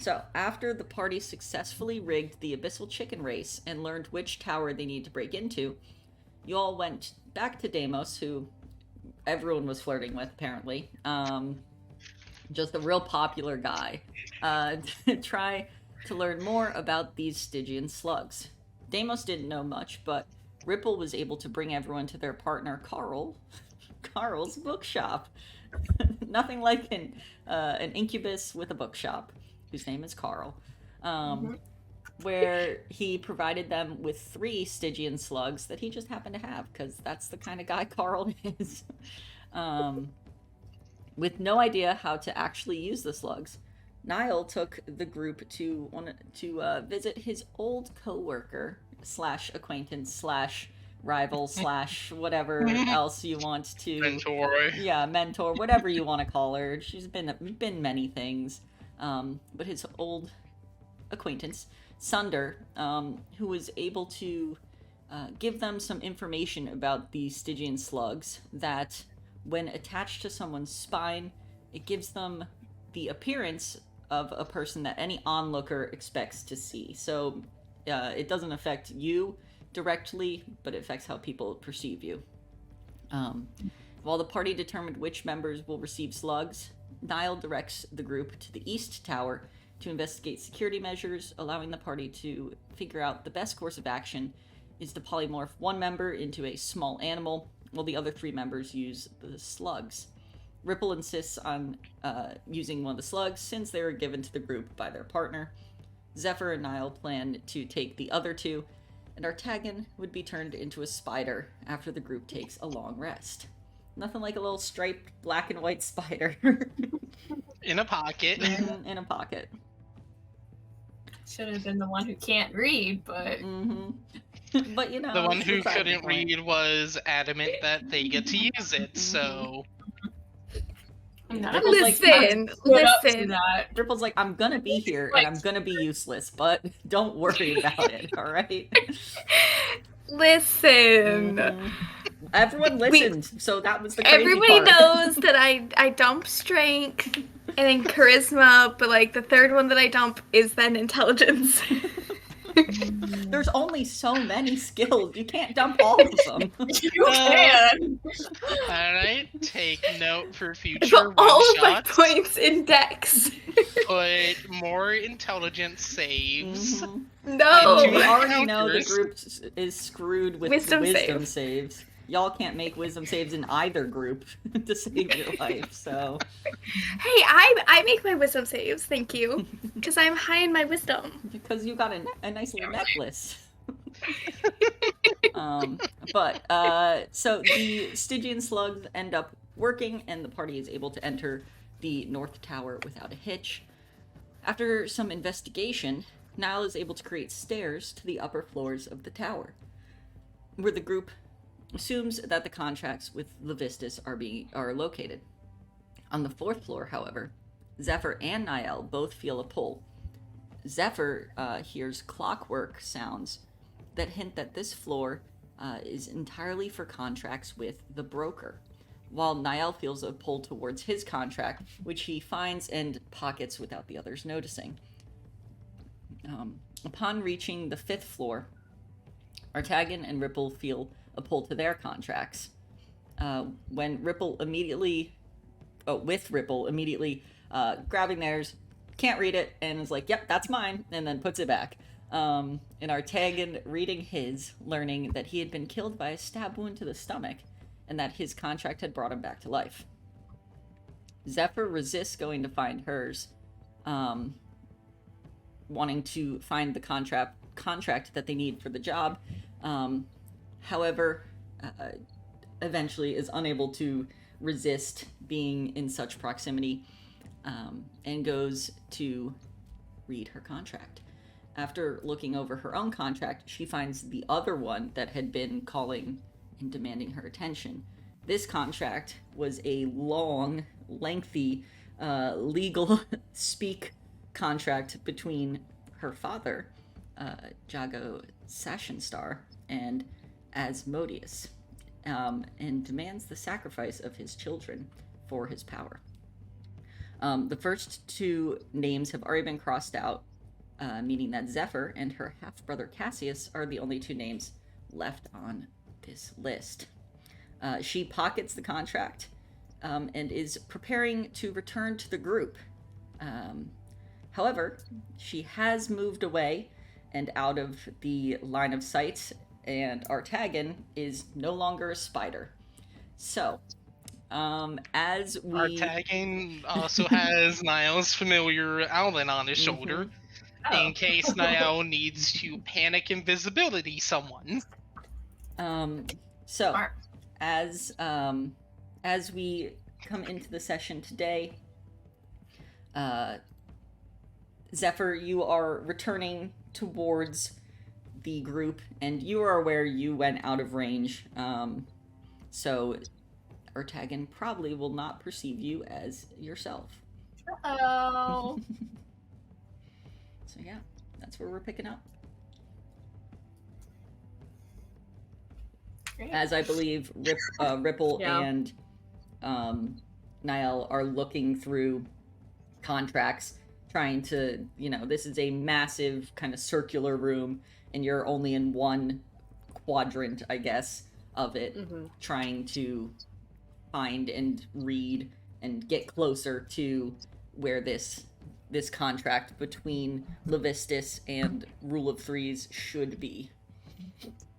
So, after the party successfully rigged the abyssal chicken race and learned which tower they need to break into, you all went back to Deimos, who everyone was flirting with, apparently. Just a real popular guy. To try to learn more about these Stygian slugs. Deimos didn't know much, but Ripple was able to bring everyone to their partner, Carl's bookshop. Nothing like an incubus with a bookshop, whose name is Carl, where he provided them with 3 Stygian slugs that he just happened to have, because that's the kind of guy Carl is. With no idea how to actually use the slugs, Niall took the group to visit his old co-worker slash acquaintance slash rival slash whatever else you want to mentor, whatever you want to call her. She's been many things, but his old acquaintance Sunder, who was able to give them some information about the Stygian slugs that, when attached to someone's spine, it gives them the appearance of a person that any onlooker expects to see. So it doesn't affect you directly, but it affects how people perceive you. While the party determined which members will receive slugs, Niall directs the group to the East Tower to investigate security measures, allowing the party to figure out the best course of action is to polymorph one member into a small animal, while the other 3 members use the slugs. Ripple insists on using one of the slugs since they were given to the group by their partner. Zephyr and Niall plan to take the other 2, and Artagan would be turned into a spider after the group takes a long rest. Nothing like a little striped black and white spider. In a pocket. In a pocket. Should have been the one who can't read, but... But, you know... The one who couldn't read was adamant that they get to use it, so... Listen. Ripple's like, I'm gonna be here, and I'm gonna be useless, but don't worry about it, alright? Listen. Everyone listened, so that was the crazy Everybody part. knows that I dump strength and then charisma, but like the third one that I dump is then intelligence. There's only so many skills. You can't dump all of them. You can. Alright, take note for future But all of my one-shots. points in Dex. Put more intelligence saves. No. We already know the group is screwed with Wisdom saves. Y'all can't make wisdom saves in either group to save your life, so... Hey, I make my wisdom saves, thank you. Because I'm high in my wisdom. Because you got a nice little necklace. So the Stygian slugs end up working, and the party is able to enter the North Tower without a hitch. After some investigation, Niall is able to create stairs to the upper floors of the tower, where the group assumes that the contracts with Levistus are located. On the 4th floor, however, Zephyr and Niall both feel a pull. Zephyr hears clockwork sounds that hint that this floor is entirely for contracts with the broker, while Niall feels a pull towards his contract, which he finds and pockets without the others noticing. Upon reaching the 5th floor, Artagan and Ripple feel a pull to their contracts. When Ripple immediately grabbing theirs, can't read it, and is like, yep, that's mine, and then puts it back. And Artagan reading his, learning that he had been killed by a stab wound to the stomach, and that his contract had brought him back to life. Zephyr resists going to find hers, wanting to find the contract that they need for the job. However, eventually is unable to resist being in such proximity, and goes to read her contract. After looking over her own contract, she finds the other one that had been calling and demanding her attention. This contract was a long, lengthy, legal speak contract between her father, Jago Sashenstar, and Asmodeus, and demands the sacrifice of his children for his power. The first two names have already been crossed out, meaning that Zephyr and her half-brother Cassius are the only two names left on this list. She pockets the contract and is preparing to return to the group. However, she has moved away and out of the line of sight, and Artagan is no longer a spider. So, as we... Artagan also has Niall's familiar Owlin on his shoulder, in case Niall needs to panic invisibility someone. So, as we come into the session today, Zephyr, you are returning towards the group, and you are aware you went out of range, so Artagan probably will not perceive you as yourself. Oh. So yeah, that's where we're picking up. Great. As I believe Ripple Yeah. and Niall are looking through contracts, trying to, this is a massive kind of circular room, and you're only in one quadrant, I guess, of it, trying to find and read and get closer to where this contract between Levistus and Rule of Threes should be.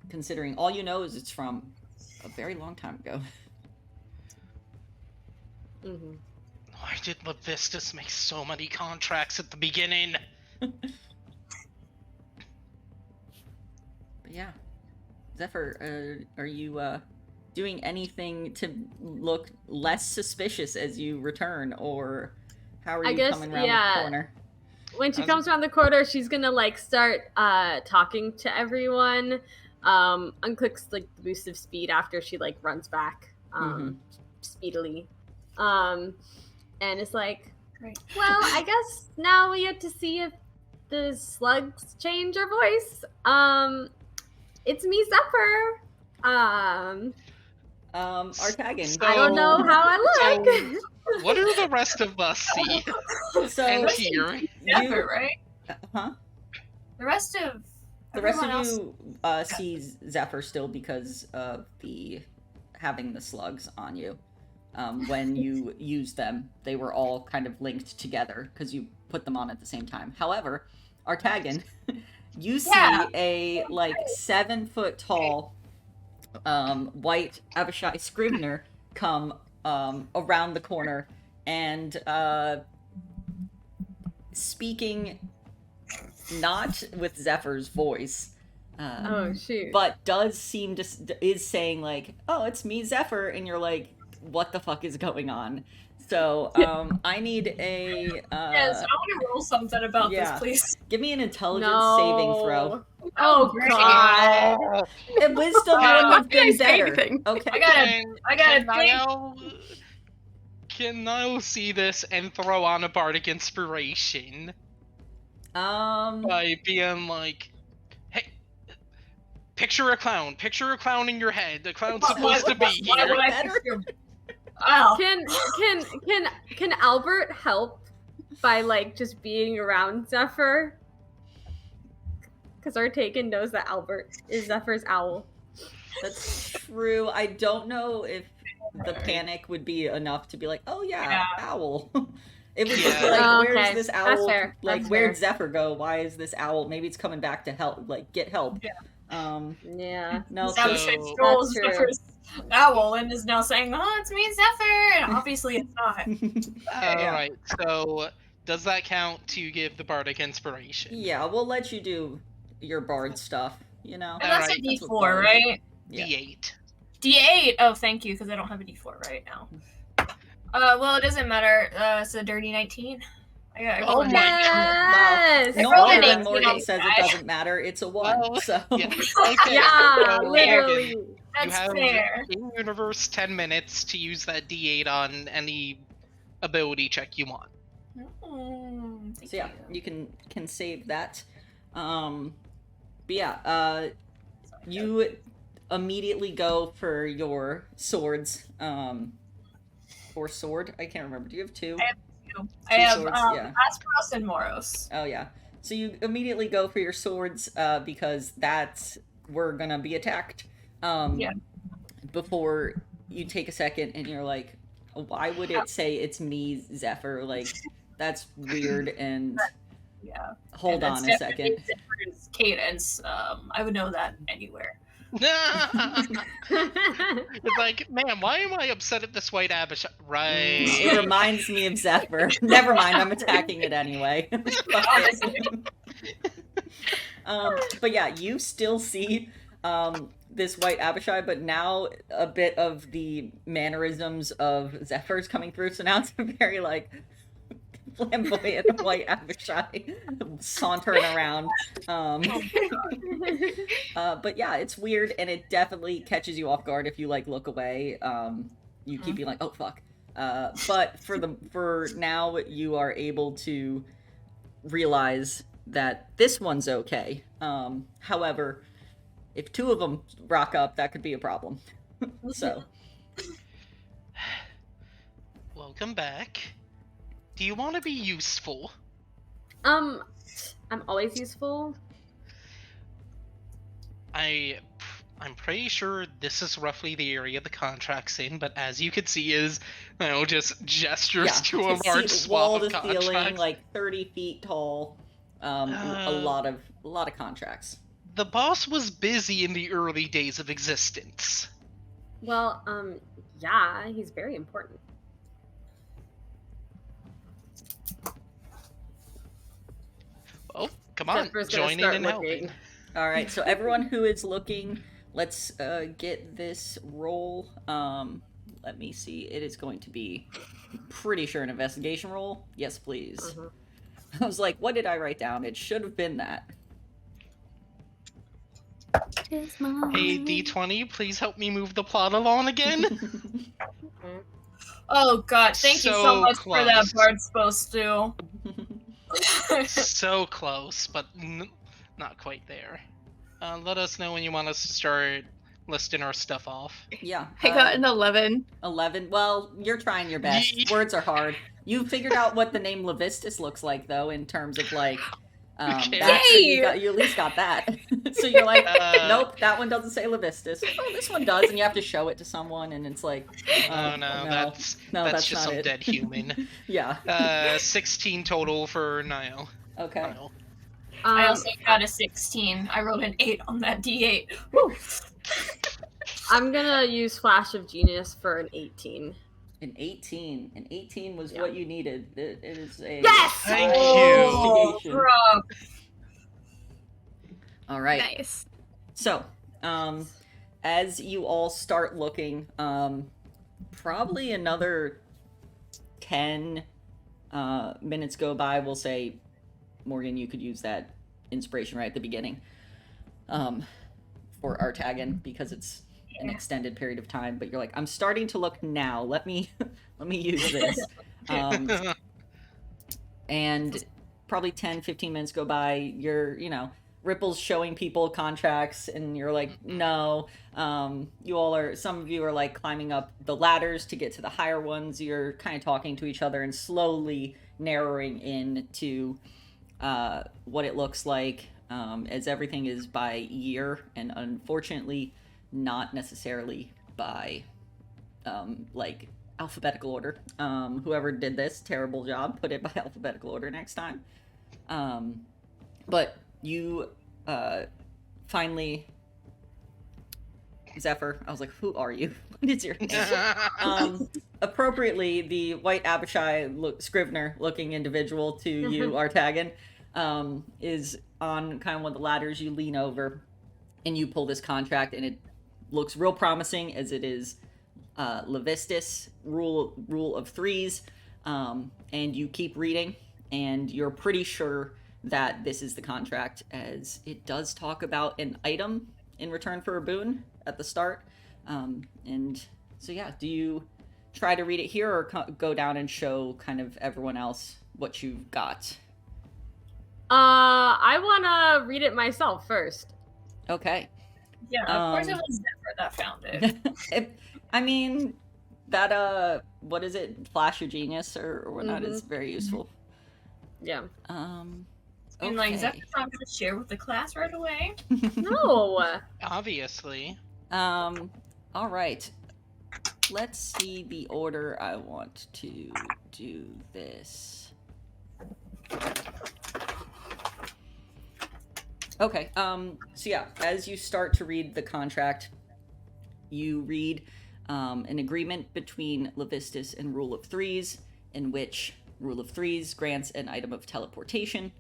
Considering all you know is it's from a very long time ago. Why did Levistus make so many contracts at the beginning? But yeah. Zephyr, are you doing anything to look less suspicious as you return, or how are you coming around the corner? When she comes around the corner, she's gonna start talking to everyone. Unclicks the boost of speed after she runs back speedily. And it's like, Great. well, I guess now we have to see if the slugs change our voice. It's me, Zephyr. Artagan. I don't know how I look. What do the rest of us see So and hear? Zephyr, right? Huh? The rest of The rest everyone of else- you sees Zephyr still because of having the slugs on you. When you used them, they were all kind of linked together because you put them on at the same time. However, Artagan, you see a 7 foot tall white Avishai Scrivener come around the corner and speaking not with Zephyr's voice, Oh shoot! but does seem to is saying "Oh, it's me, Zephyr," and you're like, "What the fuck is going on?" So I need a Yes, I want to roll something about yeah. this, please. give me an intelligence saving throw. Oh great. god! And wisdom wouldn't have been say better. anything. Okay. I got Can Niall see this and throw on a bardic inspiration by being like, "Hey, picture a clown. Picture a clown in your head. The clown's supposed to be Why would here." I picture? Oh, Can Albert help by just being around Zephyr? Because Artagan knows that Albert is Zephyr's owl. That's true. I don't know if the panic would be enough to be like, "Oh yeah. Owl." It would just be like, Oh, "Where's okay. this That's owl? fair. Like, That's where'd fair. Zephyr go? Why is this owl? Maybe it's coming back to help. Get help." Yeah. Yeah. No. now So, she That's trolls true. Zephyr's owl and is now saying, "Oh, it's me, Zephyr," and obviously it's not. Alright, so does that count to give the bardic inspiration? yeah, we'll let you do your bard stuff. And that's Alright, a that's what D4, bards- right? Yeah. D8. D8. Oh, thank you, because I don't have a D4 right now. Well, it doesn't matter. It's a dirty 19. I rolled a 19. Yes. I rolled Normally an when 18 Morgan on says that. it doesn't matter, it's a 1. Well, So Yeah. Okay. Yeah, so, literally. Morgan, That's you have fair. in universe 10 minutes to use that D8 on any ability check you want. Thank So yeah, you. you can save that. But yeah, you immediately go for your swords. Or sword, I can't remember. Do you have 2? do. I have swords, yeah. Asperos and Moros. Oh yeah. So you immediately go for your swords because we're gonna be attacked. Yeah. Before you take a second and you're like, why would it say it's me, Zephyr? Like, that's weird. And yeah, hold on a second. Zephyr's cadence. I would know that anywhere. It's like, man, why am I upset at this white Abishai? Right. It reminds me of Zephyr. Never mind, I'm attacking it anyway. But yeah, you still see this white Abishai, but now a bit of the mannerisms of Zephyr's coming through. So now it's a very like flamboyant white Abishai sauntering around. But yeah, it's weird, and it definitely catches you off guard if you like look away. You keep being like, oh fuck. But for now, you are able to realize that this one's okay. However, if two of them rock up, that could be a problem. So, welcome back. Do you want to be useful? I'm always useful. I'm pretty sure this is roughly the area the contract's in, but as you can see, is just gestures to a large swath of contracts. Ceiling, like 30 feet tall. A lot of contracts. The boss was busy in the early days of existence. Well, yeah, he's very important. Oh, come on, join in and helping. All right, so everyone who is looking, let's get this roll. Let me see. It is going to be, I'm pretty sure, an investigation roll. Yes, please. Mm-hmm. I was like, what did I write down? It should have been that. Hey, D20, please help me move the plot along again. Oh god, thank you so much for that, Bard's supposed to. So close, but not quite there. Let us know when you want us to start listing our stuff off. Yeah. I got an 11. 11? Well, you're trying your best. Words are hard. You figured out what the name Levistus looks like, though, in terms of, like, Okay. that, so you at least got that. So you're like, nope, that one doesn't say Levistus. Oh, this one does, and you have to show it to someone, and it's like, oh no, that's just some dead human. Yeah. 16 total for Niall. Okay. Niall. I also got a 16. I rolled an 8 on that D8. Woo! I'm gonna use Flash of Genius for an 18. An 18. An 18 was what you needed. It is a... Yes! Thank you! Bro. All right. Nice. So, as you all start looking, probably another 10 minutes go by. We'll say, Morgan, you could use that inspiration right at the beginning for Artagan, because it's an extended period of time, but you're like, I'm starting to look now. Let me use this. And probably 10, 15 minutes go by. You're, Ripple's showing people contracts, and you're like, no. Some of you are like climbing up the ladders to get to the higher ones. You're kind of talking to each other and slowly narrowing in to what it looks like, as everything is by year, and unfortunately not necessarily by like alphabetical order. Whoever did this, terrible job. Put it by alphabetical order next time. But you finally, Zephyr, I was like, who are you? What is your name? Appropriately, the white Abishai Scrivener looking individual to you, Artagan, is on kind of one of the ladders. You lean over and you pull this contract, and it looks real promising, as it is Levistus, rule of threes, and you keep reading, and you're pretty sure that this is the contract, as it does talk about an item in return for a boon at the start. And so yeah, do you try to read it here, or go down and show kind of everyone else what you've got? I want to read it myself first. Okay. Yeah, of course it was Zephyr that found it. I mean, that what is it? Flash your genius or whatnot is very useful. Yeah. And like Zephyr's not gonna share with the class right away. No. Obviously. All right. Let's see the order I want to do this. Okay. So yeah, as you start to read the contract, you read an agreement between Levistus and Rule of Threes, in which Rule of Threes grants an item of teleportation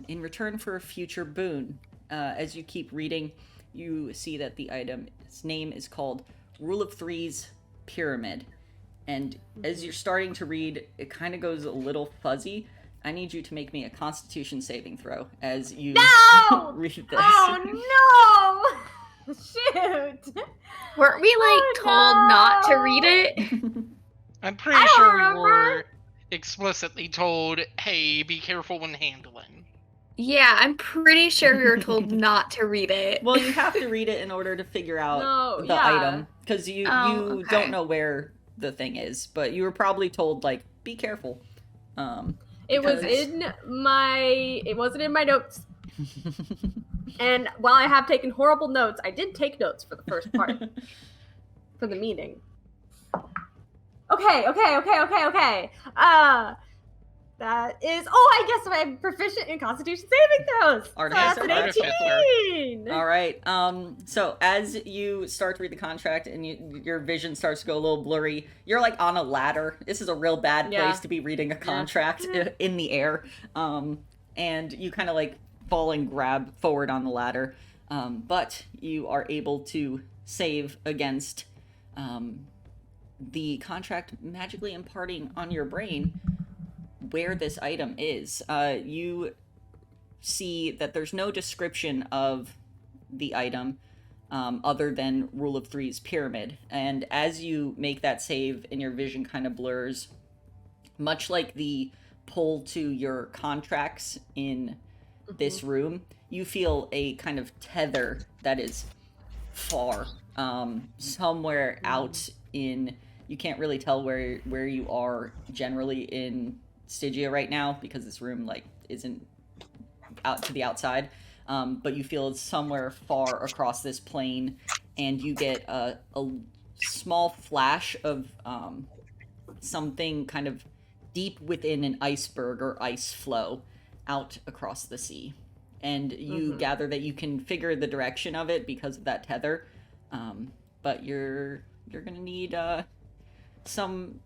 in return for a future boon. As you keep reading, you see that the item's name is called Rule of Threes Pyramid. And as you're starting to read, it kind of goes a little fuzzy. I need you to make me a Constitution saving throw as you read this. Oh no! Shoot! Weren't we told not to read it? I'm pretty sure we were explicitly told, hey, be careful when handling. Yeah, I'm pretty sure we were told not to read it. Well, you have to read it in order to figure out the item, because you don't know where the thing is, but you were probably told, like, be careful. It wasn't in my notes. And while I have taken horrible notes, I did take notes for the first part. For the meeting. Okay. That is... I guess I'm proficient in Constitution saving throws! Artificer. So that's an 18! Alright, so as you start to read the contract and your vision starts to go a little blurry, you're like on a ladder. This is a real bad place to be reading a contract in the air. And you kind of like fall and grab forward on the ladder. But you are able to save against the contract magically imparting on your brain where this item is. You see that there's no description of the item other than Rule of Three's pyramid. And as you make that save and your vision kind of blurs, much like the pull to your contracts in this room, you feel a kind of tether that is far, somewhere out in... You can't really tell where you are generally in Stygia right now, because this room like isn't out to the outside, but you feel it's somewhere far across this plane, and you get a small flash of something kind of deep within an iceberg or ice flow out across the sea, and you gather that you can figure the direction of it because of that tether, but you're gonna need some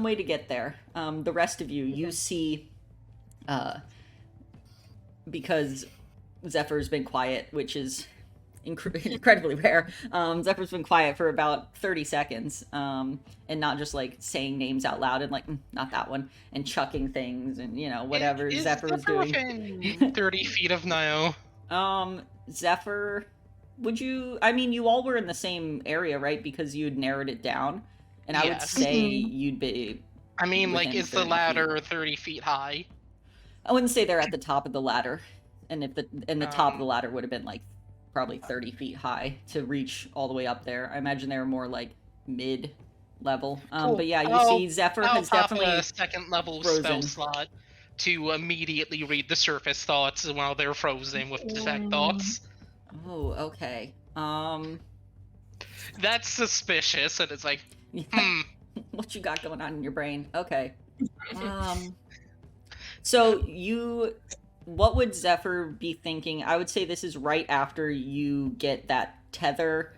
way to get there. The rest of you see, because Zephyr's been quiet, which is incredibly rare. Zephyr's been quiet for about 30 seconds, and not just like saying names out loud and like, not that one, and chucking things and, whatever Zephyr was doing. Within 30 feet of Nio. Zephyr, you all were in the same area, right? Because you'd narrowed it down. And I would say you'd be... is the ladder 30 feet high? I wouldn't say they're at the top of the ladder. And the top of the ladder would have been, like, probably 30 feet high to reach all the way up there. I imagine they were more, like, mid-level. But yeah, you see Zephyr has definitely a second-level spell slot to immediately read the surface thoughts while they're frozen with detect thoughts. Oh, okay. That's suspicious, and it's like... What you got going on in your brain? Okay. So what would Zephyr be thinking? I would say this is right after you get that tether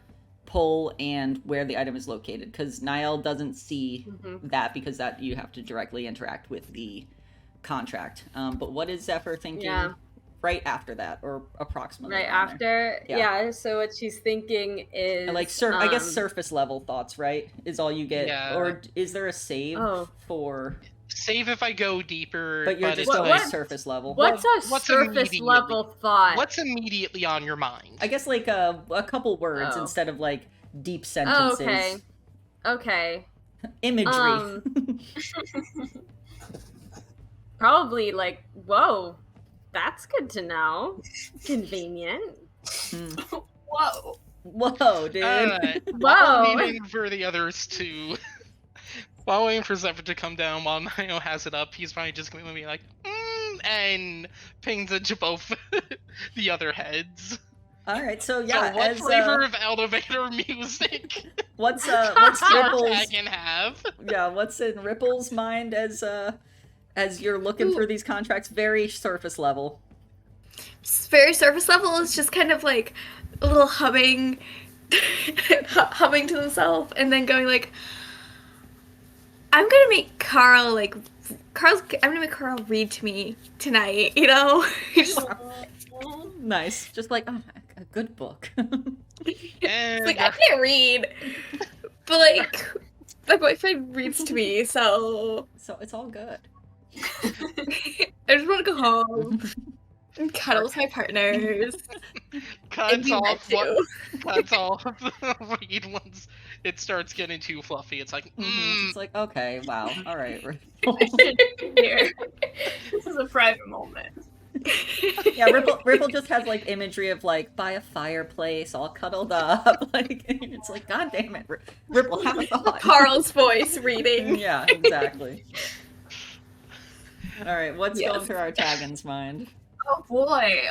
pull and where the item is located, because Niall doesn't see that, because that you have to directly interact with the contract. But what is Zephyr thinking right after that, or approximately? Right after? Yeah, so what she's thinking is... Like, I guess surface level thoughts, right? Is all you get? Yeah. Or is there a save for... Save if I go deeper, but you're just going surface level. What's surface level thought? What's immediately on your mind? I guess, like, a couple words instead of, like, deep sentences. Okay. Imagery. Probably, like, whoa. That's good to know. Convenient. Whoa, dude. Whoa. I'm leaving for the others to While waiting for Zephyr to come down, while Mayo has it up, he's probably just going to be like, and pings into both the other heads. All right, so yeah. So what flavor of elevator music? What's Ripple's Ripple's? have? Yeah, what's in Ripple's mind as you're looking through these contracts? Very surface level. It's very surface level. It's just kind of like a little humming, humming to himself, and then going like, I'm gonna make Carl read to me tonight. You know, just, Nice, just like a good book. And like I can't read, but like my boyfriend reads to me, so it's all good. I just want to go home and cuddle with my partners. cuts off the read once it starts getting too fluffy. It's like, It's like, okay, wow, all right. Here. This is a private moment. Yeah, Ripple just has like imagery of like by a fireplace, all cuddled up. Like it's like, God damn it, Ripple, have a thought. Carl's voice reading. Yeah, exactly. All right, what's going through our Tagan's mind? Oh boy.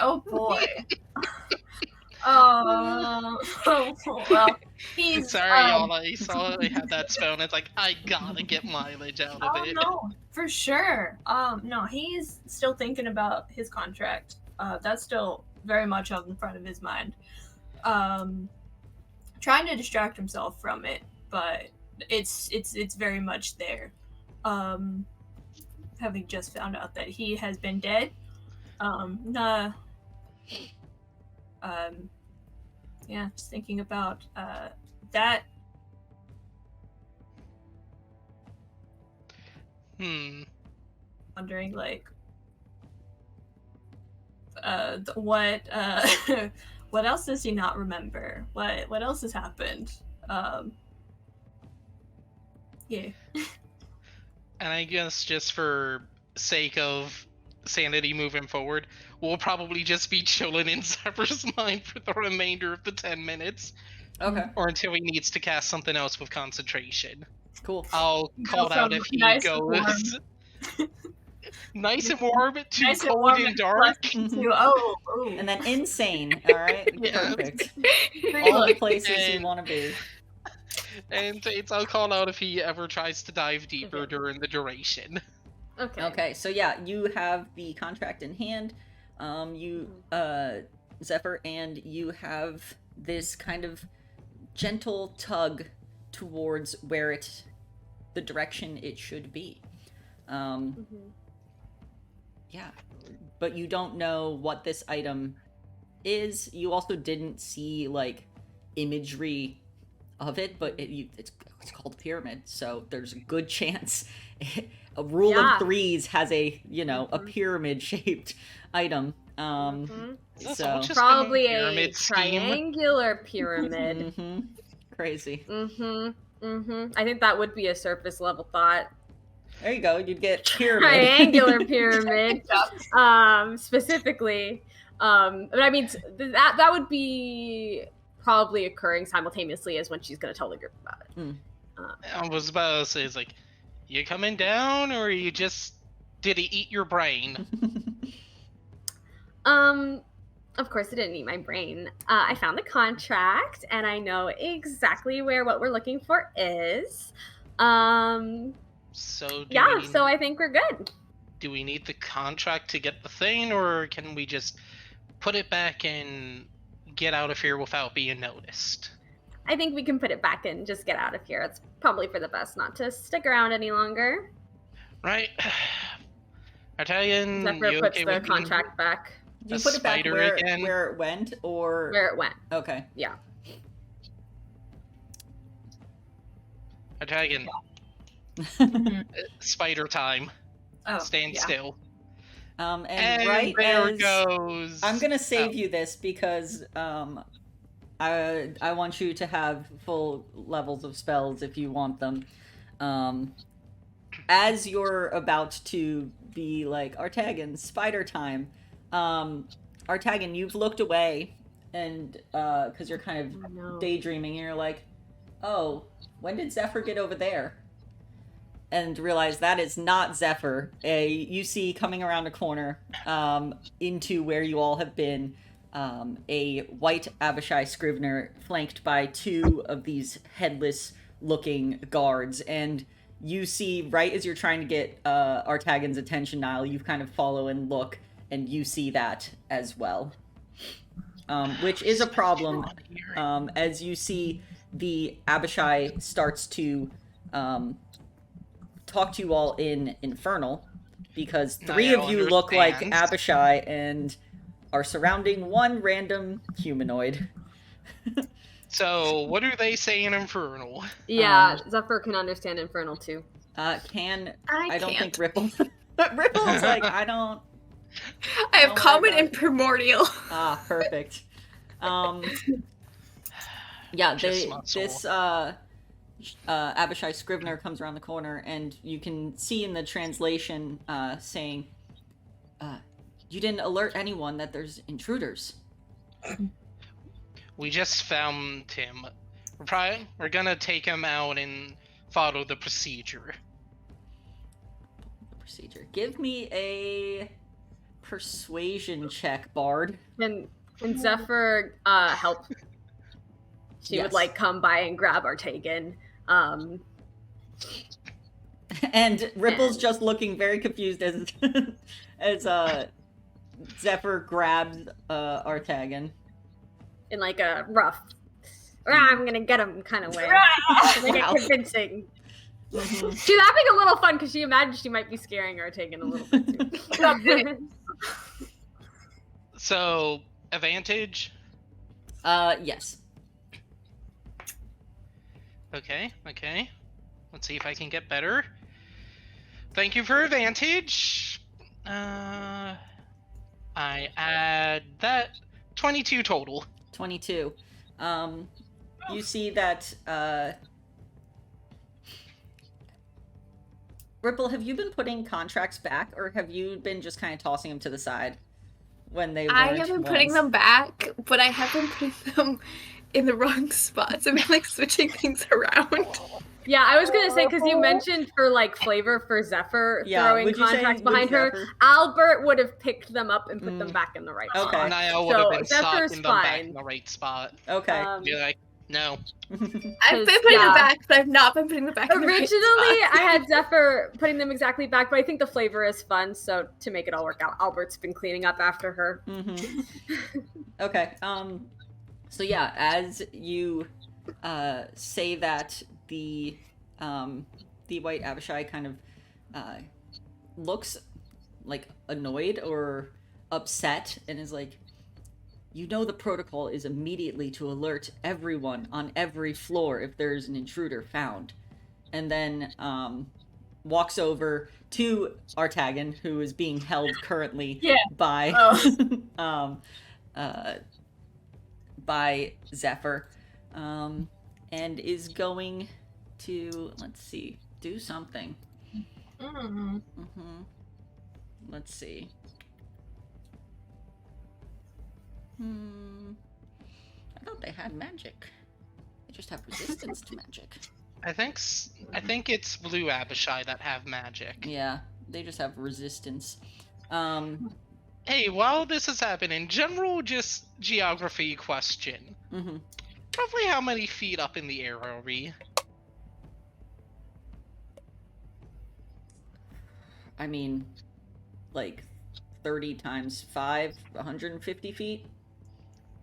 Well, he's sorry, y'all. I saw they had that spell, and it's like, I gotta get mileage out of it. No, for sure. No, he's still thinking about his contract. That's still very much up in front of his mind. Trying to distract himself from it, but it's very much there. Having just found out that he has been dead. Yeah, just thinking about that. Wondering like what what else does he not remember? What else has happened? Yeah. And I guess just for sake of sanity moving forward, we'll probably just be chilling in Zephyr's mind for the remainder of the 10 minutes. Okay. Or until he needs to cast something else with concentration. Cool. I'll call out if he goes nice and warm to Nice and cold warm and dark. And then insane, alright? Yeah. Perfect. All the places you want to be. And I'll call out if he ever tries to dive deeper during the duration. Okay, so yeah, you have the contract in hand. Zephyr, and you have this kind of gentle tug towards where the direction it should be. Yeah, but you don't know what this item is. You also didn't see like imagery of it, but it's called pyramid, so there's a good chance a rule of threes has a a pyramid shaped item. So probably a triangular pyramid. Crazy. I think that would be a surface level thought. There you go. You'd get pyramid. Triangular pyramid, specifically. But I mean, that would be probably occurring simultaneously as when she's going to tell the group about it. I was about to say, it's like, you coming down, or you just did he eat your brain? Of course, it didn't eat my brain. I found the contract, and I know exactly where what we're looking for is. So so I think we're good. Do we need the contract to get the thing, or can we just put it back and get out of here without being noticed? I think we can put it back and just get out of here. It's probably for the best not to stick around any longer. Right. Italian, Zephyr you puts okay the with contract back. Did you put it back where it went, or where it went? Okay. Yeah. Italian. Spider time. Stand still. And right there as goes. I'm gonna save you this because I want you to have full levels of spells if you want them. As you're about to be like, Artagan, spider time. Artagan, you've looked away, and because you're kind of daydreaming, and you're like, oh, when did Zephyr get over there? and realize that is not Zephyr. You see coming around a corner into where you all have been a white Abishai Scrivener flanked by 2 of these headless-looking guards. And you see, right as you're trying to get Artagan's attention, Niall, you kind of follow and look, and you see that as well. Which is a problem, as you see the Abishai starts to talk to you all in Infernal, because 3 of you look like Abishai and are surrounding 1 random humanoid. So, what do they say in Infernal? Yeah, Zephyr can understand Infernal too. I don't can't. think Ripple. Ripple's like, I have common and primordial. Ah, perfect. Yeah, this Abishai Scrivener comes around the corner, and you can see in the translation saying, you didn't alert anyone that there's intruders. We just found him. We're gonna take him out and follow the procedure. Give me a persuasion check, Bard. Can Zephyr help? She would like come by and grab Artagan. And Ripple's just looking very confused as Zephyr grabs Artagan. In like a rough, I'm gonna get him kind of way. Like a convincing. Mm-hmm. She's having a little fun because she imagines she might be scaring Artagan a little bit too. So, advantage? Yes. Okay. Let's see if I can get better. Thank you for advantage. I add that 22 total. 22. You see that, Ripple, have you been putting contracts back, or have you been just kind of tossing them to the side when they weren't? I have been putting them back, but I have been putting them in the wrong spots. I've been like switching things around. Yeah, I was gonna say, because you mentioned for like flavor for Zephyr throwing contracts behind her, Albert would have picked them up and put them back in the right spot. Okay. Niall would have been stocking them back in the right spot. Okay. Be like, no. I've been putting them back, but I've not been putting them back in the right Originally, spot. I had Zephyr putting them exactly back, but I think the flavor is fun, so to make it all work out, Albert's been cleaning up after her. Mm-hmm. Okay. So yeah, as you say that, the white Abishai kind of looks like annoyed or upset and is like, you know, the protocol is immediately to alert everyone on every floor if there's an intruder found. And then walks over to Artagan, who is being held currently by by Zephyr, and is going to, let's see, do something. Let's see. I thought they had magic. They just have resistance to magic. I think it's blue Abishai that have magic. Yeah, they just have resistance. Hey, while this is happening, general just geography question. Roughly how many feet up in the air are we? I mean, like 30 times 5, 150 feet.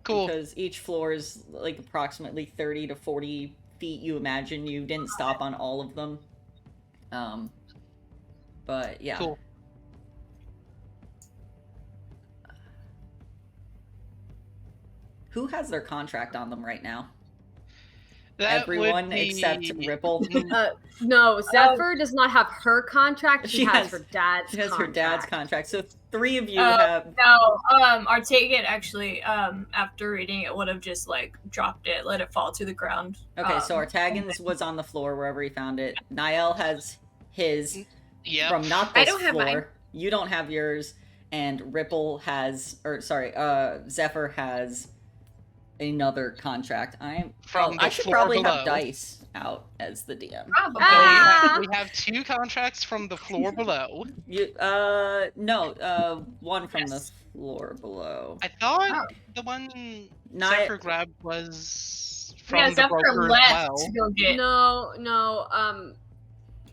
Cool. Because each floor is like approximately 30 to 40 feet, you imagine. You didn't stop on all of them. But yeah. Cool. Who has their contract on them right now? That Everyone would be... except Ripple. No, Zephyr does not have her contract. She has her dad's contract. She has her dad's contract. So 3 of you have... No, Artagan actually, after reading it, would have just, like, dropped it, let it fall to the ground. Okay, so Artagan's was on the floor wherever he found it. Niall has his from not this I don't have floor. mine. You don't have yours. And Ripple has... Or, sorry, Zephyr has another contract. From I the should floor probably below. have dice out as the DM. Probably. We have 2 contracts from the floor below. One from the Yes. floor below. I thought Oh. the one Not- Zephyr grabbed was from Yeah, the Zephyr broker left as well. to go get. No,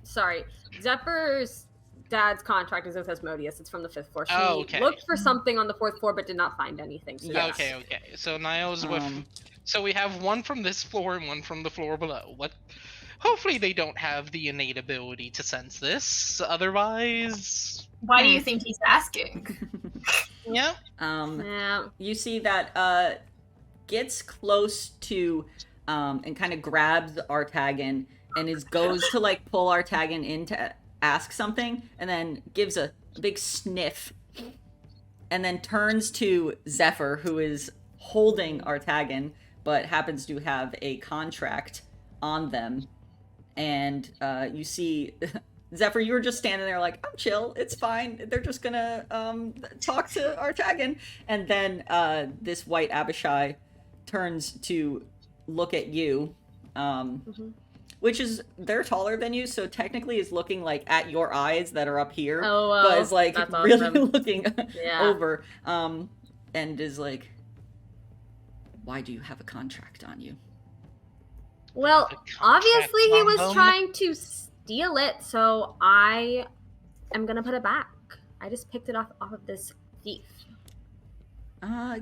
sorry. Zephyr's dad's contract is with Asmodeus. It's from the 5th floor. She okay. looked for something on the 4th floor but did not find anything. So yes. Okay. So Niall's with. So we have one from this floor and one from the floor below. Hopefully they don't have the innate ability to sense this. Otherwise. Why do you think he's asking? Yeah. Yeah. You see that gets close to and kind of grabs Artagan and goes to like pull Artagan in to ask something, and then gives a big sniff, and then turns to Zephyr, who is holding Artagan but happens to have a contract on them, and you see Zephyr, you were just standing there like, I'm chill, it's fine, they're just gonna talk to Artagan, and then this white Abishai turns to look at you, which is, they're taller than you, so technically is looking like at your eyes that are up here, but is like that's really awesome. looking Yeah. over, and is like, why do you have a contract on you? Well, The contract obviously he on was them. trying to steal it, so I am gonna put it back. I just picked it off of this thief.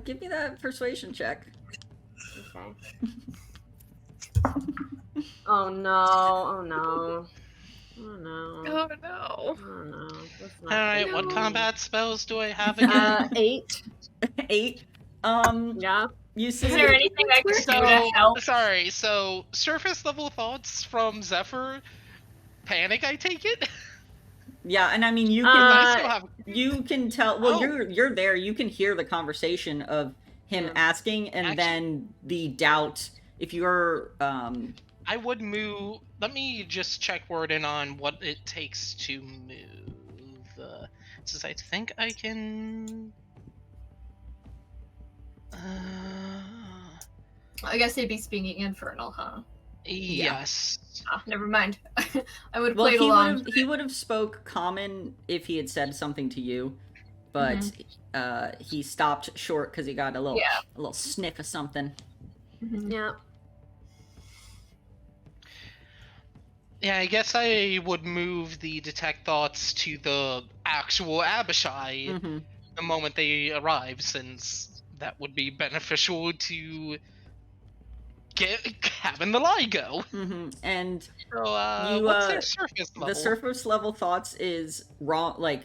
Give me that persuasion check. Okay. Oh no! Oh no! Oh no! Oh no. Oh no! That's not Alright, good. what combat spells do I have again? 8. 8. Yeah. You see. Is there anything I can do to help? Sorry, so surface level thoughts from Zephyr. Panic, I take it? Yeah, and I mean you can I still have... you can tell. Well, Oh. you're there. You can hear the conversation of him Yeah. asking, and then the doubt. If you're I would move... Let me just check word in on what it takes to move. Since I think I can... I guess he'd be speaking Infernal, huh? Yes. Ah, never mind. I would have well, played along. he would have spoke common if he had said something to you, but he stopped short because he got a little sniff of something. Mhm. Yeah. Yeah, I guess I would move the detect thoughts to the actual Abishai Mm-hmm. the moment they arrive, since that would be beneficial to having the lie go. Mm-hmm. And So, You, what's their surface level? the surface level thoughts is wrong, like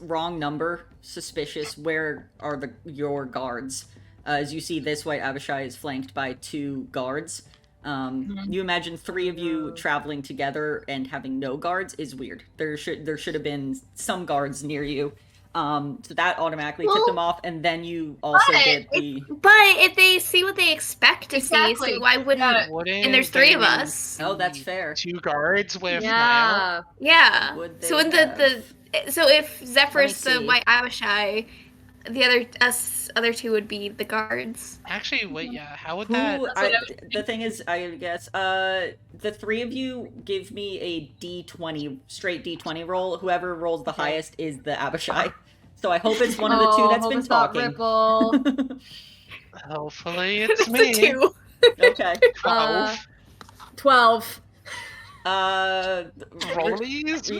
wrong number, suspicious. Where are your guards? As you see, this white Abishai is flanked by 2 guards. You imagine 3 of you traveling together and having no guards is weird. There should have been some guards near you. So that automatically tipped them off, and then you also get the. But if they see what they expect to see, Exactly. so why wouldn't? Wouldn't And there's 3 of they us. Oh, that's fair. 2 guards with Niall? Yeah. Yeah. Would So they in have? so if Zephyr's the see. white Abishai, the other 2 would be the guards. Actually, wait, yeah. How would Who? that? The thing is, I guess the 3 of you give me a D20 straight D20 roll. Whoever rolls the highest is the Abishai. So I hope it's one of the 2 that's hope been it's not talking. Ripple. Hopefully it's It's me. a 2. Okay. 12. 12. Rollies?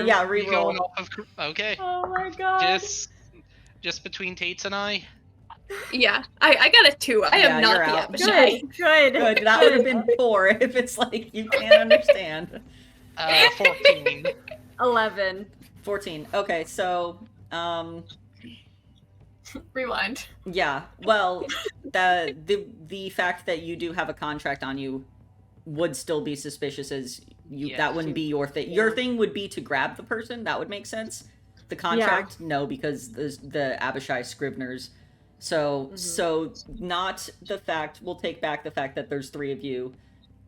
Yeah, Or we reroll. going off of... Okay. Oh my god. Just between Tates and I. Yeah, I got a 2. I Yeah, am not you're the out. Abishai. Good. Good. That would have been 4 if it's like you can't understand. 14. 11. 14. Okay, so Rewind. yeah. Well, the fact that you do have a contract on you would still be suspicious, as you Yeah. that wouldn't be your thing. Your thing would be to grab the person. That would make sense. The contract, no, because the Abishai Scriveners. So not the fact. We'll take back the fact that there's 3 of you.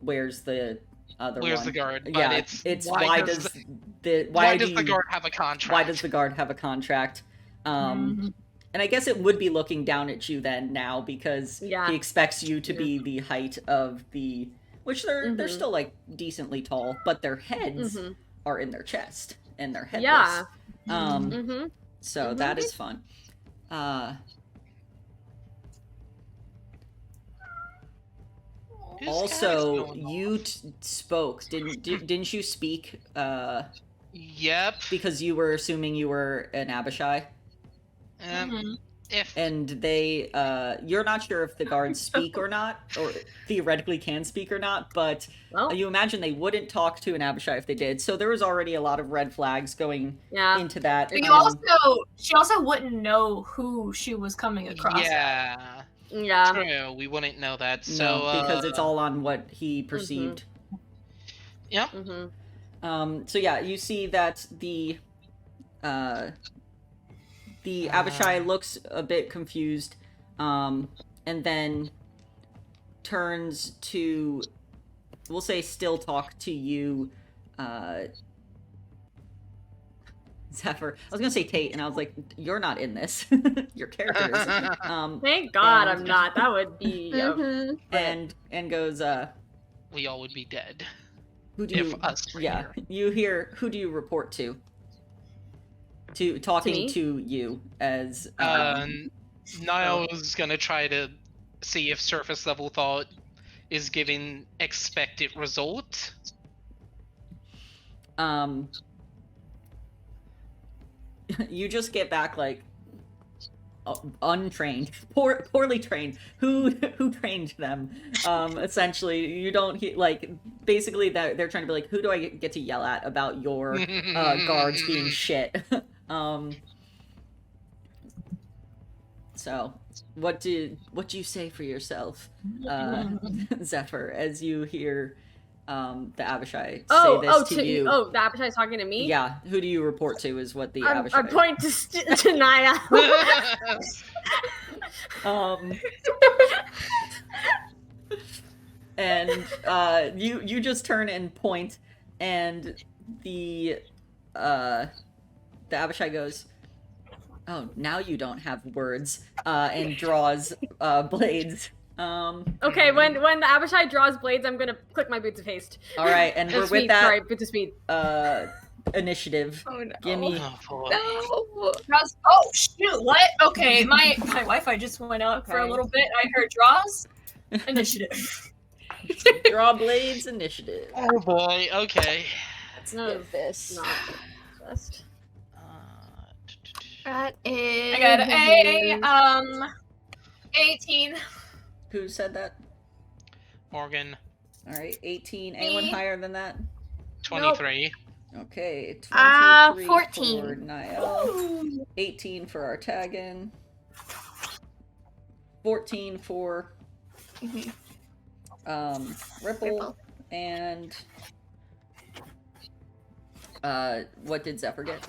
Where's the other Where's one? the guard? But Yeah, it's why does does the, the why do does the you- guard have a contract? Why does the guard have a contract? Mhm. And I guess it would be looking down at you then now because he expects you to be the height of the... Which they're still, like, decently tall, but their heads are in their chest, and they're headless. Yeah. So that is fun. Also, you spoke. Didn't you speak? Yep. Because you were assuming you were an Abishai. And they, you're not sure if the guards speak or not, or theoretically can speak or not, but you imagine they wouldn't talk to an Abishai if they did. So there was already a lot of red flags going into that. But she also wouldn't know who she was coming across. Yeah. True, we wouldn't know that. So no, because it's all on what he perceived. Yep. So yeah, you see that the Abishai looks a bit confused, and then turns to, we'll say, still talk to you, Zephyr. I was gonna say Tate, and I was like, you're not in this. Your character is. Thank God I'm not. That would be... and goes, we all would be dead. Who do you... here. You hear, who do you report to? Talking to you as... Niall's gonna try to see if surface level thought is giving expected result. You just get back, like, untrained, poorly trained. Who trained them? Essentially, you don't like. Basically, that they're trying to be like, who do I get to yell at about your guards being shit? So, what do you say for yourself, Zephyr, as you hear the Abishai say this to you? Oh, the Abishai's talking to me? Yeah, who do you report to is what the Abishai... I point to Naya. And you just turn and point, and the Abishai goes, oh, now you don't have words, and draws blades. Okay, when the Abishai draws blades, I'm gonna click my boots of haste. All right, and we're with that. Sorry, boots of speed. Initiative. Oh no! Give me. No. Oh shoot! What? Okay, my Wi-Fi just went out for a little bit. I heard draws. Initiative. Draw blades. Initiative. Oh boy. Okay. Let's do this. Not best. I got a 18. Who said that? Morgan. All right, 18. Anyone higher than that? 23. Nope. Okay, 23 14. for Niall. 18 for Artagan. 14 for Ripple. And what did Zephyr get?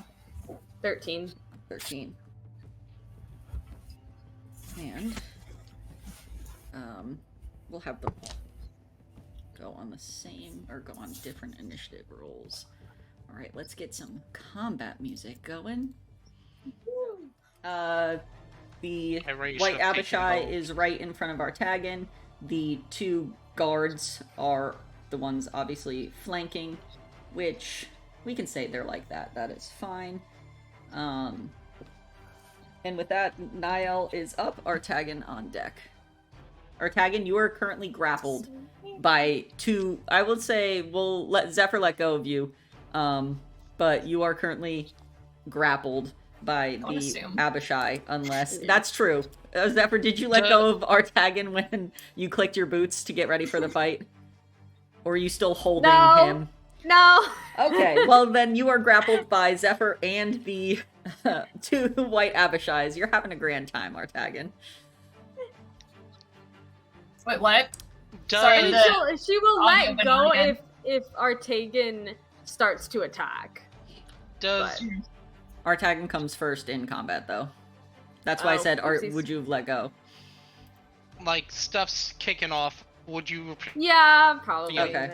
13. 13. And we'll have them go on the same, or go on different initiative rolls. Alright, let's get some combat music going. The White Abishai is right in front of Artagan. The two guards are the ones obviously flanking, which we can say they're like that. That is fine. And with that, Niall is up, Artagan on deck. Artagan, you are currently grappled by two... I would say we'll let Zephyr let go of you, but you are currently grappled by the Abishai, unless... That's true. Zephyr, did you let go of Artagan when you clicked your boots to get ready for the fight? Or are you still holding him? No! Okay, well then you are grappled by Zephyr and the two White Abishais. You're having a grand time, Artagan. Wait, what? Sorry, she will let go if Artagan starts to attack. Artagan comes first in combat, though. That's why I said, would you have let go? Like, stuff's kicking off. Would you... Yeah, probably. Okay.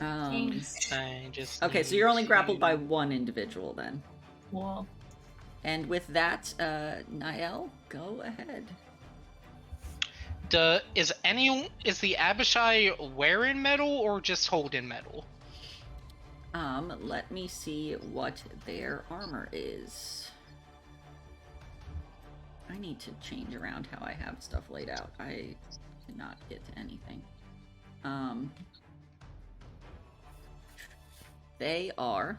Okay, so you're only grappled by one individual, then. Well. And with that, Niall, go ahead. Is the Abishai wearing metal or just holding metal? Let me see what their armor is. I need to change around how I have stuff laid out. I did not get to anything. They are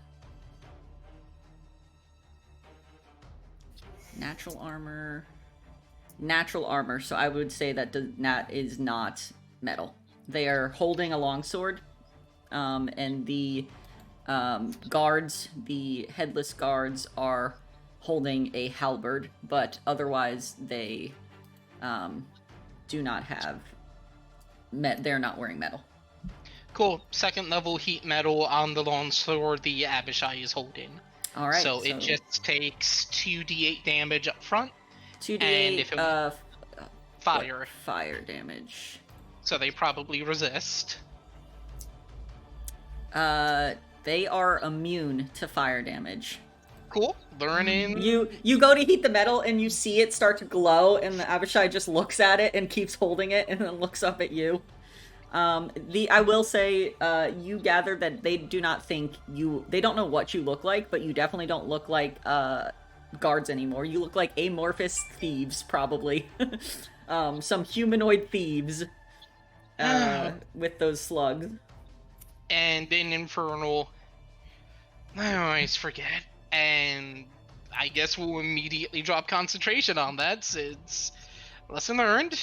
natural armor, so I would say that is not metal. They are holding a longsword, and the guards, the headless guards, are holding a halberd, but otherwise they do not have they're not wearing metal. Cool. Second level heat metal on the longsword the Abishai is holding. All right. So it just takes 2d8 damage up front. 2d8 and if it fire. Fire damage. So they probably resist. They are immune to fire damage. Cool. Learning. You go to heat the metal and you see it start to glow, and the Abishai just looks at it and keeps holding it and then looks up at you. I will say, you gather that they do not think they don't know what you look like, but you definitely don't look like, guards anymore. You look like amorphous thieves, probably. Some humanoid thieves, with those slugs. And in Infernal, I always forget, and I guess we'll immediately drop concentration on that, since lesson learned.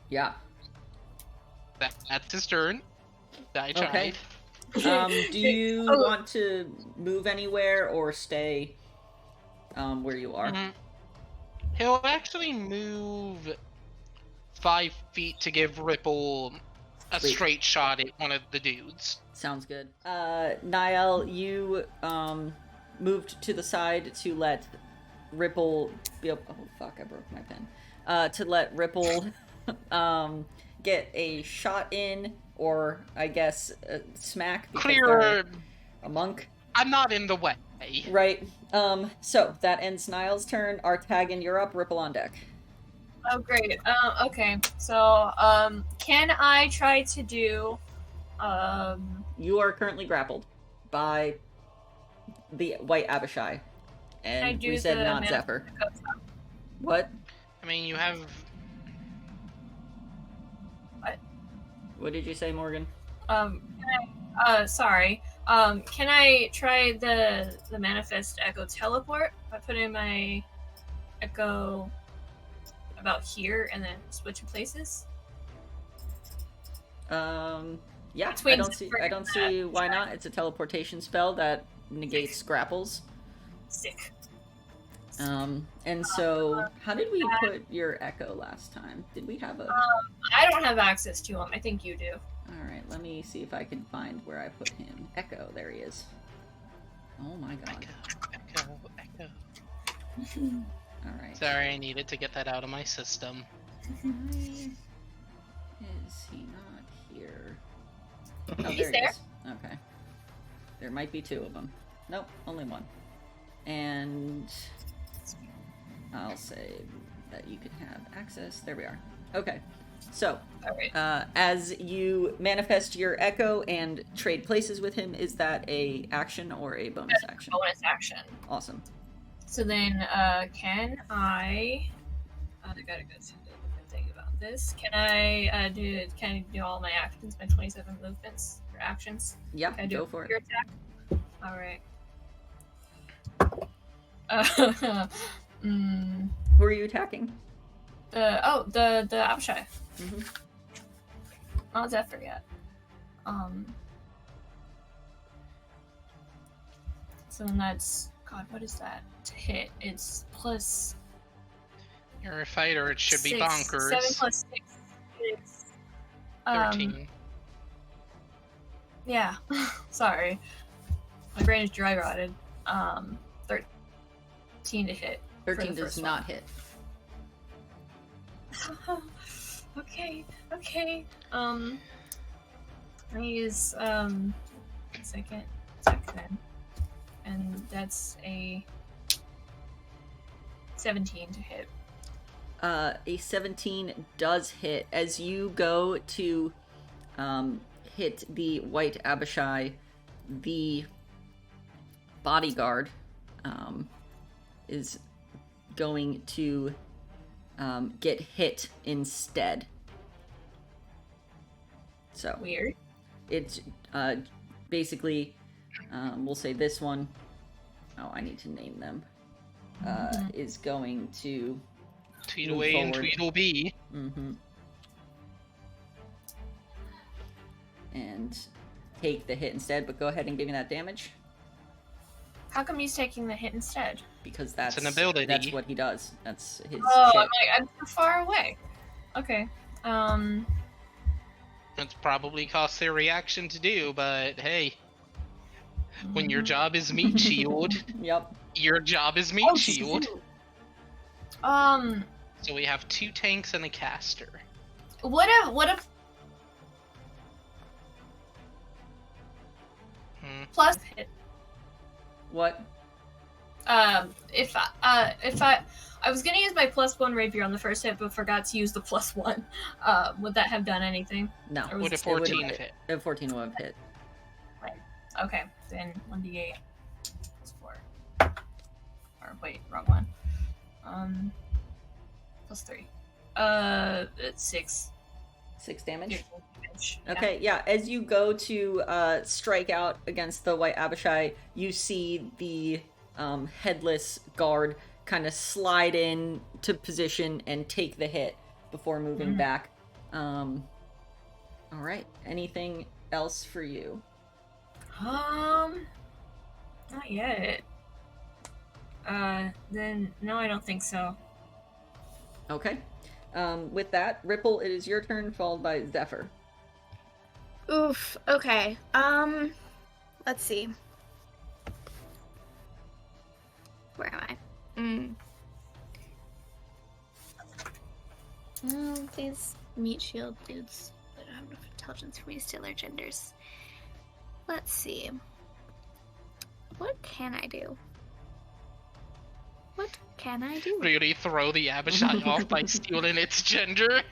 Yeah. That's his turn. I tried. Okay. Do you want to move anywhere or stay where you are? Mm-hmm. He'll actually move 5 feet to give Ripple a straight shot at one of the dudes. Sounds good. Niall, you moved to the side to let Ripple be able... Oh, fuck, I broke my pen. To let Ripple get a shot in, or I guess smack. Clear. A monk. I'm not in the way. Right. So that ends Niall's turn. Artagan, you're up. Ripple on deck. Oh, great. Okay. So, can I try to do, You are currently grappled by the White Abishai. And we said not Zephyr. What? I mean, you have... What did you say, Morgan? Sorry. Can I try the Manifest Echo Teleport by putting my Echo about here and then switching places? Yeah, I don't see why not. It's a teleportation spell that negates grapples. Sick. And so, how did we put your Echo last time? Did we have a... I don't have access to him. I think you do. Alright, let me see if I can find where I put him. Echo, there he is. Oh my god. Echo. Alright. Sorry, I needed to get that out of my system. Why is he not here? Oh, He's there he is. Okay. There might be 2 of them. Nope, only 1. And... I'll say that you can have access. There we are. Okay. So, as you manifest your Echo and trade places with him, is that a action or a bonus action? Bonus action. Awesome. So then, can I gotta go think about this. Can I do all my actions, my 27 movements or actions? Yeah, go for it. Your attack? Alright. Who are you attacking? The Abishai. Mm-hmm. Not Zephyr yet. So then that's... God, what is that? To hit, it's plus... You're a fighter, it should be bonkers. 7 plus 6 is... 13. Yeah. Sorry. My brain is dry rotted. 13 to hit. 13 does not hit. Okay. I use second attack then. And that's a 17 to hit. A 17 does hit. As you go to hit the white Abishai, the bodyguard is going to get hit instead. So Weird. it's basically, we'll say this one. Oh, I need to name them. Is going to Tweedledee and Tweedledee. Mm-hmm. And take the hit instead, but go ahead and give me that damage. How come he's taking the hit instead? Because that's an ability. That's what he does. That's his Oh, shit. I'm too far away. Okay. It's probably cost their reaction to do, but hey. When your job is meat shield, Yep. your job is meat shield. Shoot. So we have 2 tanks and a caster. What if plus hit? What? If I was gonna use my +1 rapier on the first hit, but forgot to use the +1. Would that have done anything? No. Or Would a it 14 have hit? A 14 would have hit. Okay, then 1d8 +4. Or wait, wrong one. +3. It's 6. 6 damage. Yeah. Okay, yeah. As you go to strike out against the white Abishai, you see the headless guard kind of slide in to position and take the hit before moving back. All right. Anything else for you? Not yet. Then no, I don't think so. Okay. With that, Ripple, it is your turn, followed by Zephyr. Oof. Okay. Let's see. Where am I? Oh, these meat shield dudes. They don't have enough intelligence for me to steal their genders. Let's see. What can I do? What can I do? Really throw the Abishai off by stealing its gender?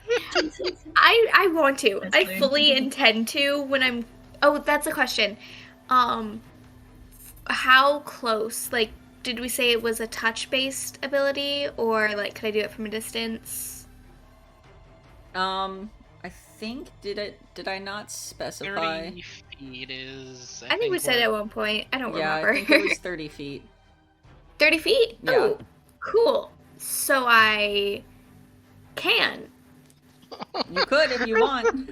I want to. That's I weird. fully intend to when I'm... Oh, that's a question. How close? Like, did we say it was a touch-based ability? Or, like, could I do it from a distance? I think, did I not specify? 30 feet is... I think we said what- at one point. I don't Yeah, remember. I think it was 30 feet. 30 feet? Yeah. Oh, cool. So I can. You could if you want.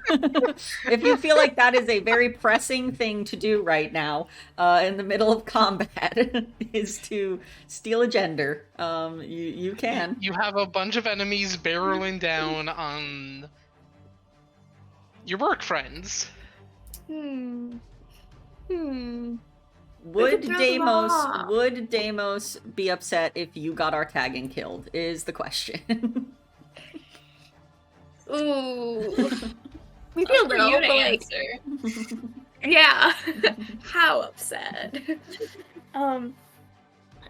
If you feel like that is a very pressing thing to do right now, in the middle of combat, is to steal a gender. You can. You have a bunch of enemies barreling down on your work friends. Would throw them off. Deimos be upset if you got our tag and killed? Is the question. Ooh. Maybe a For little, you to but like, answer. yeah. How upset? Okay,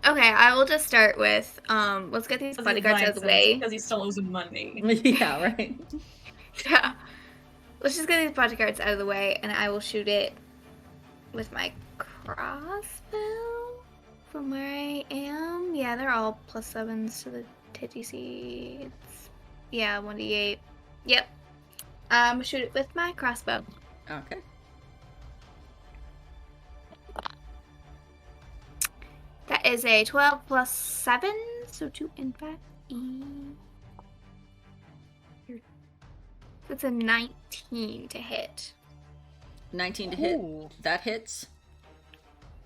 I will just start with, let's get these bodyguards out of the way. Because he still owes him money. Yeah, right. Yeah. Let's just get these bodyguards out of the way, and I will shoot it with my crossbow from where I am. Yeah, they're all +7s to the TTC. It's, yeah, 1d8. Yep. I'm gonna shoot it with my crossbow. Okay. That is a 12 plus 7, so 2 and 5. That's a 19 to hit. 19 to hit. Ooh. That hits.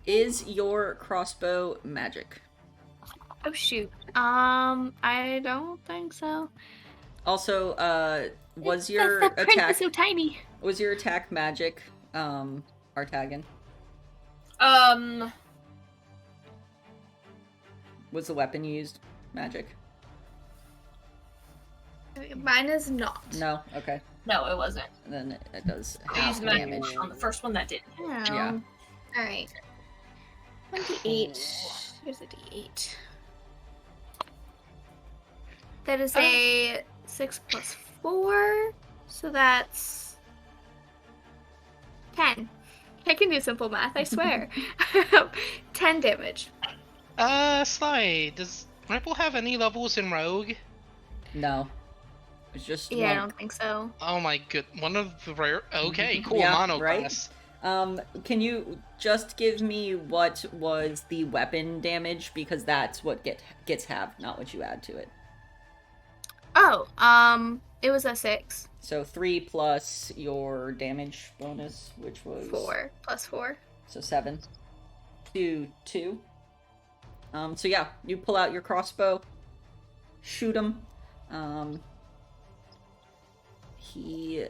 Is your crossbow magic? Oh shoot. I don't think so. Also, was your the print attack is so tiny. was your attack magic, Artagan? Was the weapon you used magic? Mine is not. No. Okay. No, it wasn't. Then it does I half used magic damage. on the first one that did. Oh. Yeah. Alright. 1d8. Here's a d8. That is a 6 plus 4, so that's 10. I can do simple math, I swear. 10 damage. Sly, does Ripple have any levels in Rogue? No. It's just Yeah, I monk. don't think so. Oh my good, one of the rare. Okay, cool. Yeah, Mono right? class. Can you just give me what was the weapon damage, because that's what gets halved, not what you add to it. Oh, it was a 6. So 3 plus your damage bonus, which was 4 plus 4. So 7 to 2. So yeah, you pull out your crossbow, shoot him. He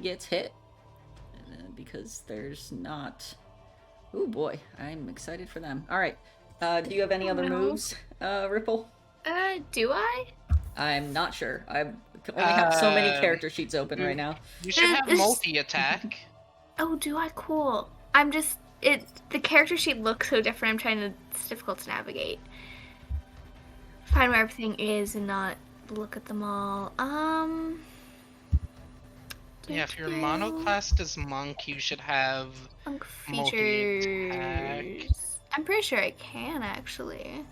gets hit because there's not. Oh boy, I'm excited for them. All right, do you have any other moves, Ripple? Do I? I'm not sure. I only have so many character sheets open right now. You should have multi-attack. Oh, do I? Cool. I'm just the character sheet looks so different. It's difficult to navigate. Find where everything is and not look at them all. Yeah, if you're monoclassed as monk, you should have Monk multi-attack. features. I'm pretty sure I can actually.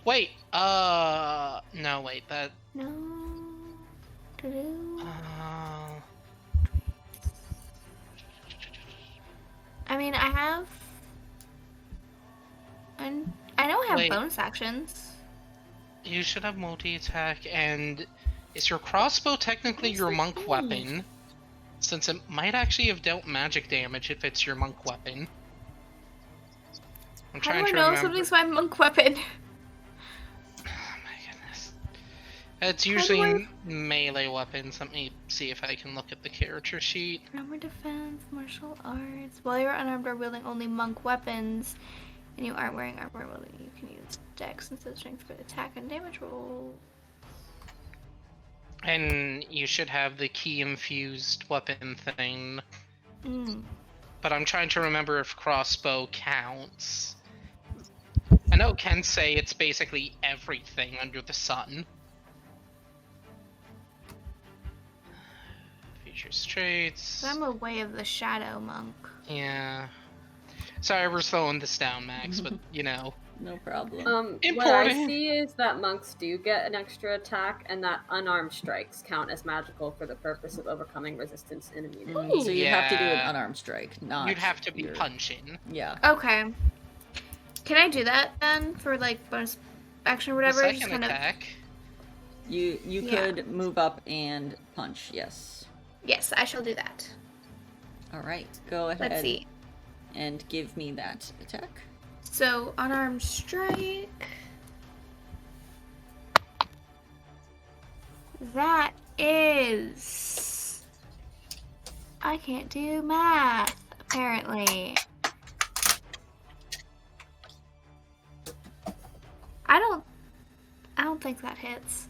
Wait, no, wait, that. No. Doo-doo. I mean, I have. And I know I have Wait. bonus actions. You should have multi-attack, and is your crossbow technically your monk weapon? Since it might actually have dealt magic damage if it's your monk weapon. I'm How trying do I to know remember. something's my monk weapon? Oh my goodness. It's do usually melee weapons. Let me see if I can look at the character sheet. Armor defense, martial arts. While you're unarmed or wielding only monk weapons, and you aren't wearing armor, well, you can use dex instead of strength for attack and damage roll. And you should have the key infused weapon thing. But I'm trying to remember if crossbow counts. I know Ken say it's basically everything under the sun. Features traits. I'm a way of the shadow monk. Yeah. Sorry, we're slowing this down, Max, but you know. No problem. What I Important. see is that monks do get an extra attack, and that unarmed strikes count as magical for the purpose of overcoming resistance and immunity. So you have to do an Yeah. unarmed strike, not. You'd have to be your- punching. Yeah. Okay. Can I do that then for like bonus action or whatever? The Just second kind of. attack. You Yeah. could move up and punch. Yes. Yes, I shall do that. All right. Go ahead. Let's see. And give me that attack. So unarmed strike. That is. I can't do math, apparently. I don't think that hits.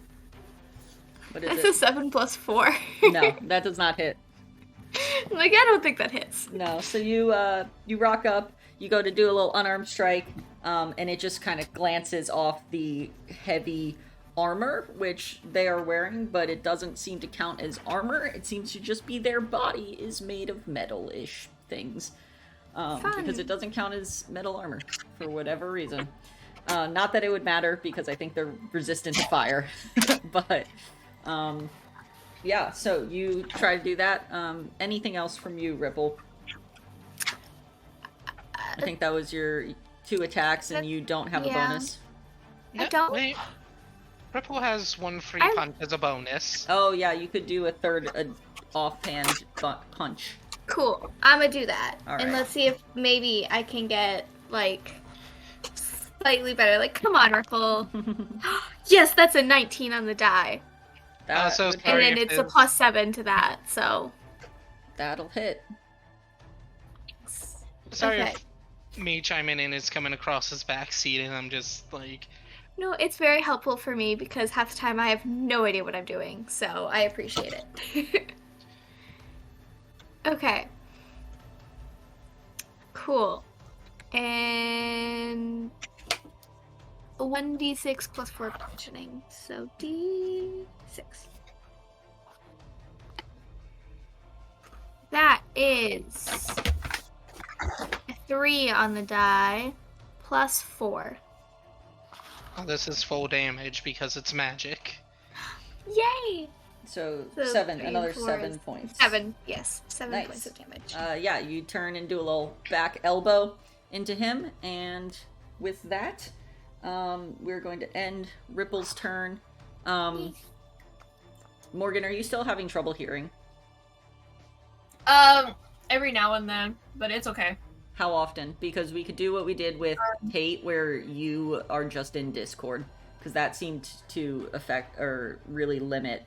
What is That's it? a 7 plus 4. No, that does not hit. Like, I don't think that hits. No. So you rock up. You go to do a little unarmed strike, and it just kind of glances off the heavy armor which they are wearing, but it doesn't seem to count as armor. It seems to just be their body is made of metal-ish things, because it doesn't count as metal armor for whatever reason. Not that it would matter, because I think they're resistant to fire. But yeah, so you try to do that. Anything else from you, Ripple? I think that was your 2 attacks, and you don't have a Yeah. bonus. I don't- Wait. Ripple has one free I'm- punch as a bonus. Oh yeah, you could do a third offhand punch. Cool. I'm gonna do that. All And right. let's see if maybe I can get, like, slightly better. Like, come on, Ripple. Yes, that's a 19 on the die. That so would- sorry. And then if it's a it's- plus 7 to that, so. that'll hit. Sorry Okay. if me chiming in is coming across as backseat and I'm just like, No, it's very helpful for me because half the time I have no idea what I'm doing, so I appreciate it. Okay. Cool. And 1d6 plus 4 bludgeoning. So d6. That is a 3 on the die plus 4. Oh, this is full damage because it's magic. Yay! So 3 7, and another 4 7 is points. 7, yes. 7 Nice. points of damage. Yeah, you turn and do a little back elbow into him, and with that, we're going to end Ripple's turn. Morgan, are you still having trouble hearing? Every now and then, but it's okay. How often? Because we could do what we did with Tate, where you are just in Discord, because that seemed to affect or really limit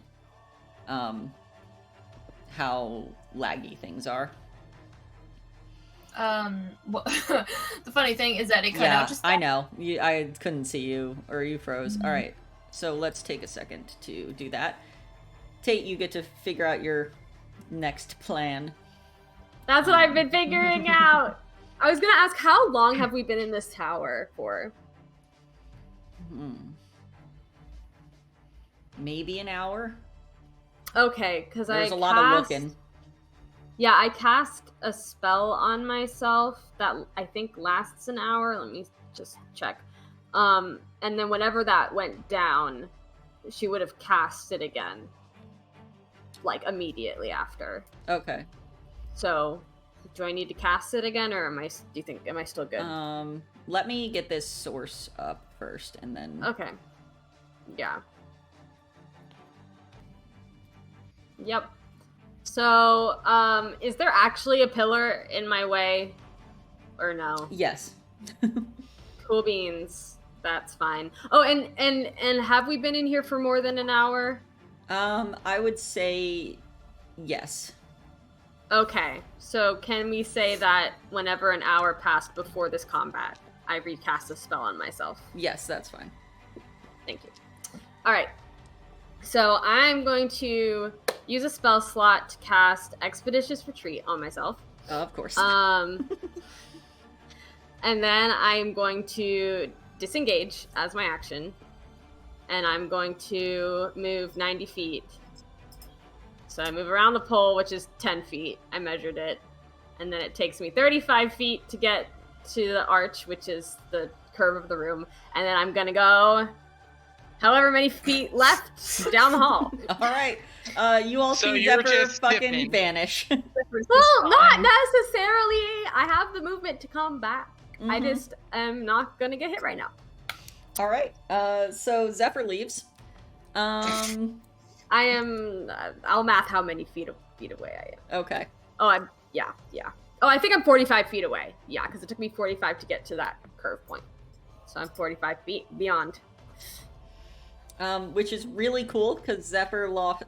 how laggy things are. Well, the funny thing is that it cut out just. I know. I couldn't see you, or you froze. All right, so let's take a second to do that. Tate, you get to figure out your next plan. That's what I've been figuring out. I was gonna ask, how long have we been in this tower for? Maybe an hour. Okay, because There's a lot of looking. Yeah, I cast a spell on myself that I think lasts an hour. Let me just check. And then whenever that went down, she would have cast it again, like immediately after. Okay. So, do I need to cast it again, or am I still good? Let me get this source up first, and then. Okay. Yeah. Yep. So, is there actually a pillar in my way, or no? Yes. Cool beans. That's fine. Oh, and have we been in here for more than an hour? I would say yes. Okay, so can we say that whenever an hour passed before this combat, I recast a spell on myself? Yes, that's fine. Thank you. All right. So I'm going to use a spell slot to cast Expeditious Retreat on myself. Of course. And then I'm going to disengage as my action. And I'm going to move 90 feet. So I move around the pole, which is 10 feet. I measured it. And then it takes me 35 feet to get to the arch, which is the curve of the room. And then I'm going to go however many feet left down the hall. All right. You all So see you're Zephyr just fucking skipping. vanish. Well, not necessarily. I have the movement to come back. I just am not going to get hit right now. All right. So Zephyr leaves. I'll math how many feet away I am. Okay. Oh, yeah. Oh, I think I'm 45 feet away. Yeah, because it took me 45 to get to that curve point. So I'm 45 feet beyond. Which is really cool, because Zephyr left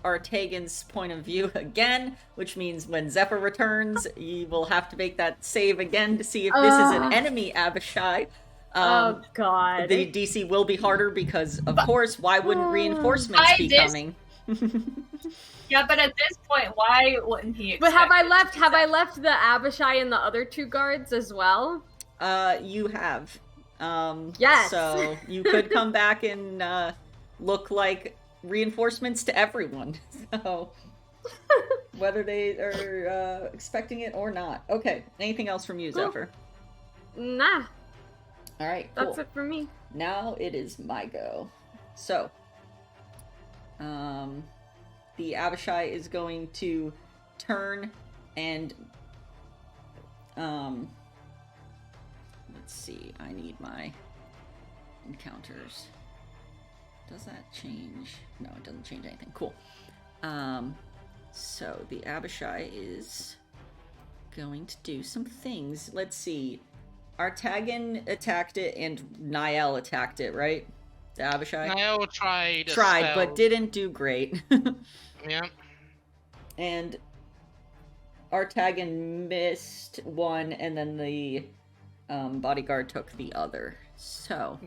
Artagan's point of view again, which means when Zephyr returns, you will have to make that save again to see if this is an enemy Abishai. Oh, God. The DC will be harder because, of course, why wouldn't reinforcements be coming? Yeah, but at this point, why wouldn't he? But have I left the Abishai and the other two guards as well? You have. Yes. So you could come back and look like reinforcements to everyone. So whether they are expecting it or not. Okay. Anything else from you, Cool. Zephyr? Nah. All right. Cool. That's it for me. Now it is my go. So, the Abishai is going to turn and, let's see, I need my encounters. Does that change? No, it doesn't change anything. Cool. So the Abishai is going to do some things. Let's see. Artagan attacked it and Niall attacked it, right? The Abishai? Niall tried but didn't do great. Yeah. And Artagan missed one, and then the bodyguard took the other. So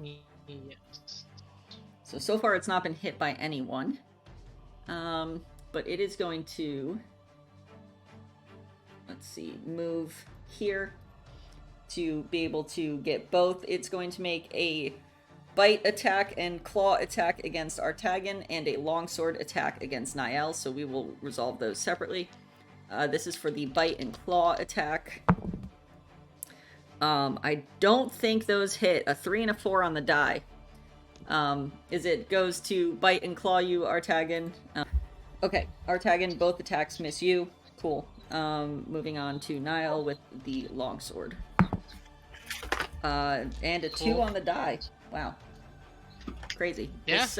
far it's not been hit by anyone. But it is going to, let's see, move here. to be able to get both. It's going to make a bite attack and claw attack against Artagan and a longsword attack against Niall, so we will resolve those separately. This is for the bite and claw attack. I don't think those hit. A 3 and a 4 on the die. Is it goes to bite and claw you, Artagan. Okay, Artagan, both attacks miss you. Cool. Moving on to Niall with the longsword. And a 2 on the die. Wow. Crazy. Yeah. This,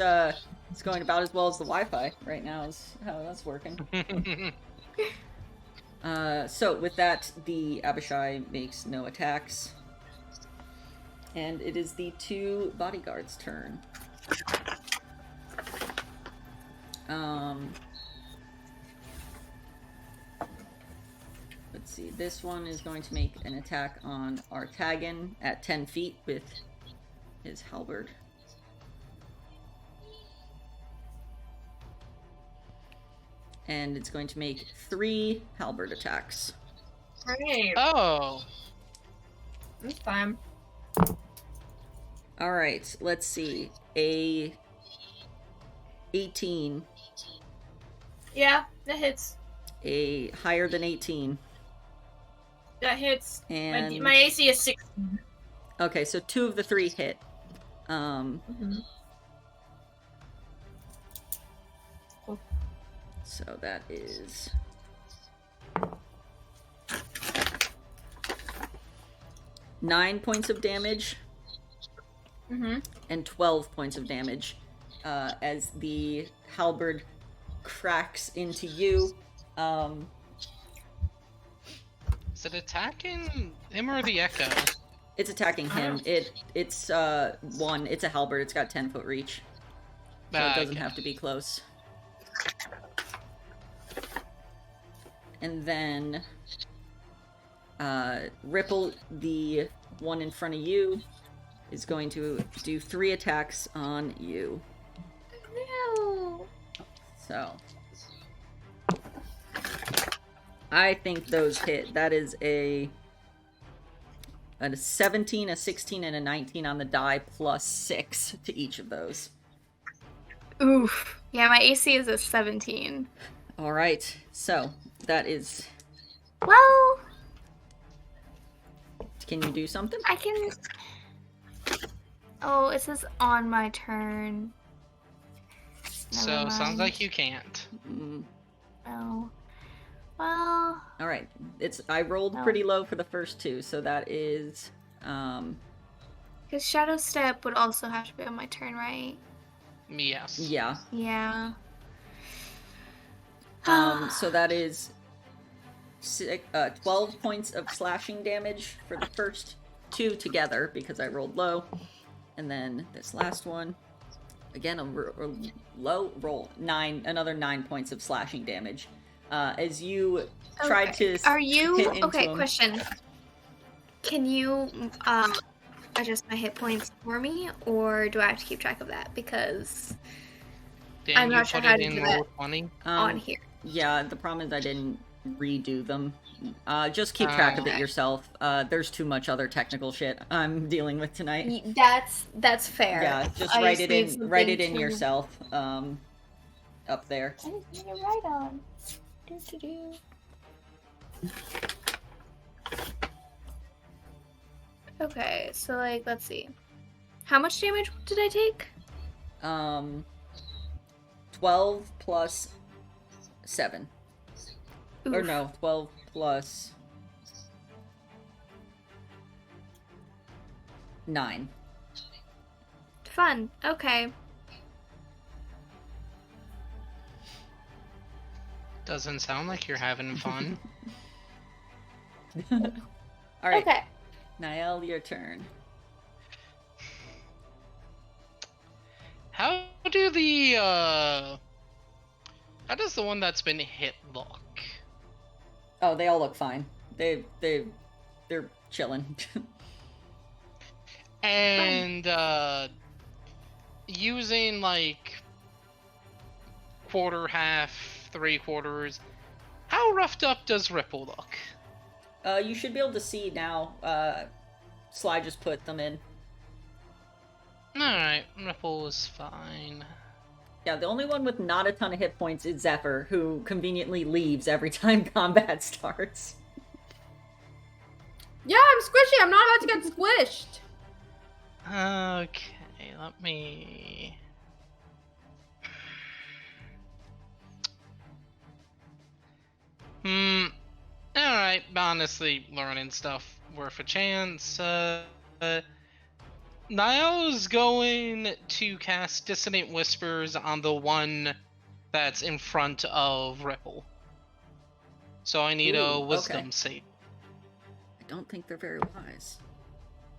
it's going about as well as the Wi-Fi right now is how that's working. So with that, the Abishai makes no attacks. And it is the 2 bodyguards' turn. Let's see, this one is going to make an attack on Artagan at 10 feet with his halberd. And it's going to make 3 halberd attacks. Great. Oh. That's fine. Alright, let's see. A 18. Yeah, that hits. A higher than 18. That hits. And My AC is 16. okay, so 2 of the 3 hit. Cool. So that is 9 points of damage. And 12 points of damage as the halberd cracks into you. Is it attacking him or the echo? It's attacking him. It's 1. It's a halberd. It's got 10-foot reach. So it doesn't have to be close. And then Ripple, the one in front of you, is going to do 3 attacks on you. No. So I think those hit. That is a 17, a 16, and a 19 on the die, plus 6 to each of those. Oof. Yeah, my AC is a 17. All right, so that is. Well, Can you do something? I can. Oh, it says on my turn. So Never sounds mind. like you can't. Oh. Well. All right, I rolled pretty low for the first 2, so that is. Because Shadow Step would also have to be on my turn, right? Yes. Yeah. Yeah. So that is 12 points of slashing damage for the first 2 together because I rolled low. And then this last one, again, a low roll, another 9 points of slashing damage. As you tried to Are you hit into okay? him. Question: can you adjust my hit points for me, or do I have to keep track of that? Because Dan, I'm you not sure put how it to in do roll that 20? on here. Yeah, the problem is I didn't redo them. Just keep track of it yourself. There's too much other technical shit I'm dealing with tonight. That's fair. Yeah, just I write just it need in. something Write it in to- yourself. Up there. I just need to write on. Okay, so like, let's see. How much damage did I take? 12 plus 7. Or Oof. no, 12 plus 9. Fun. Okay. Doesn't sound like you're having fun. All right, Okay. Niall, your turn. How does the one that's been hit look? Oh, they all look fine. They're chilling. And using like quarter, half, 3/4, how roughed up does Ripple look? You should be able to see now. Sly just put them in. Alright, Ripple is fine. Yeah, the only one with not a ton of hit points is Zephyr, who conveniently leaves every time combat starts. Yeah, I'm squishy. I'm not about to get squished. Okay, let me... Alright, honestly, learning stuff worth a chance. Niall's going to cast Dissonant Whispers on the one that's in front of Ripple. So I need a Wisdom save. I don't think they're very wise.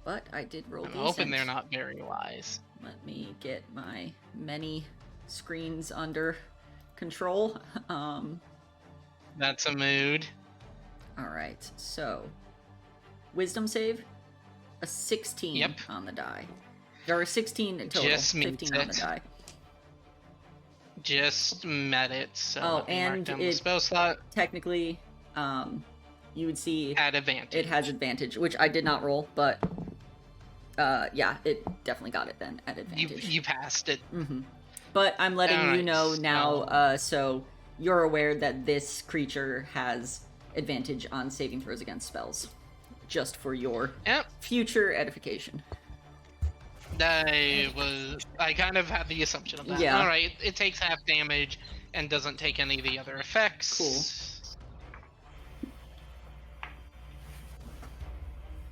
But I did roll I'm decent. hoping they're not very wise. Let me get my many screens under control. That's a mood. Alright, so... Wisdom save? A 16 on the die. There are 16 in total. Just 15 on the die. Just met it, so oh, let me mark and down the spell slot. Technically, you would see at advantage. It has advantage, which I did not roll, but yeah, it definitely got it then at advantage. You passed it. Mm-hmm. But I'm letting you know now, so you're aware that this creature has advantage on saving throws against spells, just for your future edification. I kind of had the assumption of that. Yeah. Alright, it takes half damage and doesn't take any of the other effects. Cool.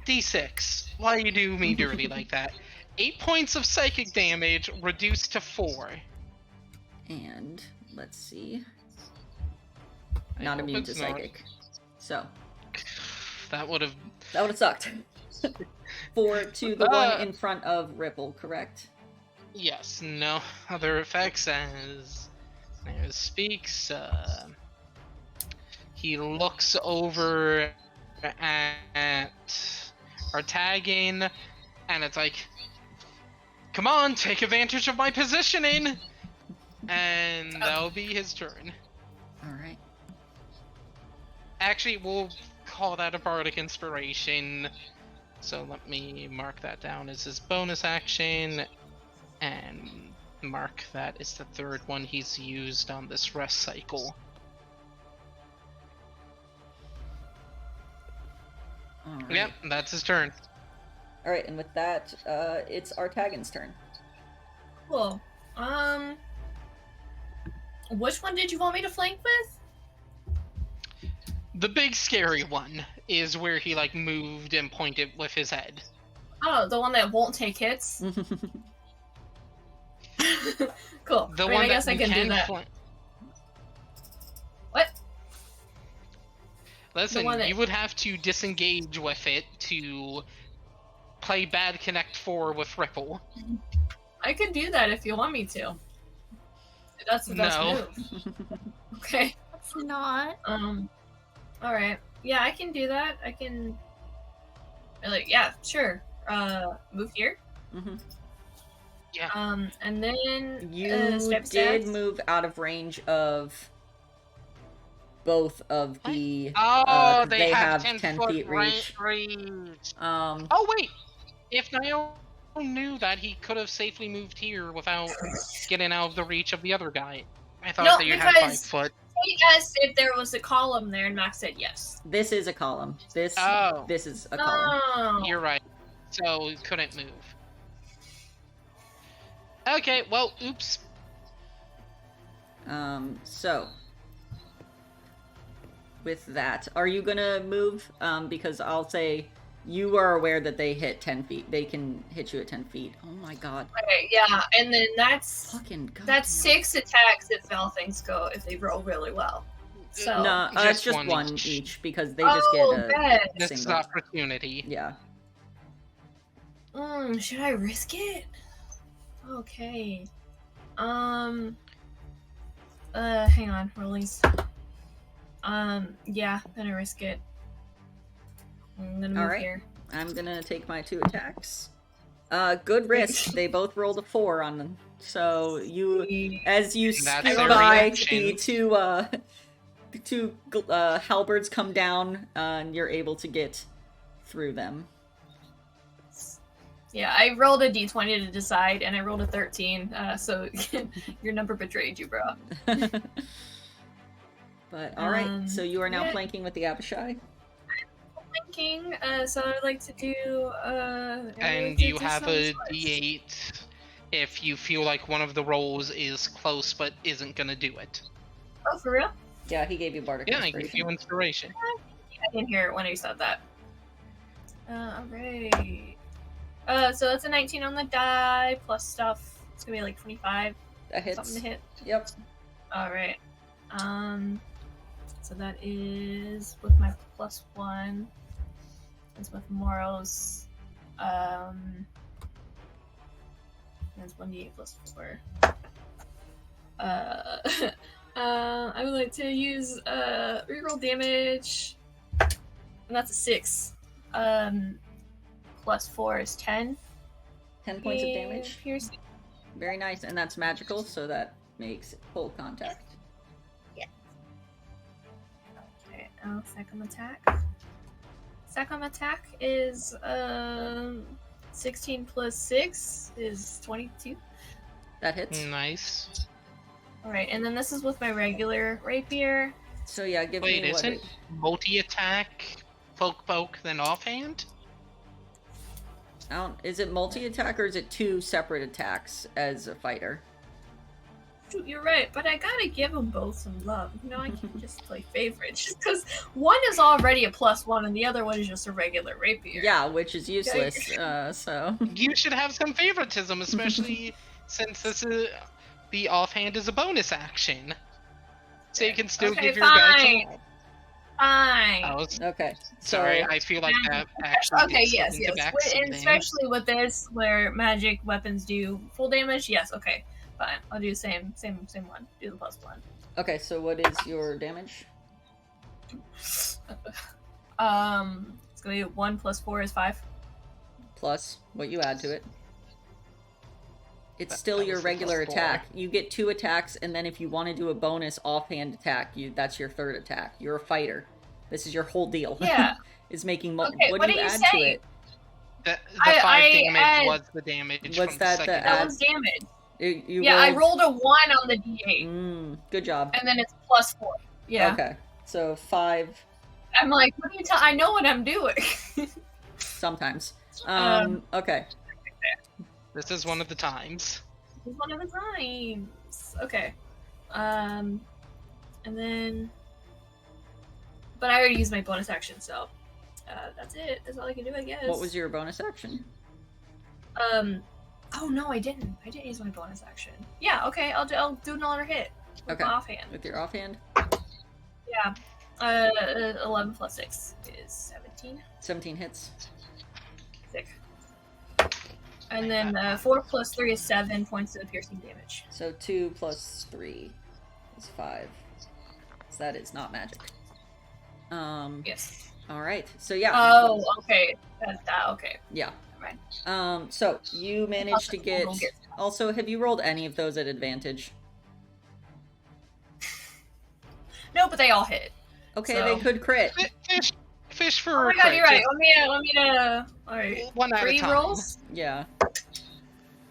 D6. Why you do me dirty like that? 8 points of psychic damage reduced to 4. And let's see. Not immune to psychic. So that would have sucked. 4 to the one in front of Ripple, correct? Yes, no other effects as Nair speaks. He looks over at our tagging, and it's like, come on, take advantage of my positioning! And that'll be his turn. Alright. Actually, we'll call that a bardic inspiration. So let me mark that down as his bonus action, and mark that as the third one he's used on this rest cycle. Alright. Yep, that's his turn. Alright, and with that, it's Artagan's turn. Cool. Which one did you want me to flank with? The big scary one is where he like moved and pointed with his head. Oh, the one that won't take hits? Cool. The one I guess I can do that. What? Listen, you would have to disengage with it to play Bad Connect 4 with Ripple. I could do that if you want me to. That's the best move. Okay. It's not. Alright. Yeah, I can do that. I can... Like, yeah, sure. Move here. Mm-hmm. Yeah. And then... You did move out of range of both of the... they have 10 feet reach. Oh, wait! If Niall knew that, he could have safely moved here without getting out of the reach of the other guy. I thought that you had 5 foot. He asked if there was a column there, and Max said yes. This is a column. This is a column. Oh. You're right. So, couldn't move. Okay, well, oops. So... With that, are you gonna move? Because I'll say... You are aware that they hit 10 feet. They can hit you at 10 feet. Oh my god. Okay, yeah, and then that's... Fucking god. That's 6 attacks if all things go, if they roll really well. So... No, it's just one each, because they just get a This is opportunity. Yeah. Should I risk it? Okay. Hang on, release. Yeah, I'm gonna risk it. I'm gonna move here. I'm gonna take my 2 attacks. Good risk. They both rolled a 4 on them. So you, as you scoot by, the two halberds come down, and you're able to get through them. Yeah, I rolled a d20 to decide, and I rolled a 13. So your number betrayed you, bro. But all right, so you are now yeah. flanking with the Abishai. Flanking. So I'd like to do. And you have a d8 if you feel like one of the rolls is close but isn't gonna do it. Oh, for real? Yeah, he gave you bardic Yeah, I inspiration. give you inspiration. I didn't hear it when he said that. Alright. So that's a 19 on the die, plus stuff. It's gonna be like 25. That hits. Something to hit. Yep. Alright. So that is with my +1. That's with Moros. That's 1d8 plus 4. I would like to use reroll damage. And that's a 6. Plus 4 is 10. 10 points of damage. Piercing. Very nice, and that's magical, so that makes full contact. Okay, second attack. Second attack is 16 plus 6 is 22. That hits. Nice. Alright, and then this is with my regular rapier. So yeah, give Wait, me what isn't multi-attack poke, then offhand? is it multi-attack or is it 2 separate attacks as a fighter? Shoot, you're right, but I gotta give them both some love. You know, I can't just play favorites. Just because one is already a +1 and the other one is just a regular rapier. Yeah, which is useless, so... You should have some favoritism, especially since this is the offhand is a bonus action. So you can still give your guy some... Fine. Okay. Sorry, I feel like that actually Okay, gets yes. back And especially with this, where magic weapons do full damage, yes, okay. Fine. I'll do the same one. Do the +1. Okay, so what is your damage? It's gonna be 1 plus 4 is 5. Plus what you add to it. It's That still was your the regular +4. attack. You get 2 attacks, and then if you want to do a bonus offhand attack, that's your 3rd attack. You're a fighter. This is your whole deal. Yeah. Is making Okay, what what do you are you add to saying? it? The 5 damage was the damage What's from that, the the second That add? was damage. You I rolled... rolled a 1 on the d8. Good job. And then it's +4. Yeah. Okay, so 5 I'm like, what are you I know what I'm doing. sometimes. Okay. This is one of the times. This is one of the times. Okay. And then... But I already used my bonus action, so... that's it. That's all I can do, I guess. What was your bonus action? Oh no, I didn't. I didn't use my bonus action. Yeah, okay, I'll do another hit. With my offhand. With your offhand? Yeah. 11 plus 6 is 17. 17 hits. Sick. And then 4 plus 3 is 7 points of piercing damage. So 2 plus 3 is 5. So that is not magic. Yes. Alright, so yeah. Oh, okay. Okay. Yeah. Right. So you managed to get... Also, have you rolled any of those at advantage? No, but they all hit. Okay, so... they could crit. Fish for oh my god, you're right. Let me alright. One at a time. Rolls. Yeah.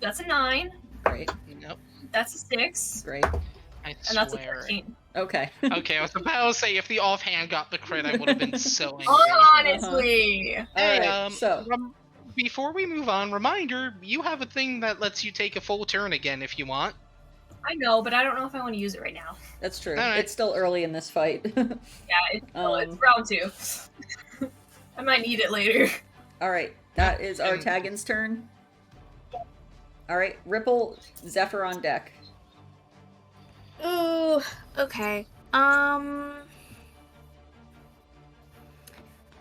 That's a 9. Great. Nope. That's a 6. Great. I and swear. that's a 13. Okay. Okay, I was about to say, if the offhand got the crit, I would have been so angry. Honestly. Alright, so... Before we move on, reminder, you have a thing that lets you take a full turn again if you want. I know, but I don't know if I want to use it right now. That's true. Right. It's still early in this fight. Yeah, it's round 2. I might need it later. Alright, that is Artagan's turn. Alright, Ripple, Zephyr on deck. Ooh, okay.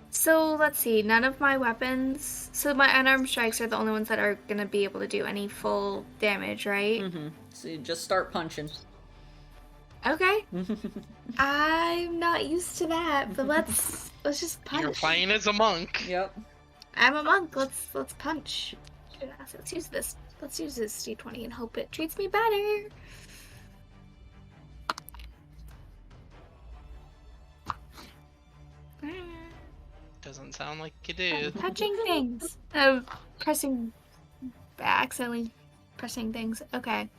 So let's see, none of my weapons... So my unarmed strikes are the only ones that are gonna be able to do any full damage, right? Mm-hmm. So you just start punching. Okay. I'm not used to that, but let's just punch. You're playing as a monk. Yep. I'm a monk. Let's punch. Let's use this. Let's use this D20 and hope it treats me better. Doesn't sound like it is. Touching things. Pressing accidentally pressing things. Okay.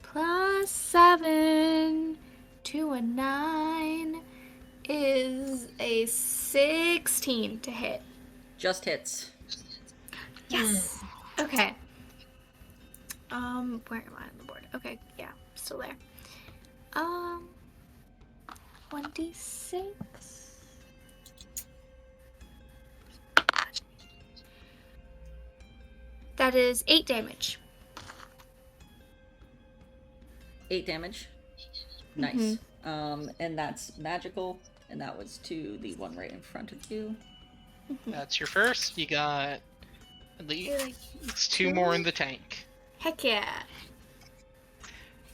+7 to a 9 is a 16 to hit. Just hits. Yes. Okay. Where am I on the board? Okay, yeah, still there. 1d6. That is 8 damage. 8 damage. Nice. And that's magical, and that was to the one right in front of you. That's your first. You got at least 2 more in the tank. Heck yeah.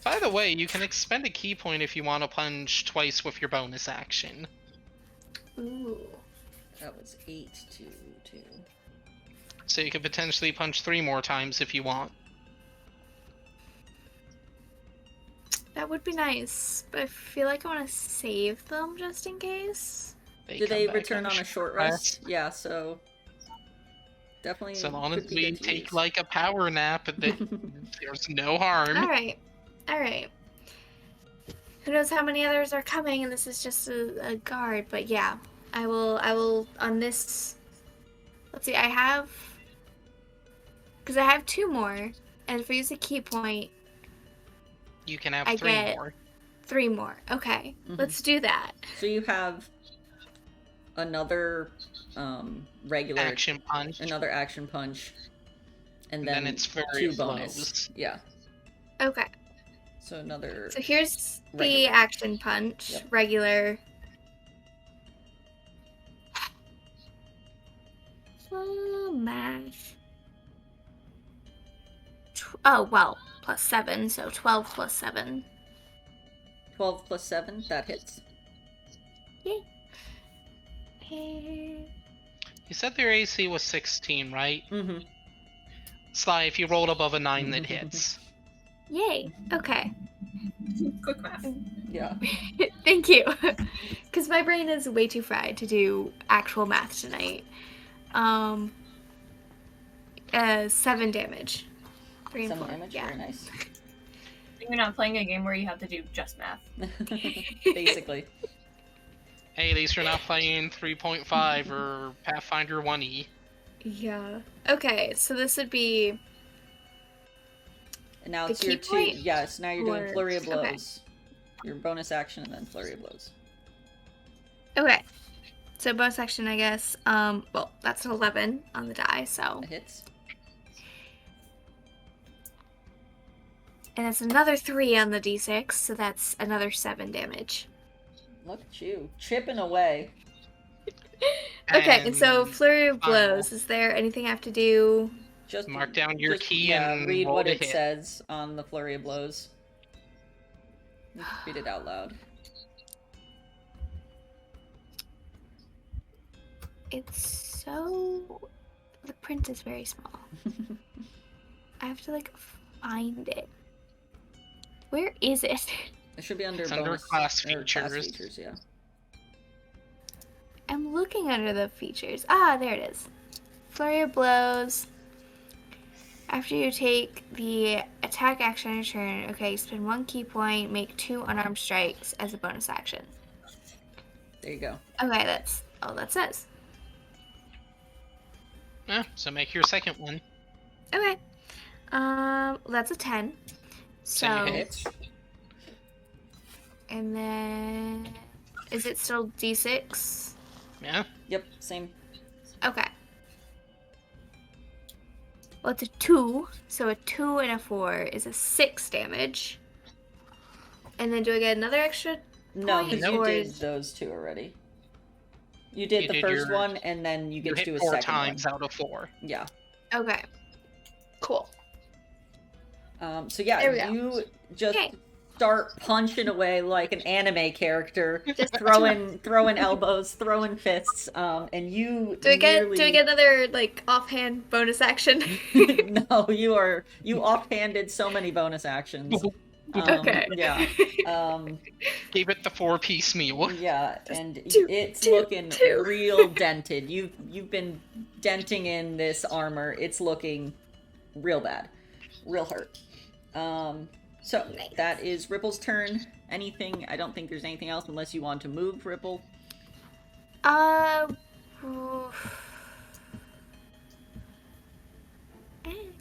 By the way, you can expend a key point if you want to punch twice with your bonus action. Ooh. That was 8 to 2. So you could potentially punch 3 more times if you want. That would be nice, but I feel like I want to save them just in case. Do they return on a short rest? Yeah, so definitely. So long as we take like a power nap, there's no harm. All right. Who knows how many others are coming, and this is just a guard. But yeah, I will on this. Let's see, because I have 2 more, and if I use a key point, you can have 3 more. 3 more. Okay, let's do that. So you have another regular action punch. Another action punch. And then it's 2 bonus. Blows. Yeah. Okay. So another. So here's the action punch. Yep. Regular. Math. +7, so 12 plus 7. 12 plus 7, that hits. Yay. You said their AC was 16, right? Mm-hmm. Sly, if you rolled above a 9, that hits. Yay. Okay. Quick math. Yeah. Thank you. Because my brain is way too fried to do actual math tonight. 7 damage. 3 and 4. 7 damage? Yeah. Very nice. You're not playing a game where you have to do just math. Basically. Hey, at least you're not playing 3.5 or Pathfinder 1E. Yeah. Okay, so this would be... And now it's your 2... Yes, now you're doing Flurry of Blows. Okay. Your bonus action and then Flurry of Blows. Okay. So bonus action, I guess. Well, that's an 11 on the die, so... It hits. And that's another 3 on the d6, so that's another 7 damage. Look at you, chipping away. Okay, and so Flurry of Blows. Is there anything I have to do? Just mark down your key and read roll what it it says on the Flurry of Blows. Read it out loud. It's so... The print is very small. I have to, like, find it. Where is it? It should be under it's bonus under class features. Class features, yeah. I'm looking under the features. Ah, there it is. Flurry of Blows. After you take the attack action on your turn, okay, you spend 1 key point, make 2 unarmed strikes as a bonus action. There you go. Okay, that's all that says. Yeah, so make your second one. Okay. That's a 10. So hits. And then is it still D6? Yeah. Yep, same. Okay. Well, it's a 2, so a 2 and a 4 is a 6 damage. And then do I get another extra? No, because you did those 2 already. You did the first one, and then you get to do a second one. 4 times out of 4. Yeah. Okay. Cool. So yeah, you just start punching away like an anime character, just throwing elbows, throwing fists, and you do I get another like offhand bonus action? No, you offhanded so many bonus actions. Okay. Yeah. Gave it the 4-piece meal. Yeah, and it's looking real dented. You've been denting in this armor. It's looking real bad. Real hurt. So, Nice. that is Ripple's turn. Anything, I don't think there's anything else unless you want to move, Ripple.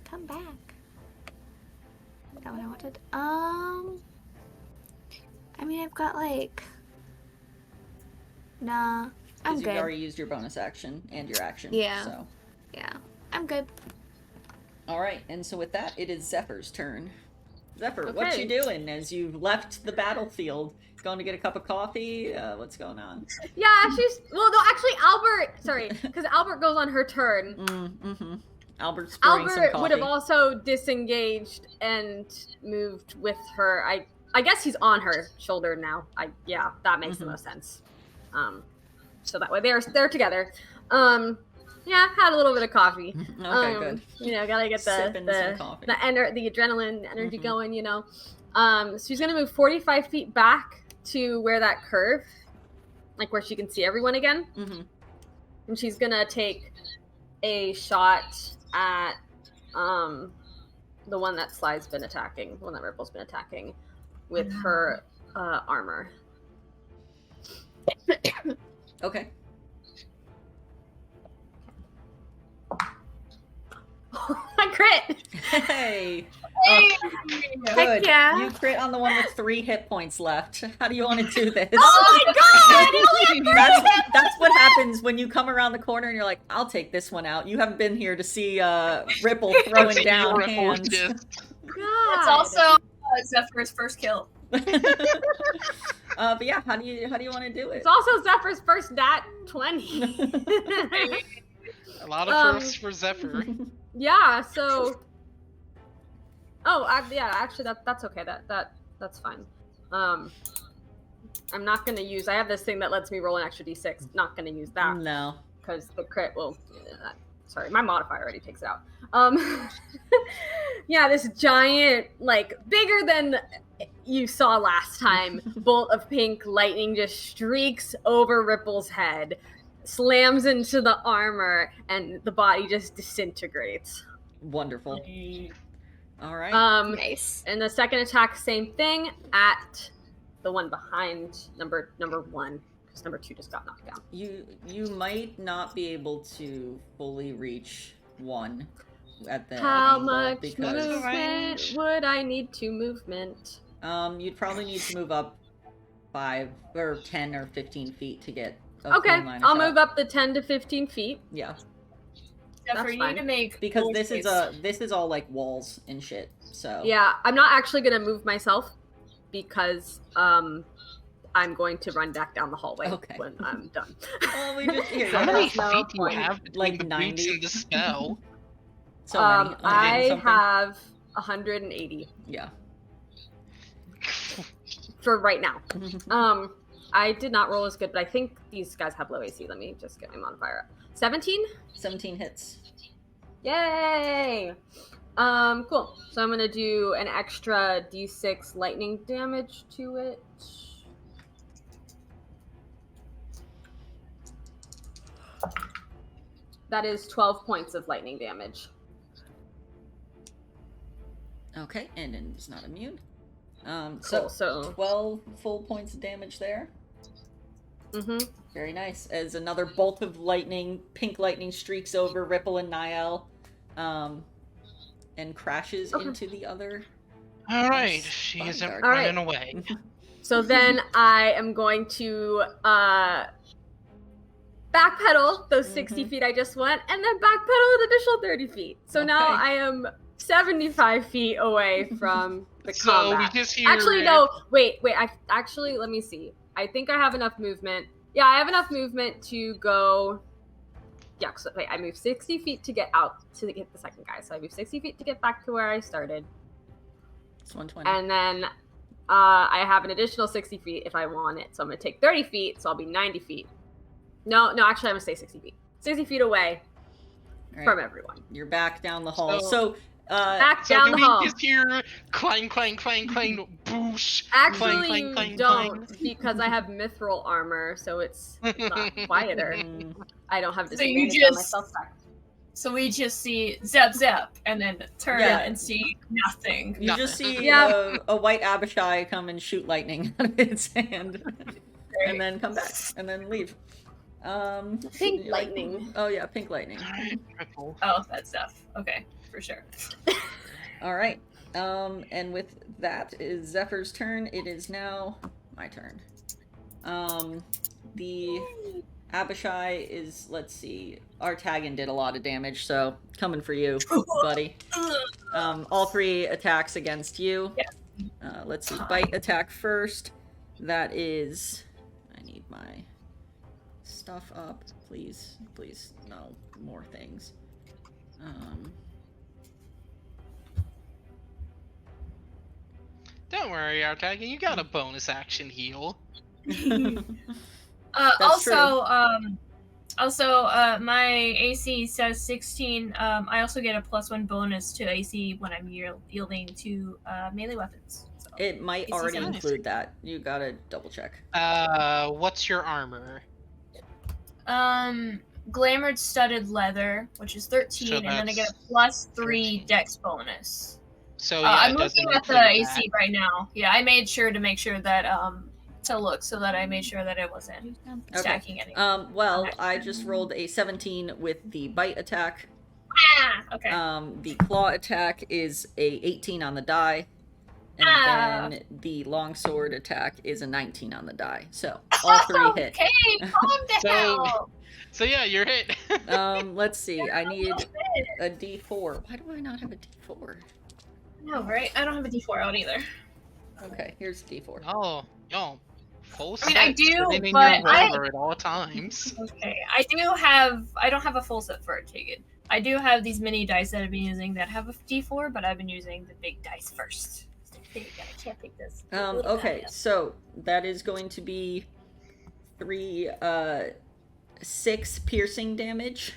Come back. Not what I wanted. I mean, I've got like. Nah, I'm Because good. you've already used your bonus action and your action. Yeah. So. Yeah, I'm good. Alright, and so with that, it is Zephyr's turn. Zephyr, what Okay. you doing as you've left the battlefield? Going to get a cup of coffee? What's going on? Yeah, she's well. No, actually, Albert. Sorry, because Albert goes on her turn. Mm-hmm. Albert's brewing some Albert coffee. would have also disengaged and moved with her. I guess he's on her shoulder now. Yeah, that makes the most sense. So that way they're together. Yeah, had a little bit of coffee. Okay, good. You know, gotta get Sipping some coffee. the adrenaline energy going. You know. So she's gonna move 45 feet back to where that curve, like where she can see everyone again. Mm-hmm. And she's gonna take a shot at the one that Sly's been attacking, the one that Ripple's been attacking, with her armor. Okay. I crit! Hey! Hey! Good. yeah. You crit on the one with 3 hit points left. How do you want to do this? Oh my god! That's what happens when you come around the corner and you're like, I'll take this one out. You haven't been here to see Ripple throwing down hands. That's also Zephyr's first kill. But yeah, how do you want to do it? It's also Zephyr's first nat 20. A lot of firsts for Zephyr. Yeah, so... Oh, yeah, actually, that's okay. That's fine. I'm not gonna use... I have this thing that lets me roll an extra d6. Not gonna use that. No. Because the crit will... sorry, my modifier already takes it out. Yeah, this giant, like, bigger than you saw last time, bolt of pink lightning just streaks over Ripple's head, slams into the armor, and the body just disintegrates. Wonderful. All right. Nice. And the second attack, same thing at the one behind number 1, because number 2 just got knocked down. You might not be able to fully reach 1 at the How angle much because movement would I need to movement? you'd probably need to move up 5 or 10 or 15 feet to get a Okay, clean line of I'll shot. move up the 10 to 15 feet. Yeah, Zephyr, you fine. need to make because full this space. is all like walls and shit. So Yeah, I'm not actually gonna move myself because I'm going to run back down the hallway Okay. when I'm done. Well, we just here. How many That's no feet do you point. have between Like the 90? boots and the spell? So many. I something. have 180 Yeah. for right now. I did not roll as good, but I think these guys have low AC. Let me just get my modifier up. 17? 17 hits. Yay! Cool. So I'm gonna do an extra d6 lightning damage to it. That is 12 points of lightning damage. Okay, and it's not immune. Cool, so 12 full points of damage there. Very nice. As another bolt of lightning, pink lightning, streaks over Ripple and Niall, and crashes into the other. All right, Nice. she Bodyguard. isn't All right. running away. So then I am going to backpedal those 60 feet I just went, and then backpedal an additional 30 feet. So now Okay. I am 75 feet away from the So combat. we just hear. Actually, no. Wait. Let me see. I think I have enough movement. Yeah, I have enough movement to go. Yeah, so wait, I moved 60 feet to get out to get the second guy. So I moved 60 feet to get back to where I started. It's 120. And then I have an additional 60 feet if I want it. So I'm going to take 30 feet, so I'll be 90 feet. No, actually, I'm going to stay 60 feet. 60 feet away All right. from everyone. You're back down the hall. So- Back So down do the we hall. just hear clang, clang, clang, clang, boosh? Actually, clang, clang, you clang, don't, clang. because I have mithril armor, so it's quieter. Mm, I don't have So you disadvantage on my just- stealth check. So we just see zap zap, and then turn Yeah. and see nothing. You just see Yeah. a white Abishai come and shoot lightning out of its hand, Great. and then come back, and then leave. Pink lightning. Oh yeah, pink lightning. Ripple. Oh, that stuff. Okay, for sure. All right. And with that is Zephyr's turn. It is now my turn. The Abishai is, let's see, Artagan did a lot of damage, so coming for you, buddy. All 3 attacks against you. Yeah. Let's see, bite attack first. That is, I need my stuff up, please, please, no more things. Don't worry, Artagan, you got a bonus action heal. My AC says 16. I also get a +1 bonus to AC when I'm yielding to melee weapons. So. It might AC already 17. include that. You gotta double check. What's your armor? Glamored studded leather, which is 13, So and then I get a that's +3 13. dex bonus. So yeah, I'm it doesn't looking at the include AC that. right now. Yeah, I made sure to make sure that to look so that I made sure that it wasn't stacking any. Well, I just rolled a 17 with the bite attack. Okay. The claw attack is a 18 on the die. And then the longsword attack is a 19 on the die. So all 3 hit. Okay, calm down. So yeah, you're hit. Let's see. I need a D4. Why do I not have a D4? No, right? I don't have a D4 out either. Okay, here's a D4. Oh, yo, full I mean, I set do, sitting in but your roller at all times. Okay, I don't have a full set for Artagan. I do have these mini dice that I've been using that have a D4, but I've been using the big dice first. I can't take this. Okay, so that is going to be 6 piercing damage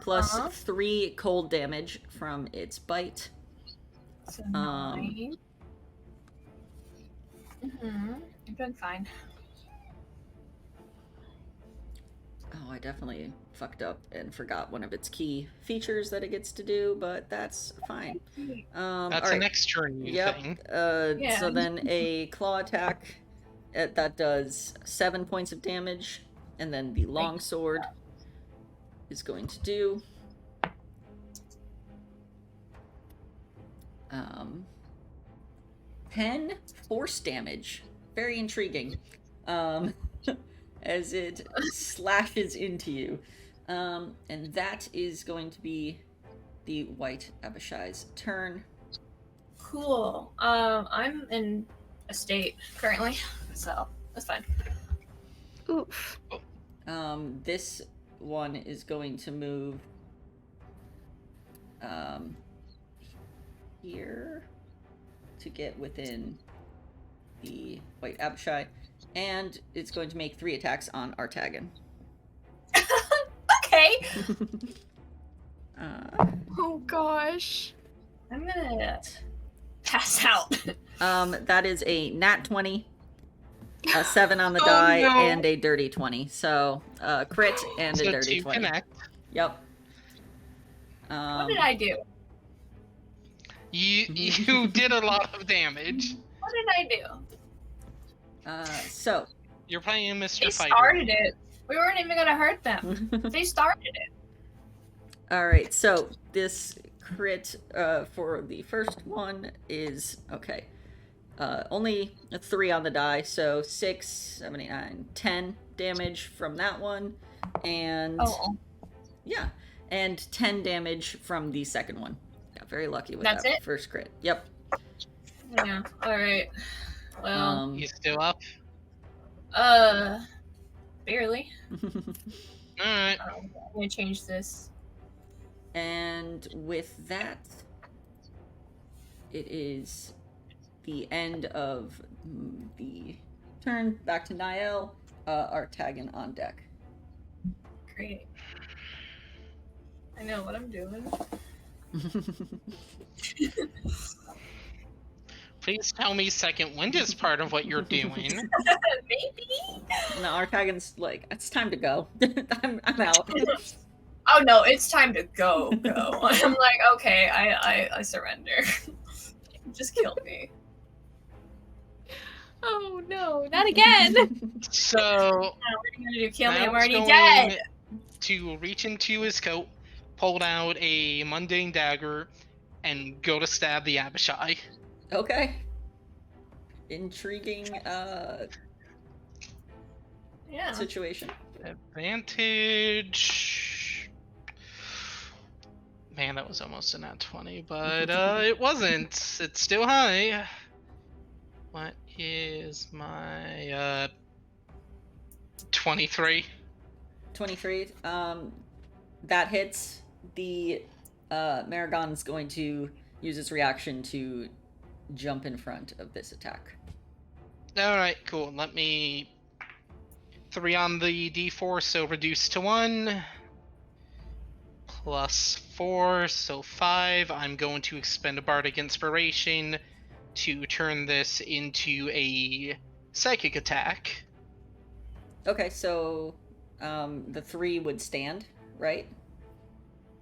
plus 3 cold damage from its bite. So 9. I'm doing fine. Oh, I definitely fucked up and forgot one of its key features that it gets to do, but that's fine. That's an extra new thing. So then a claw attack that does 7 points of damage, and then the longsword is going to do 10 force damage. Very intriguing. As it slashes into you. And that is going to be the white Abishai's turn. Cool. I'm in a state currently, so that's fine. Oof. This one is going to move here to get within the white Abishai, and it's going to make 3 attacks on Artagan. Okay. Oh gosh. I'm gonna pass out. That is a nat 20, a 7 on the die, no. and a dirty 20. So, crit and a So dirty 2 20. connect. Yep. What did I do? You did a lot of damage. What did I do? So. You're playing Mr. They Fighter. started it. We weren't even gonna hurt them. They started it. Alright, so this crit for the first one is, okay, only a 3 on the die, so 6, 7, 8, 9, 10 damage from that one, and yeah, and 10 damage from the second one. Yeah, very lucky with That's that it? first crit. Yep. Yeah. All right. Well, You still up? barely. Alright. I'm gonna change this. And with that, it is the end of the turn. Back to Niall. Artagan on deck. Great. I know what I'm doing. Please tell me second wind is part of what you're doing. Maybe. No, Artagan's like, it's time to go. I'm out. Oh no, it's time to go. I'm like, okay, I surrender. Just kill me. Oh no, not again! So What are you gonna do? Kill me? I'm Niall's already going dead. to reach into his coat, pull out a mundane dagger, and go to stab the Abishai. Okay. Intriguing Yeah. situation. Advantage. Man, that was almost a nat 20, but it wasn't. It's still high. What is my 23? 23. That hits. The Maragon's going to use its reaction to jump in front of this attack. Alright, cool. Let me 3 on the d4, so reduce to 1. Plus 4, so 5. I'm going to expend a Bardic Inspiration to turn this into a psychic attack. Okay, so the 3 would stand, right?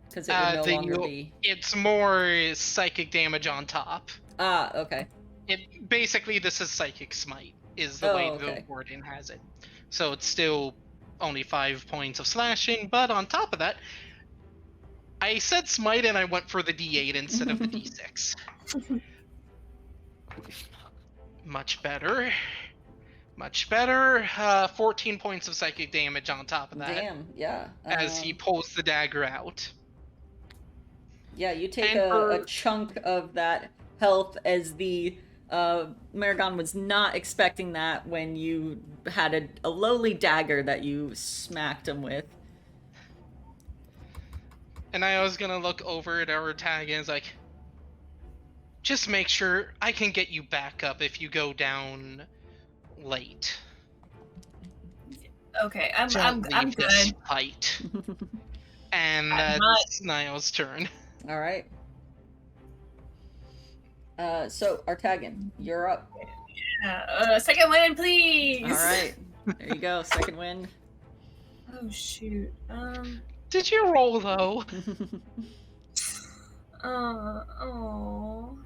Because it would no longer be... It's more psychic damage on top. Ah, okay. Basically, this is Psychic Smite, is the way the Warden has it. So it's still only 5 points of slashing, but on top of that, I said Smite and I went for the D8 instead of the D6. Much better. Much better. 14 points of psychic damage on top of that. Damn, yeah. As he pulls the dagger out. Yeah, you take a chunk of that health as the Maragon was not expecting that when you had a lowly dagger that you smacked him with. And I was gonna look over at our tag and it's like, just make sure I can get you back up if you go down late. Okay, I'm good. Fight. And that's Niall's turn. All right. So Artagan, you're up. Yeah, second win, please. All right, there you go, second win. Oh shoot. Did you roll though?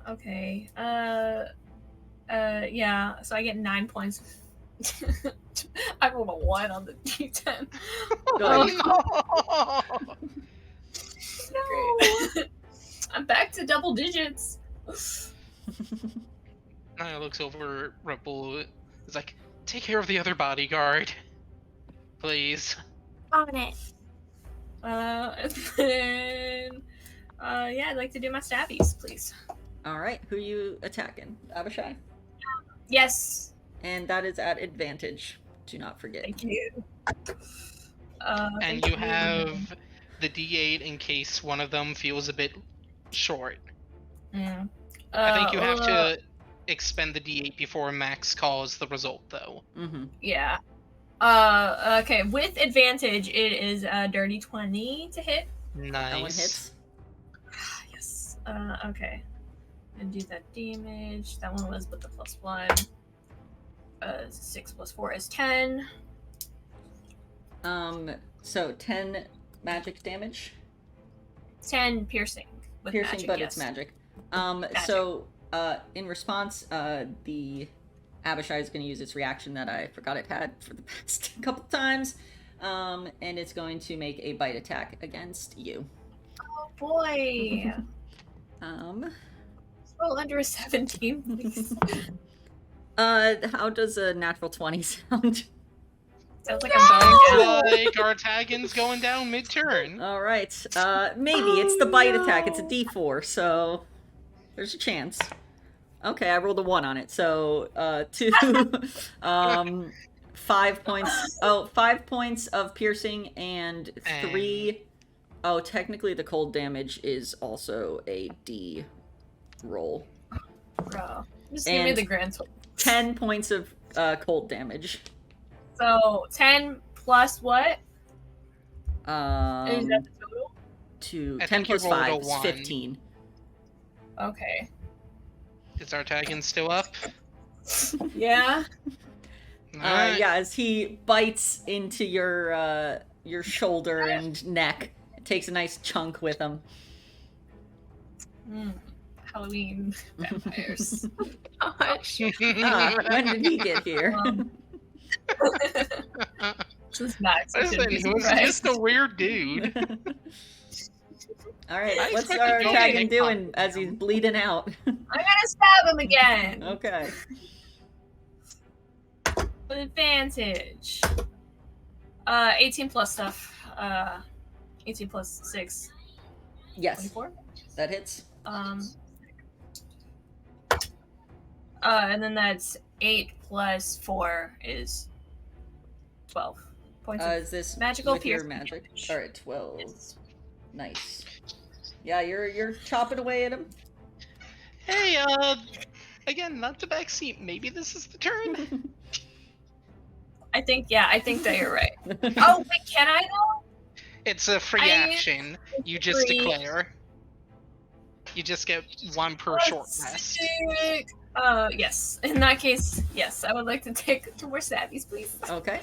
Okay. Yeah. So I get 9 points. I rolled a 1 on the D10. Oh, no. Great. I'm back to double digits. Niall looks over at Ripple. It's like, take care of the other bodyguard, please. On it. And then, yeah, I'd like to do my stabbies, please. All right, who are you attacking? Abishai? Yes. And that is at advantage. Do not forget. Thank you. And you have the D8 in case one of them feels a bit short. Yeah. I think you have to expend the D8 before Max calls the result, though. Mm-hmm. Yeah. Okay, with advantage, it is a dirty 20 to hit. Nice. That one hits. Yes. Okay. And do that damage. That one was with the +1. 6 + 4 is 10. So 10 magic damage. 10 piercing. With Piercing, magic, but yes. it's magic. Magic. So in response, the Abishai is going to use its reaction that I forgot it had for the past couple times, and it's going to make a bite attack against you. Oh boy. Roll under a 17, please. How does a natural 20 sound? Sounds like I'm going down. Like Artagan's going down mid-turn. All right. Maybe it's the bite attack. It's a D4, so there's a chance. Okay, I rolled a 1 on it. So 2, 5 points. Oh, 5 points of piercing and 3. Oh, technically the cold damage is also a D roll. Bro, just give me the grand total. 10 points of cold damage. So 10 plus what? Is that the total? 10 plus 5 is 15. Okay. Is Artagan still up? Yeah. Right. Yeah, as he bites into your shoulder and neck, takes a nice chunk with him. Halloween vampires. Gosh. When did he get here? Just not Listen, he was just a weird dude. All right, I what's expected our you to Taggin make doing fun. as he's bleeding out? I'm gonna stab him again Okay. with advantage. 18 plus stuff. 18 plus 6. Yes, 24. that hits. And then that's 8 plus 4 is 12 points. Is this magical with your piercing magic? damage. All right, 12. Yes. Nice. Yeah, you're chopping away at him. Hey, again, not to backseat. Maybe this is the turn. I think that you're right. Oh, wait, can I though? It's a free action. You just free. declare. You just get 1 per short rest. Sick. Yes. In that case, yes, I would like to take 2 more stabbies, please. Okay.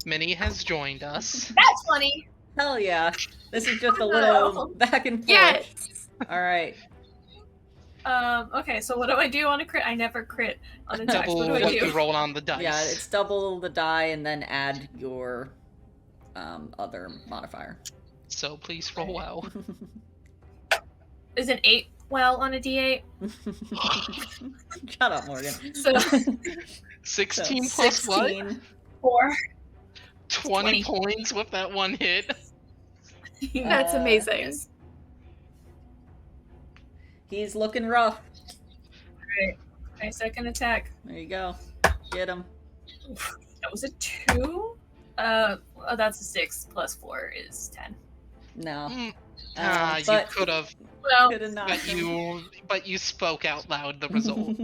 Minnie has joined us. That's funny. Hell yeah. This is just a little back and forth. Yes. All right. Okay, so what do I do on a crit? I never crit on attacks. Double What do I what do? you roll on the dice. Yeah, it's double the die and then add your other modifier. So please roll well. Is an 8 well on a d8? Shut up, Morgan. So 16 plus what? 16. 4. 20 points with that one hit. That's amazing. Yes. He's looking rough. Alright. My second attack. There you go. Get him. That was a 2? That's a 6 plus 4 is 10. No. You but could have, Well, could have knocked him. but you spoke out loud the result.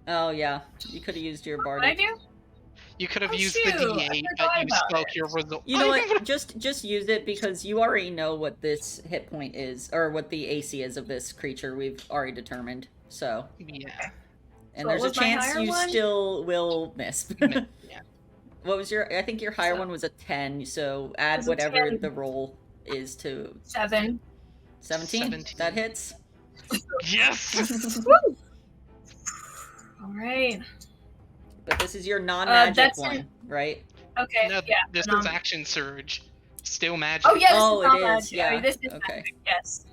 Oh yeah, you could have used your what did I bardic. do? You could have Oh, used shoot, the D8, I but forgot you about spoke it. your result. You know what? Just use it because you already know what this hit point is, or what the AC is of this creature. We've already determined. So, Yeah. and So there's a what was my chance higher you one? still will miss. Yeah. What was your? I think your higher So- one was a 10. So add was a whatever 10. the roll is to 7. 17. 17. That hits. Yes! Alright. But this is your non-magic that's one, it. right? Okay, No, yeah. this no. is action surge. Still magic. Oh, yeah, this Oh, is not it is, magic. yeah. This is Okay. magic, yes.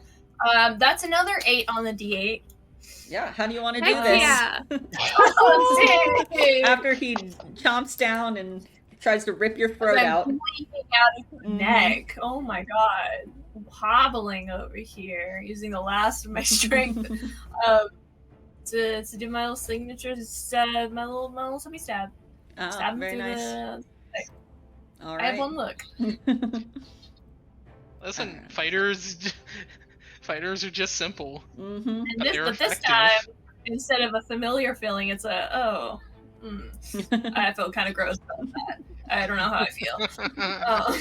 That's another 8 on the d8. Yeah. How do you want to do Heck this? yeah. Oh, sick! After he chomps down and tries to rip your throat I'm out. bleeding out of your Mhm. neck. Oh my god. I'm hobbling over here, using the last of my strength to do my little signature, stab, my little semi stab. Oh, Stab him very through nice. the. All I have right. one look. Listen, fighters are just simple. Mm-hmm. And But this, they're but this effective. time, instead of a familiar feeling, it's a I feel kind of gross about that. I don't know how I feel.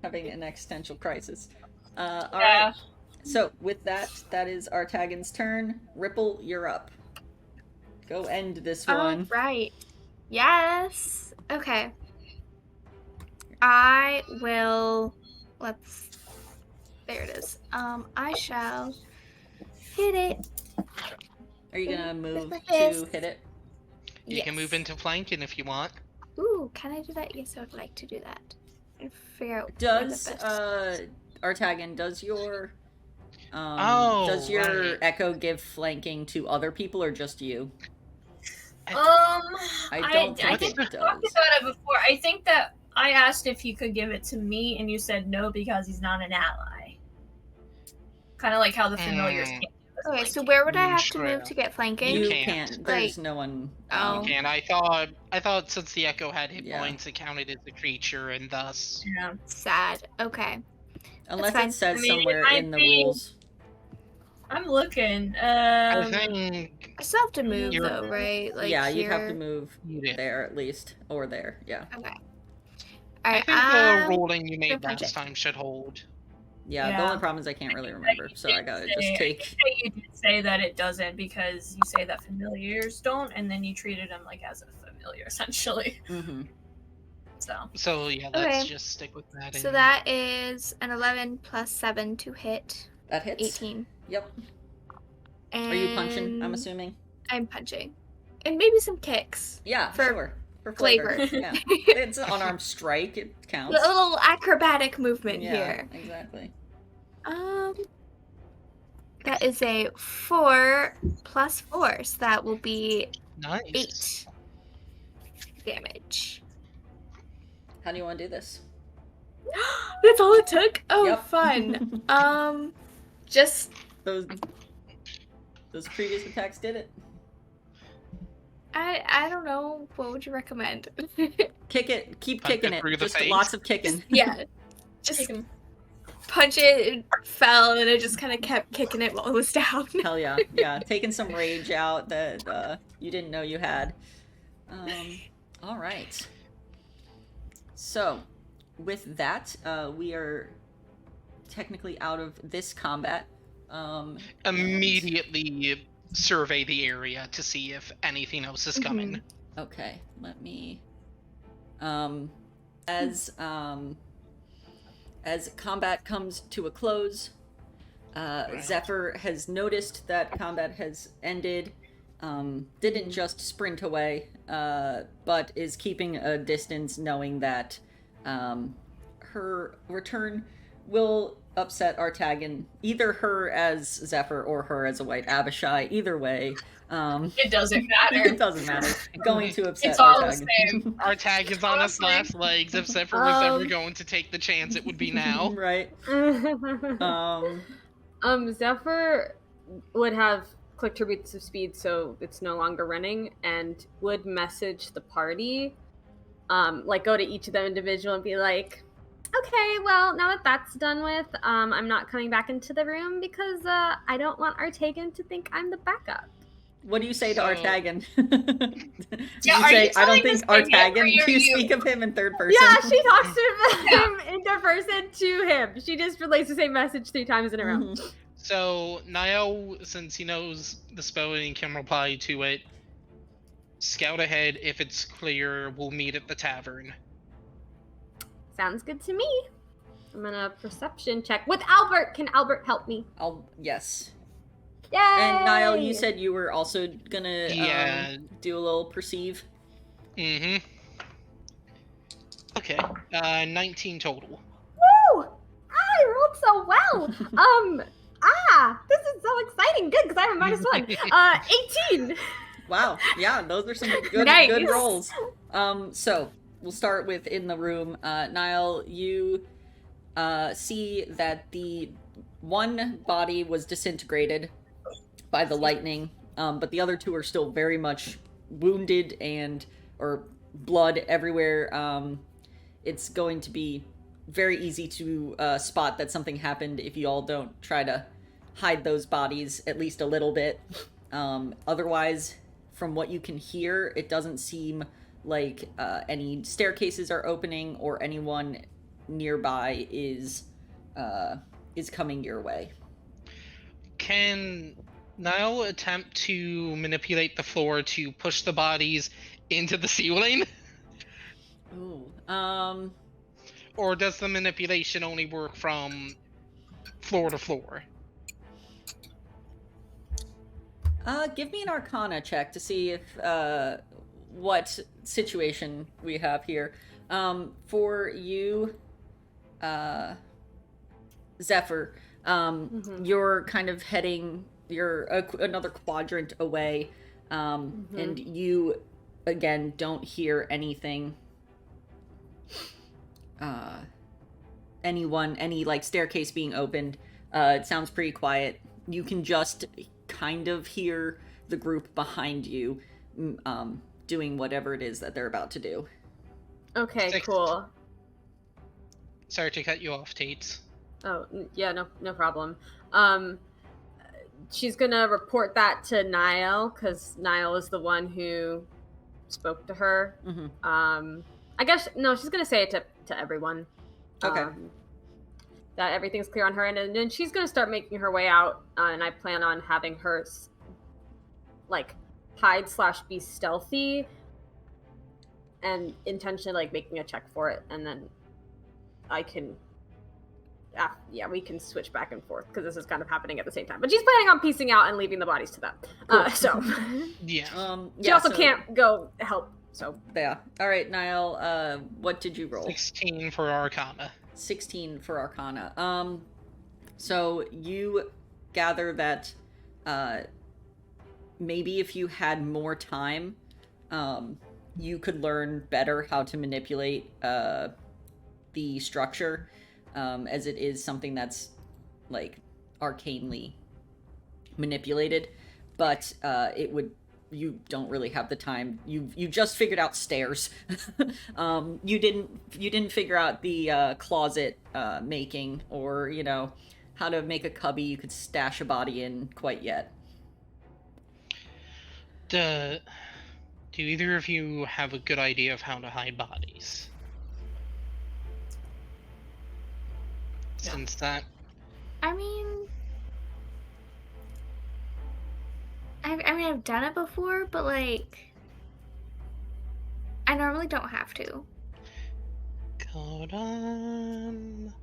Having an existential crisis. All Yeah. right. So with that, that is our Taggins' turn. Ripple, you're up. Go end this one. Right. Yes. Okay. I will. Let's. There it is. I shall hit it. Are you gonna move With to my fist. hit it? You can move Yes. into flanking if you want. Ooh, can I do that? Yes, I would like to do that. And figure out where the Does best- Artagan, does your Oh, does your right. echo give flanking to other people or just you? I don't think think it we does. talked about it before. I think that I asked if he could give it to me, and you said no because he's not an ally. Kind of like how the familiars can't give us Okay, flanking. so where would I have to Sure. move to get flanking? You can't. can't. There's Like- no one. Oh. And I thought since the echo had hit Yeah. points, it counted as a creature, and thus. Yeah. Sad. Okay. Unless fine. it says I mean, it somewhere might in the be- rules. I'm looking. I think I still have to move You're- though, right? Like yeah, here. you'd have to move you did. there at least, or there. Yeah, Okay. I Alright. think the rolling you made gonna punch last it. time should hold. yeah. The Yeah. only problem is I can't really remember, so I gotta just take. You did say that it doesn't because you say that familiars don't, and then you treated him like as a familiar, essentially. Mm-hmm. So yeah, let's Okay. just stick with that. So that is an 11 plus 7 to hit. That hits. 18. Yep. And Are you punching? I'm assuming. I'm punching. And maybe some kicks. Yeah, For sure. For flavor. Yeah. It's an unarmed strike. It A counts. little acrobatic movement Yeah, here. exactly. That is a 4 plus 4, so that will be nice. 8 damage. How do you want to do this? That's all it took? Oh, Yep. fun. Just Those previous attacks did it. I don't know. What would you recommend? Kick it. Keep Punch kicking it it. through the Just face. lots of kicking. Yeah. Just punch it, it fell, and it just kind of kept kicking it while it was down. Hell yeah. Yeah. Taking some rage out that you didn't know you had. All right. So, with that, we are technically out of this combat. Immediately survey the area to see if anything else is coming. Okay, let me. As combat comes to a close, Zephyr has noticed that combat has ended. Didn't just sprint away, but is keeping a distance, knowing that her return will upset Artagan, either her as Zephyr or her as a white Abishai. Either way, It doesn't matter. it doesn't matter. Going to upset It's all the Artagan. same. Our tag is on its last legs. If Zephyr was ever going to take the chance, it would be now. Right. Zephyr would have clicked her boots of speed, so it's no longer running, and would message the party, like go to each of them individual and be like, okay, well, now that that's done with, I'm not coming back into the room because I don't want Artagan to think I'm the backup. What do you say to Artagan? Yeah, you are say, you I don't telling think this thing yet, or Artagan. are Do you you- speak of him in third person? Yeah, she talks to him into person to him. She just relays the same message 3 times in a row. Mhm. So Niall, since he knows the spell and can reply to it, scout ahead. If it's clear, we'll meet at the tavern. Sounds good to me. I'm gonna perception check with Albert. Can Albert help me? Yes. Yay! And Niall, you said you were also gonna Yeah. do a little perceive. Mm-hmm. Okay. 19 total. Woo! I rolled so well. This is so exciting. Good, because I have a -1. 18. Wow. Yeah, those are some good Nice. good rolls. So we'll start with in the room. Niall, you see that the one body was disintegrated by the lightning, but the other 2 are still very much wounded or blood everywhere. It's going to be very easy to spot that something happened if you all don't try to hide those bodies at least a little bit. Otherwise, from what you can hear, it doesn't seem like any staircases are opening or anyone nearby is coming your way. Can Niall attempt to manipulate the floor to push the bodies into the ceiling? Ooh. Or does the manipulation only work from floor to floor? Give me an Arcana check to see if what situation we have here. For you, Zephyr, you're kind of heading. You're another quadrant away, and you again don't hear anything. Any like staircase being opened. It sounds pretty quiet. You can just kind of hear the group behind you doing whatever it is that they're about to do. Okay, 6. cool. Sorry to cut you off, Tate. Oh, yeah, no problem. She's gonna report that to Niall, because Niall is the one who spoke to her. I guess, no, she's gonna say it to everyone. Okay. That everything's clear on her end, and then she's gonna start making her way out, and I plan on having her, like, hide / be stealthy and intentionally like making a check for it, and then I can. We can switch back and forth because this is kind of happening at the same time. But she's planning on piecing out and leaving the bodies to them. Cool. So Yeah. she also can't go help. So yeah. All right, Niall. What did you roll? 16 for Arcana. 16 for Arcana. So you gather that maybe if you had more time, you could learn better how to manipulate the structure, as it is something that's like arcanely manipulated, but you don't really have the time. You just figured out stairs. You didn't figure out the closet making, or how to make a cubby you could stash a body in quite yet. Do either of you have a good idea of how to hide bodies? No. Since that... I mean, I've done it before, but like, I normally don't have to. Hold on.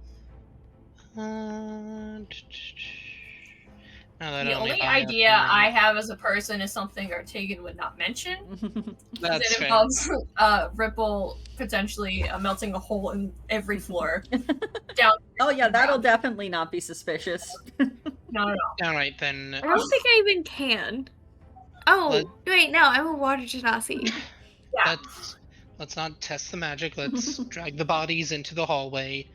The only idea I have as a person is something Artegan would not mention. That's it fair. involves Ripple potentially melting a hole in every floor. Down. Oh yeah, that'll definitely not be suspicious. No. Alright, then... I don't think I even can. Oh, wait, no, I'm a water genasi. Yeah. Let's not test the magic. Let's drag the bodies into the hallway.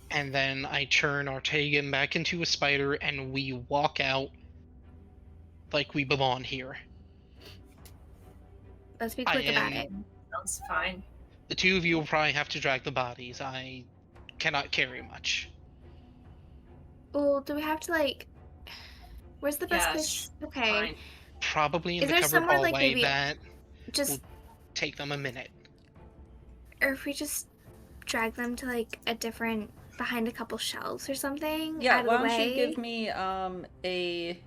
And then I turn Artegan back into a spider, and we walk out like we belong here. Let's be quick about it. Sounds fine. The two of you will probably have to drag the bodies. I cannot carry much. Well, do we have to, like... Where's the best Yeah, place? Okay. Fine. Probably in Is the there covered somewhere, hallway like, maybe that just... will take them a minute. Or if we just drag them to, like, a different... behind a couple shelves or something? Yeah, out of why the don't way? you give me a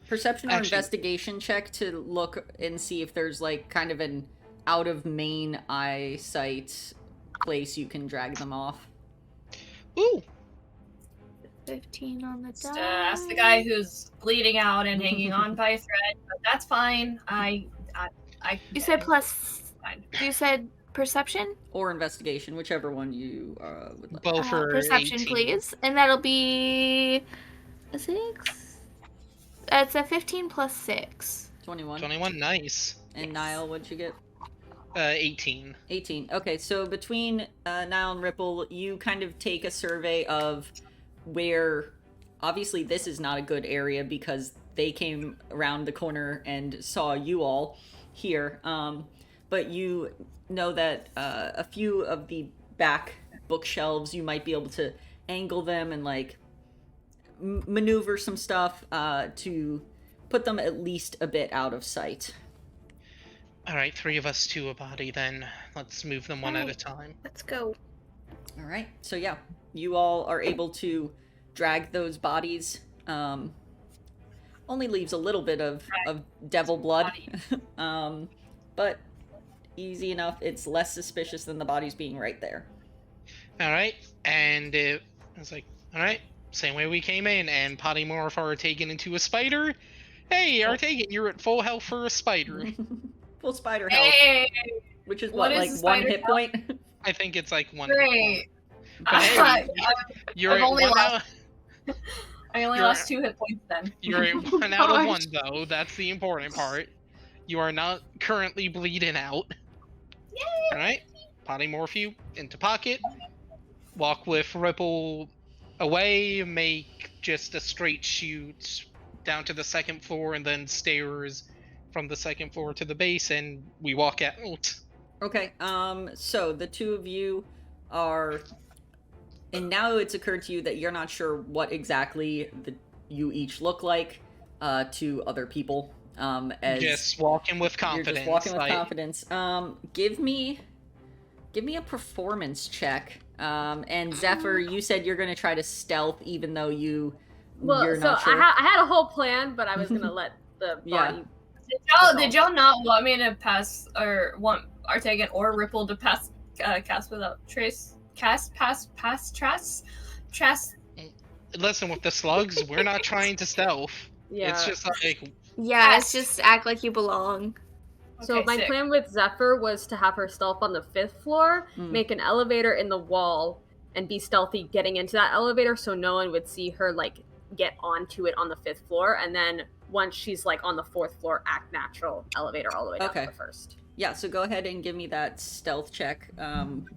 perception or investigation check to look and see if there's like kind of an out of main eyesight place you can drag them off. Ooh! 15 on the Just, die. ask the guy who's bleeding out and hanging on by a thread, but that's fine. I You said plus... Fine. You said perception? Or investigation, whichever one you would like. Both for Perception, 18. please. And that'll be... a 6? It's a 15 plus 6. 21. 21, nice. And Niall, what'd you get? 18. 18. Okay, so between Niall and Ripple, you kind of take a survey of where... Obviously, this is not a good area because they came around the corner and saw you all here. But you know that a few of the back bookshelves, you might be able to angle them and, like, maneuver some stuff to put them at least a bit out of sight. Alright, 3 of us to a body then. Let's move them one at a time. Let's go. All right. So yeah, you all are able to drag those bodies. Only leaves a little bit of devil blood, but easy enough. It's less suspicious than the bodies being right there. Alright, and it was like, alright, same way we came in, and Potymorph are taken into a spider. Hey, Artegan, you're at full health for a spider. Full spider health, Hey! which is What what, is like the 1 spider hit point? I think it's like 1 Great. But hey, you're I've at only 1 lost- out, I only You're- lost 2 hit points then. you're at 1 out of 1 Gosh. though, that's the important part. You are not currently bleeding out. Alright, Potymorph you into pocket. Walk with Ripple away, make just a straight shoot down to the 2nd floor and then stairs from the 2nd floor to the base, and we walk out. Okay. So the two of you are, and now it's occurred to you that you're not sure what exactly you each look like to other people. As Just walking with confidence. You're just walking with like, confidence. Give me a performance check. And Zephyr, you said you're gonna try to stealth, even though you're not sure. I had a whole plan, but I was gonna let the body. Yeah. Did y'all not want me to pass or want Artegan or Ripple to cast without trace. Trace. Listen, with the slugs, we're not trying to stealth. Yeah. It's just like... Yeah, it's just act like you belong. So Okay, my sick. plan with Zephyr was to have her stealth on the 5th floor, make an elevator in the wall, and be stealthy getting into that elevator so no one would see her, like, get onto it on the 5th floor, and then once she's, like, on the 4th floor, act natural elevator all the way down to the 1st. Yeah, so go ahead and give me that stealth check,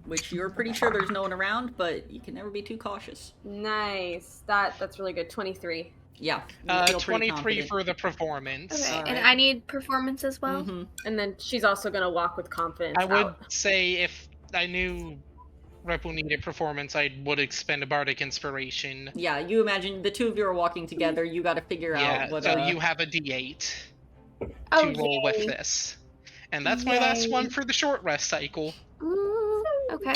which you're pretty sure there's no one around, but you can never be too cautious. Nice. That's really good. 23. Yeah. you feel pretty 23 confident. for the performance. Okay, All and right. I need performance as well. Mm-hmm. And then she's also going to walk with confidence I would out. say if I knew Ripple needed performance, I would expend a bardic inspiration. Yeah, you imagine the two of you are walking together. You got to figure out what. So you have a D8 Oh, to roll with yay. this, and that's my last Yay. one for the short rest cycle. Ooh, okay.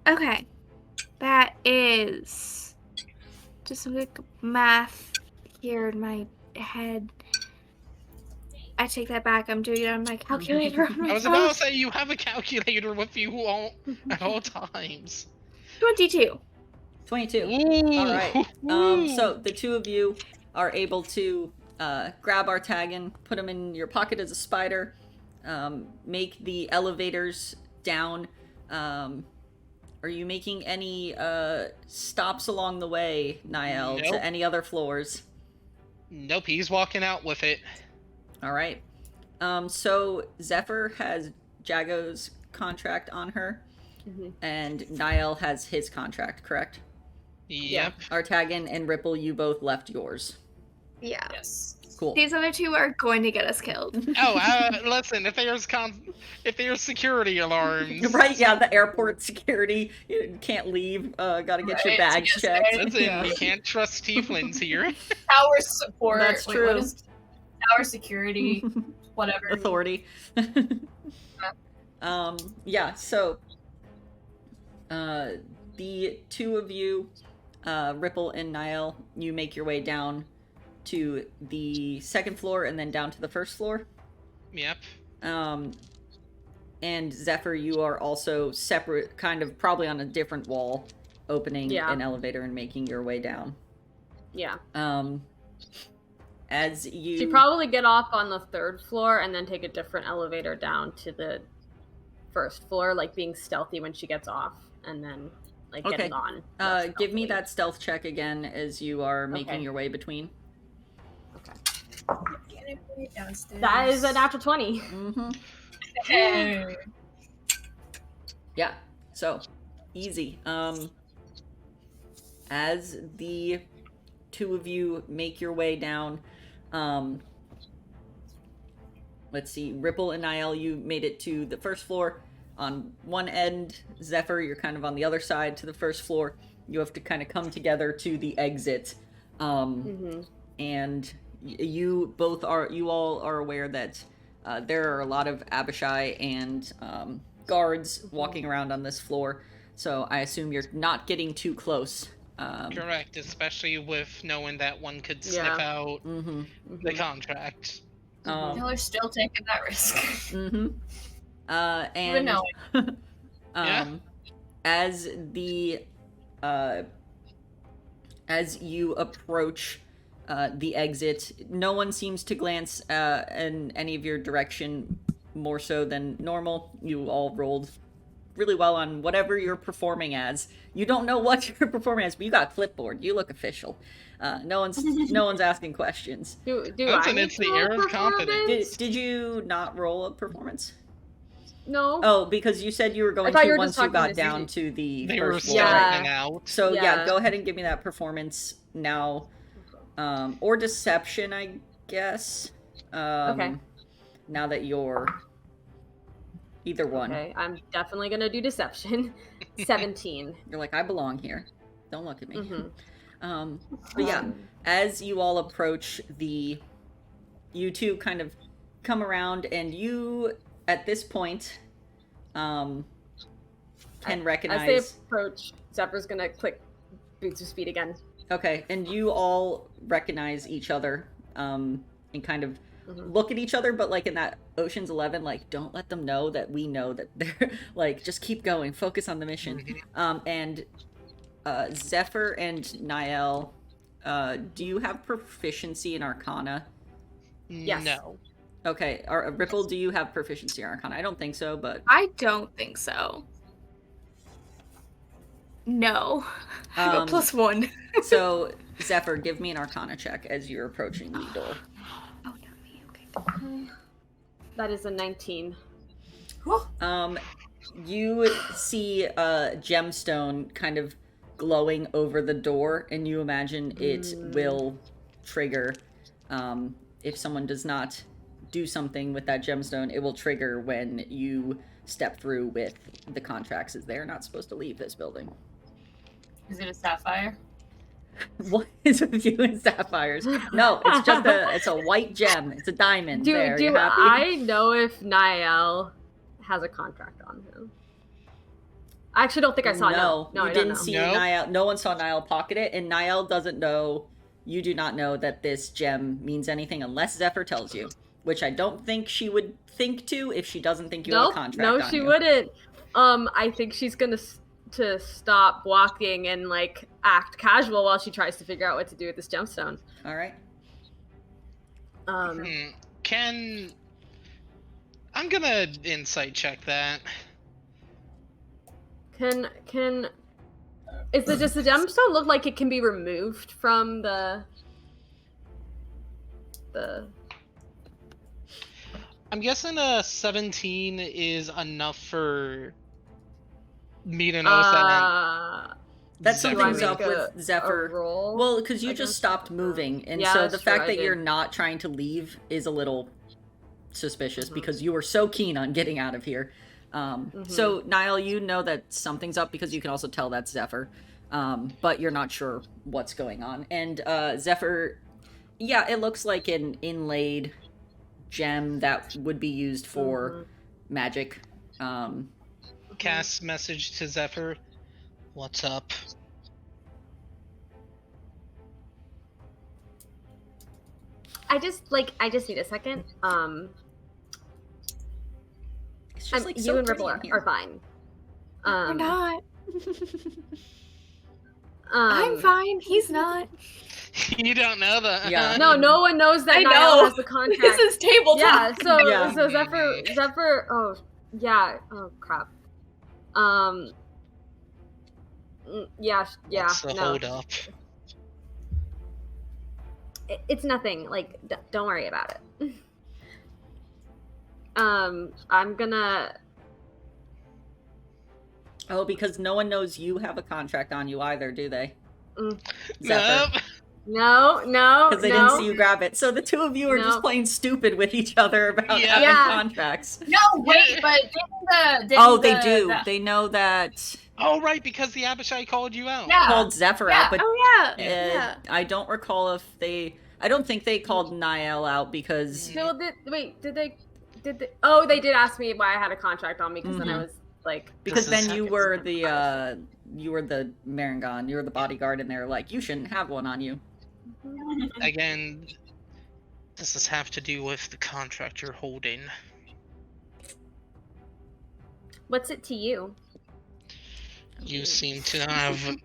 Okay. That is just some quick math here in my head. I take that back. I'm doing it on my calculator. On my I was phone. about to say you have a calculator with you at all times. 22. 22. Ooh. All right. So the two of you are able to grab Artagan, put him in your pocket as a spider, make the elevators down. Are you making any stops along the way, Niall, Nope. to any other floors? Nope, he's walking out with it. All right. So Zephyr has Jago's contract on her, and Niall has his contract, correct? Yep. Artagan and Ripple, you both left yours. Yeah. Yes. Cool. These other two are going to get us killed. Oh, listen, if there's security alarms... Right, yeah, the airport security. You can't leave. Gotta get your Right, bags yes, checked. right. Listen, Yeah. you can't trust tieflings here. Tower support. That's Wait, true. what is tower security? Whatever. Authority. Yeah, so the two of you, Ripple and Niall, you make your way down to the 2nd floor and then down to the 1st floor. Yep. And Zephyr, you are also separate, kind of probably on a different wall, opening an elevator and making your way down. Yeah. As you... She'd probably get off on the 3rd floor and then take a different elevator down to the 1st floor, like being stealthy when she gets off, and then like getting on. Give me that stealth check again as you are making Okay. your way between. Downstairs. That is a natural 20. Mm-hmm. Hey. Yeah, so easy. As the two of you make your way down, let's see, Ripple and Niall, you made it to the 1st floor. On one end, Zephyr, you're kind of on the other side to the 1st floor. You have to kind of come together to the exit. And you all are aware that there are a lot of Abishai and guards walking around on this floor, so I assume you're not getting too close. Correct, especially with knowing that one could sniff out the contract. Y'all are still taking that risk. And knowing. as you approach the exit, no one seems to glance in any of your direction more so than normal. You all rolled really well on whatever you're performing as. You don't know what you're performing as, but you got a clipboard. You look official. No one's asking questions. Do Listen, I it's the roll air of confidence. performance? Did you not roll a performance? No. Oh, because you said you were going thought to you were once just you talking got to down Susie. to the They were first floor. Yeah. stealthing out. So yeah, Yeah. go ahead and give me that performance now, or deception, I guess. Okay. Now that you're either one, Okay, I'm definitely gonna do deception. 17. you're like, I belong here. Don't look at me. Mhm. But yeah, as you all approach you two kind of come around, and you at this point can recognize. As they approach, Zephyr's gonna click boots of speed again. Okay, and you all recognize each other and kind of look at each other, but like in that Ocean's 11, like, don't let them know that we know that they're like, just keep going, focus on the mission. And Zephyr and Niall, do you have proficiency in Arcana? Yes. No. Okay, Ripple, do you have proficiency in Arcana? I don't think so, but... I don't think so. No. I got +1. So, Zephyr, give me an Arcana check as you're approaching the door. Oh, not me. Okay. That is a 19. You see a gemstone kind of glowing over the door, and you imagine it will trigger. If someone does not do something with that gemstone, it will trigger when you step through with the contracts, as they're not supposed to leave this building. Is it a sapphire? What is with you and sapphires? No, it's just it's a white gem. It's a diamond. Do you happy? I know if Niall has a contract on him? I actually don't think I saw. No, you didn't see Niall. No one saw Niall pocket it, and Niall doesn't know. You do not know that this gem means anything unless Zephyr tells you, which I don't think she would think to if she doesn't think you have a contract on you. No, she wouldn't. I think she's gonna to stop walking and like act casual while she tries to figure out what to do with this gemstone. All right. I'm gonna insight check that. Does the gemstone look like it can be removed from the I'm guessing a 17 is enough for me to notice that Zephyr. something's up with Zephyr. Well, because you just stopped moving, and so the fact that you're not trying to leave is a little suspicious because you were so keen on getting out of here. So Niall, you know that something's up because you can also tell that's Zephyr, but you're not sure what's going on. And Zephyr, yeah, it looks like an inlaid gem that would be used for magic. Cast message to Zephyr. What's up? I just need a second. It's just like you so and Ripple pretty in are here. fine. We're not. I'm I'm fine. He's not. You don't know that. Yeah. No one knows that I Niall know. has the contract. This is table Yeah, talk. so Zephyr, oh crap. What's the hold up? It's nothing, like, don't worry about it. I'm gonna... Oh, because no one knows you have a contract on you either, do they? Nope. No. Because they didn't see you grab it. So the two of you are just playing stupid with each other about having contracts. No, wait, but they do. They know that... Oh, right, because the Abishai called you out. Yeah. Called Zephyr out, but Yeah. I don't recall if they... I don't think they called Niall out because... Did they... Oh, they did ask me why I had a contract on me, because then I was like... Because then you were the Marengon, you were the bodyguard, and they're like, you shouldn't have one on you. Again, does this have to do with the contract you're holding? What's it to you? You seem to have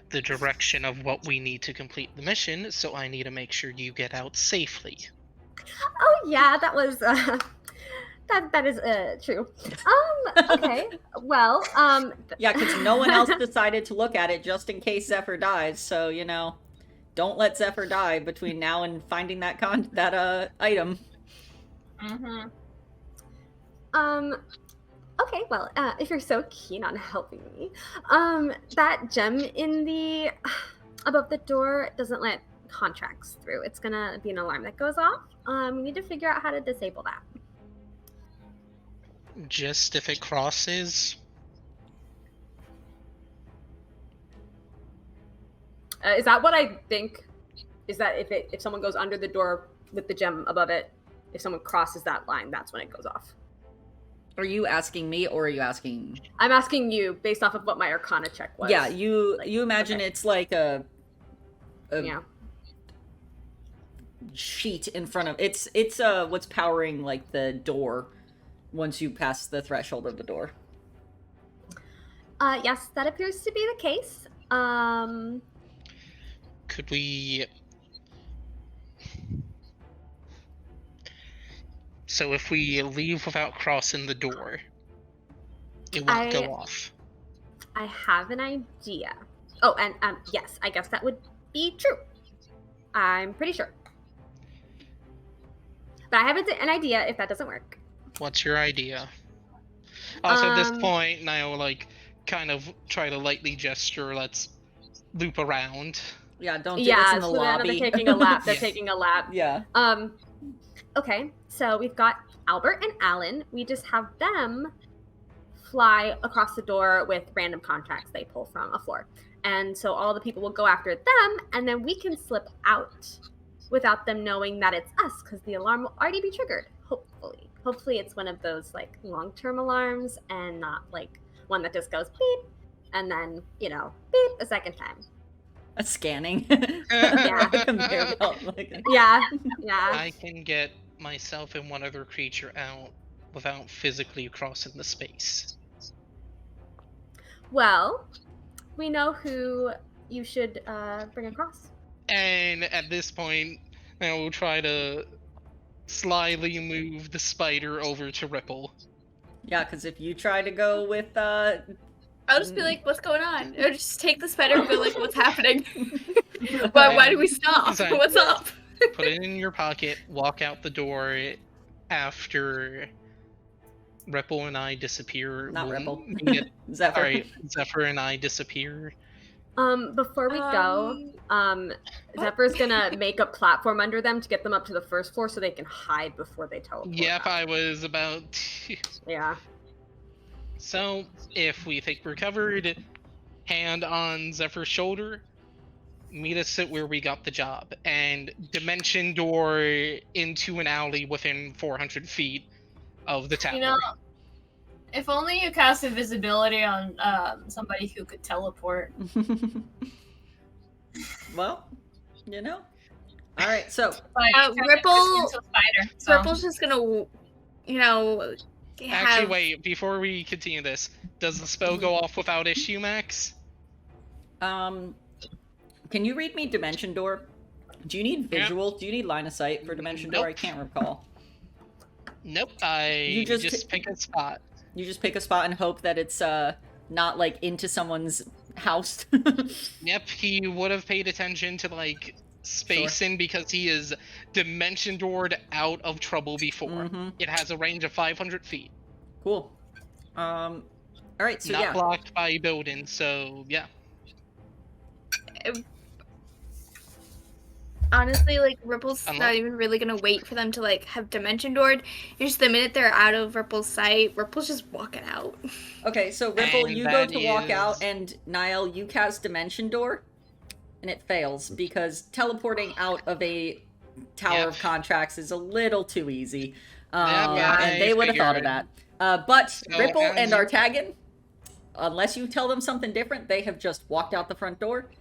the direction of what we need to complete the mission, so I need to make sure you get out safely. Oh yeah, that was that is true. Okay. Well, yeah, because no one else decided to look at it just in case Zephyr dies. So don't let Zephyr die between now and finding that item. Okay, well, if you're so keen on helping me, that gem in the above the door doesn't let contracts through. It's gonna be an alarm that goes off. We need to figure out how to disable that. Just if it crosses? Is that what I think? Is that if someone goes under the door with the gem above it, if someone crosses that line, that's when it goes off? Are you asking me, or are you asking... I'm asking you, based off of what my Arcana check was. Yeah, you imagine it's like a sheet in front of it's what's powering like the door once you pass the threshold of the door. Yes, that appears to be the case. Could we... So if we leave without crossing the door, it won't go off. I have an idea. Oh, and yes, I guess that would be true. I'm pretty sure. But I have an idea if that doesn't work. What's your idea? Also, at this point, Niall will, like, kind of try to lightly gesture, let's loop around. Yeah, don't do this in the lobby. They're taking a lap. They're taking a lap. Yeah. Okay, so we've got Albert and Alan. We just have them fly across the door with random contracts they pull from a floor. And so all the people will go after them, and then we can slip out without them knowing that it's us, because the alarm will already be triggered, hopefully. Hopefully it's one of those, like, long-term alarms and not, like, one that just goes beep, and then, you know, beep a second time. A scanning. Yeah. Yeah. I can get myself and one other creature out without physically crossing the space. Well, we know who you should bring across. And at this point, I will try to slyly move the spider over to Ripple. Yeah, because if you try to go with I'll just be like, what's going on? Or just take the spider and be like, what's happening? why do we stop? Exactly. What's up? Put it in your pocket, walk out the door after Ripple and I disappear. Not Ripple. Zephyr. Sorry, Zephyr and I disappear. Before we go, Zephyr's gonna make a platform under them to get them up to the first floor so they can hide before they teleport. Yep, out. I was about to... Yeah. So, if we think we're covered, hand on Zephyr's shoulder, meet us at where we got the job, and dimension door into an alley within 400 feet of the tower. You know, if only you cast invisibility on somebody who could teleport. Well, you know. All right, so Ripple's just gonna, you know. Actually, wait. Before we continue this, does the spell go off without issue, Max? Can you read me Dimension Door? Do you need visual? Do you need line of sight for Dimension Door? I can't recall. Nope. You just pick a spot. You just pick a spot and hope that it's not like into someone's house. Yep, he would have paid attention to like spacing because he is dimension doored out of trouble before. Mm-hmm. It has a range of 500 feet. Cool. All right, so not blocked by buildings, so yeah. Honestly, like, Ripple's not even really gonna wait for them to, like, have dimension doored. Just the minute they're out of Ripple's sight, Ripple's just walking out. Okay, so Ripple, you go to walk out, and Niall, you cast Dimension Door, and it fails, because teleporting out of a Tower of Contracts is a little too easy. And they would have thought of that. But so, Ripple and Artagan, unless you tell them something different, they have just walked out the front door.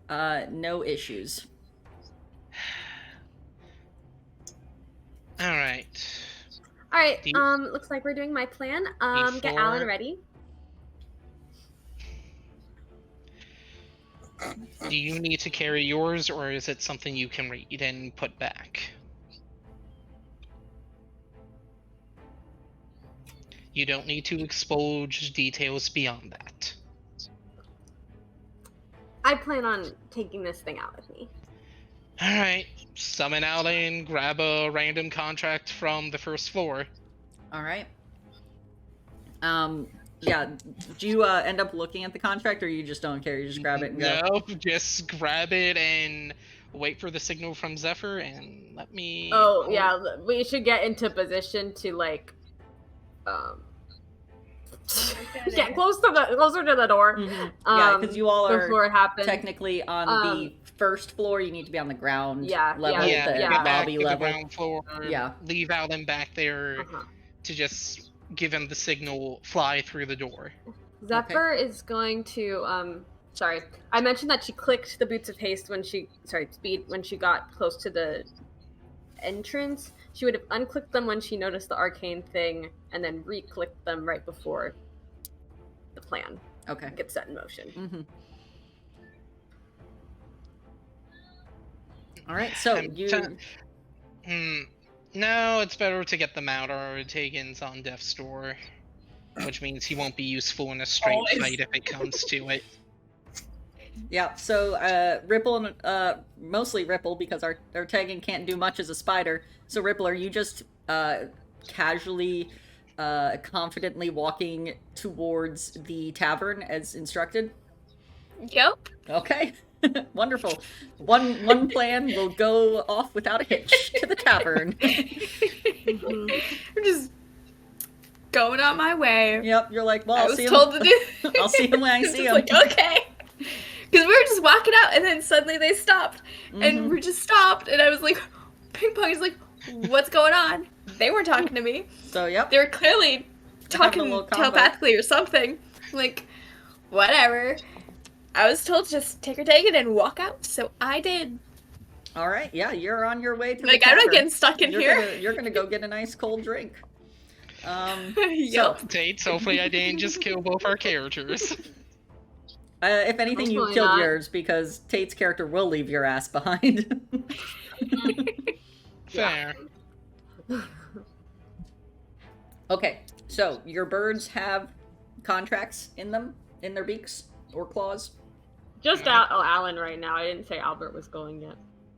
No issues. Alright. Alright, looks like we're doing my plan. Get Alan ready. Do you need to carry yours, or is it something you can read and put back? You don't need to expose details beyond that. I plan on taking this thing out with me. Alright, summon Alan, grab a random contract from the first floor. Alright. Yeah, do you end up looking at the contract, or you just don't care? You just grab it and go? Nope, just grab it and wait for the signal from Zephyr, and let me... Oh, yeah, we should get into position to, like, get closer to the door. Mm-hmm. Yeah, because you all are before it happens. Technically on the first floor. You need to be on the ground level, the lobby level. The ground floor. Yeah. Leave Alan back there to just give him the signal, fly through the door. Zephyr is going to, sorry. I mentioned that she clicked the Boots of Haste when she, speed, when she got close to the entrance, she would have unclicked them when she noticed the arcane thing, and then re-clicked them right before the plan gets set in motion. Mm-hmm. All right, so no, it's better to get them out or taken on death's door, which means he won't be useful in a straight fight if it comes to it. Yeah, so Ripple, and mostly Ripple, because our tagging can't do much as a spider. So Ripple, are you just casually, confidently walking towards the tavern as instructed? Yep. Okay, wonderful. One plan will go off without a hitch to the tavern. I'm just going on my way. Yep, you're like, well, I I'll was see told him. to do. I'll see him when I see him. Like, okay. Because we were just walking out, and then suddenly they stopped, and we just stopped, and I was like, Ping Pong is like, what's going on? They weren't talking to me. So, yep. They were clearly talking telepathically or something. Like, whatever. I was told to just take it and walk out, so I did. All right, yeah, you're on your way to the Like, tavern. I'm not getting stuck in here. You're gonna go get a nice cold drink. Yep. So, Tate, hopefully I didn't just kill both our characters. If anything, you killed not. yours, because Tate's character will leave your ass behind. Fair. Okay, so your birds have contracts in them, in their beaks or claws? Just Alan right now. I didn't say Albert was going yet.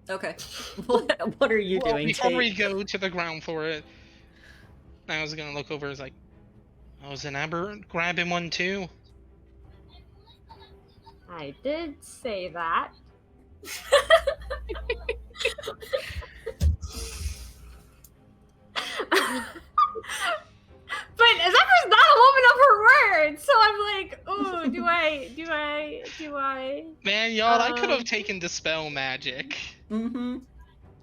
Okay. What are you doing, Before Tate? we go to the ground floor, I was gonna look over. It's like, oh, is an Albert grabbing one too? I did say that. But Zephyr's not a woman of her word, so I'm like, ooh, do I? Man, y'all, I could have taken Dispel Magic. Mm-hmm.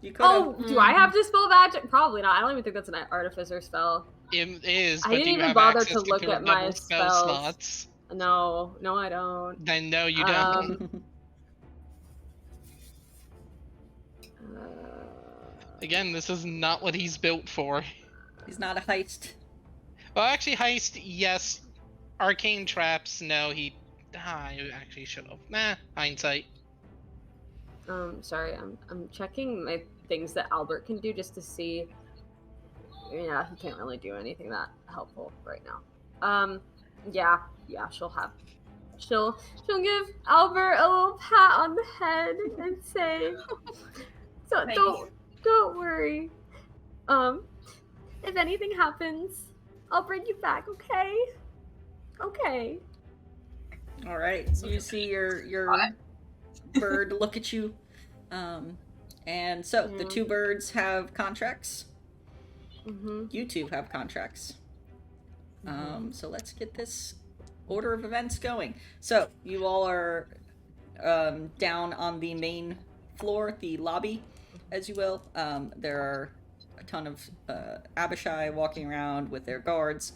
You could Oh, do I have to spell magic? Probably not. I don't even think that's an artificer spell. It is, I but didn't do you even have bother access to look third at my level spell spells. slots? No, I don't. Then no, you don't. Again, this is not what he's built for. He's not a heist. Well, actually, heist, yes. Arcane traps, no. I actually should have. Nah, hindsight. Sorry, I'm checking my things that Albert can do just to see. Yeah, he can't really do anything that helpful right now. Yeah, she'll give Albert a little pat on the head and say, "So don't worry. If anything happens, I'll bring you back, okay? Okay." All right. You see your bird look at you, and so the two birds have contracts. Mm-hmm. You two have contracts. So let's get this order of events going. So you all are down on the main floor, the lobby, as you will. There are a ton of Abishai walking around with their guards.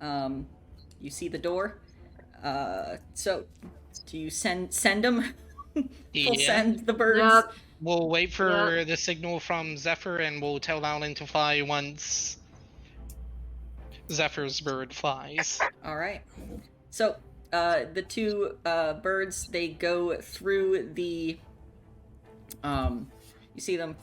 You see the door. So do you send them? We'll send the birds. Yep. We'll wait for the signal from Zephyr, and we'll tell Alan to fly once Zephyr's bird flies. All right. So the two birds, they go through the. You see them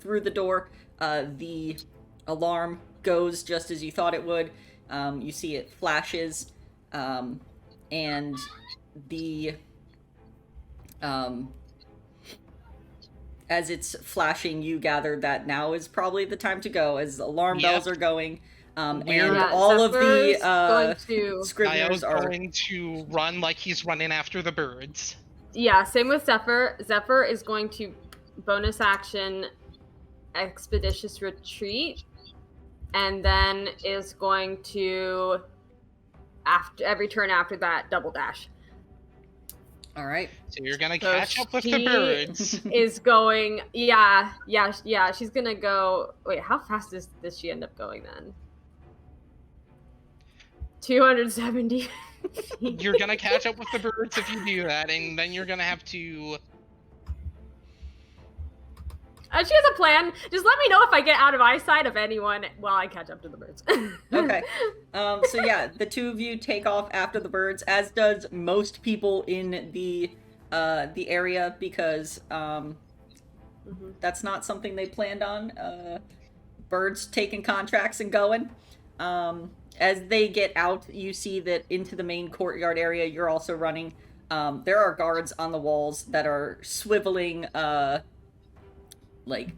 through the door. The alarm goes just as you thought it would. You see it flashes, and the. As it's flashing, you gather that now is probably the time to go, as alarm bells are going, and all of the scriveners are going to run like he's running after the birds. Yeah, same with Zephyr. Zephyr is going to bonus action expeditious retreat, and then is going to, after every turn after that, double dash. All right. So you're gonna catch up with the birds. Is going, yeah. She's gonna go. Wait, how fast does she end up going then? 270. You're gonna catch up with the birds if you do that, and then you're gonna have to. She has a plan. Just let me know if I get out of eyesight of anyone while I catch up to the birds. Okay. So yeah, the two of you take off after the birds, as does most people in the area, because that's not something they planned on. Birds taking contracts and going. As they get out, you see that into the main courtyard area, you're also running. There are guards on the walls that are swiveling, like,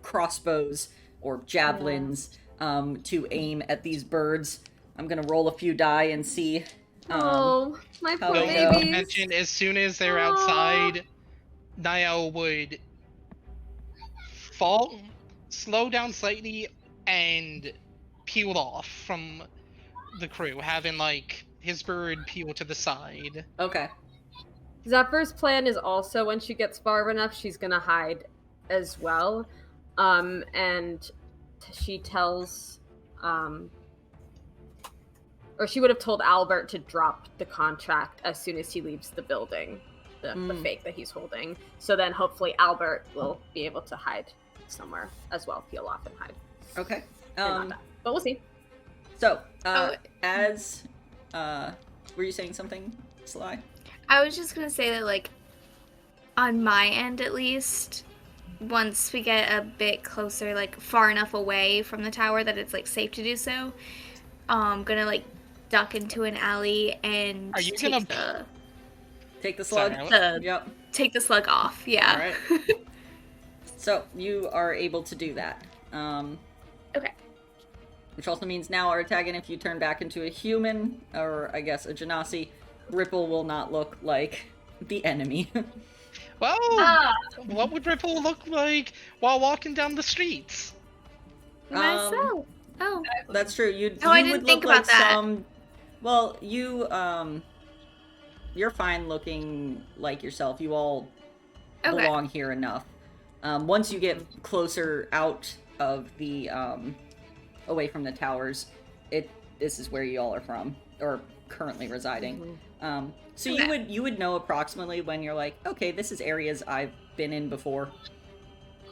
crossbows or javelins to aim at these birds. I'm gonna roll a few die and see. My poor how babies. Mentioned as soon as they're outside, Niall would fall, slow down slightly, and peel off from the crew, having like his bird peel to the side. Okay. Zephyr's plan is also when she gets far enough, she's gonna hide as well. And she tells, or she would have told Albert to drop the contract as soon as he leaves the building, the fake that he's holding. So then hopefully Albert will be able to hide somewhere as well, peel off and hide. Okay. But we'll see. So, as, were you saying something, Sly? I was just gonna say that, like, on my end at least, once we get a bit closer, like, far enough away from the tower that it's, like, safe to do so, I'm gonna, like, duck into an alley and Are you take gonna take the slug? Yep. Take the slug off, yeah. All right. So, you are able to do that. Okay. Which also means now, Artagan, if you turn back into a human, or I guess a Genasi, Ripple will not look like the enemy. Well, what would Ripple look like while walking down the streets? Myself. Oh. That's true. You I would didn't think look like about that. Well, you're fine looking like yourself. You all belong here enough. Once you get closer out of the away from the towers, this is where you all are from, or currently residing. So you would know approximately when you're like, okay, this is areas I've been in before.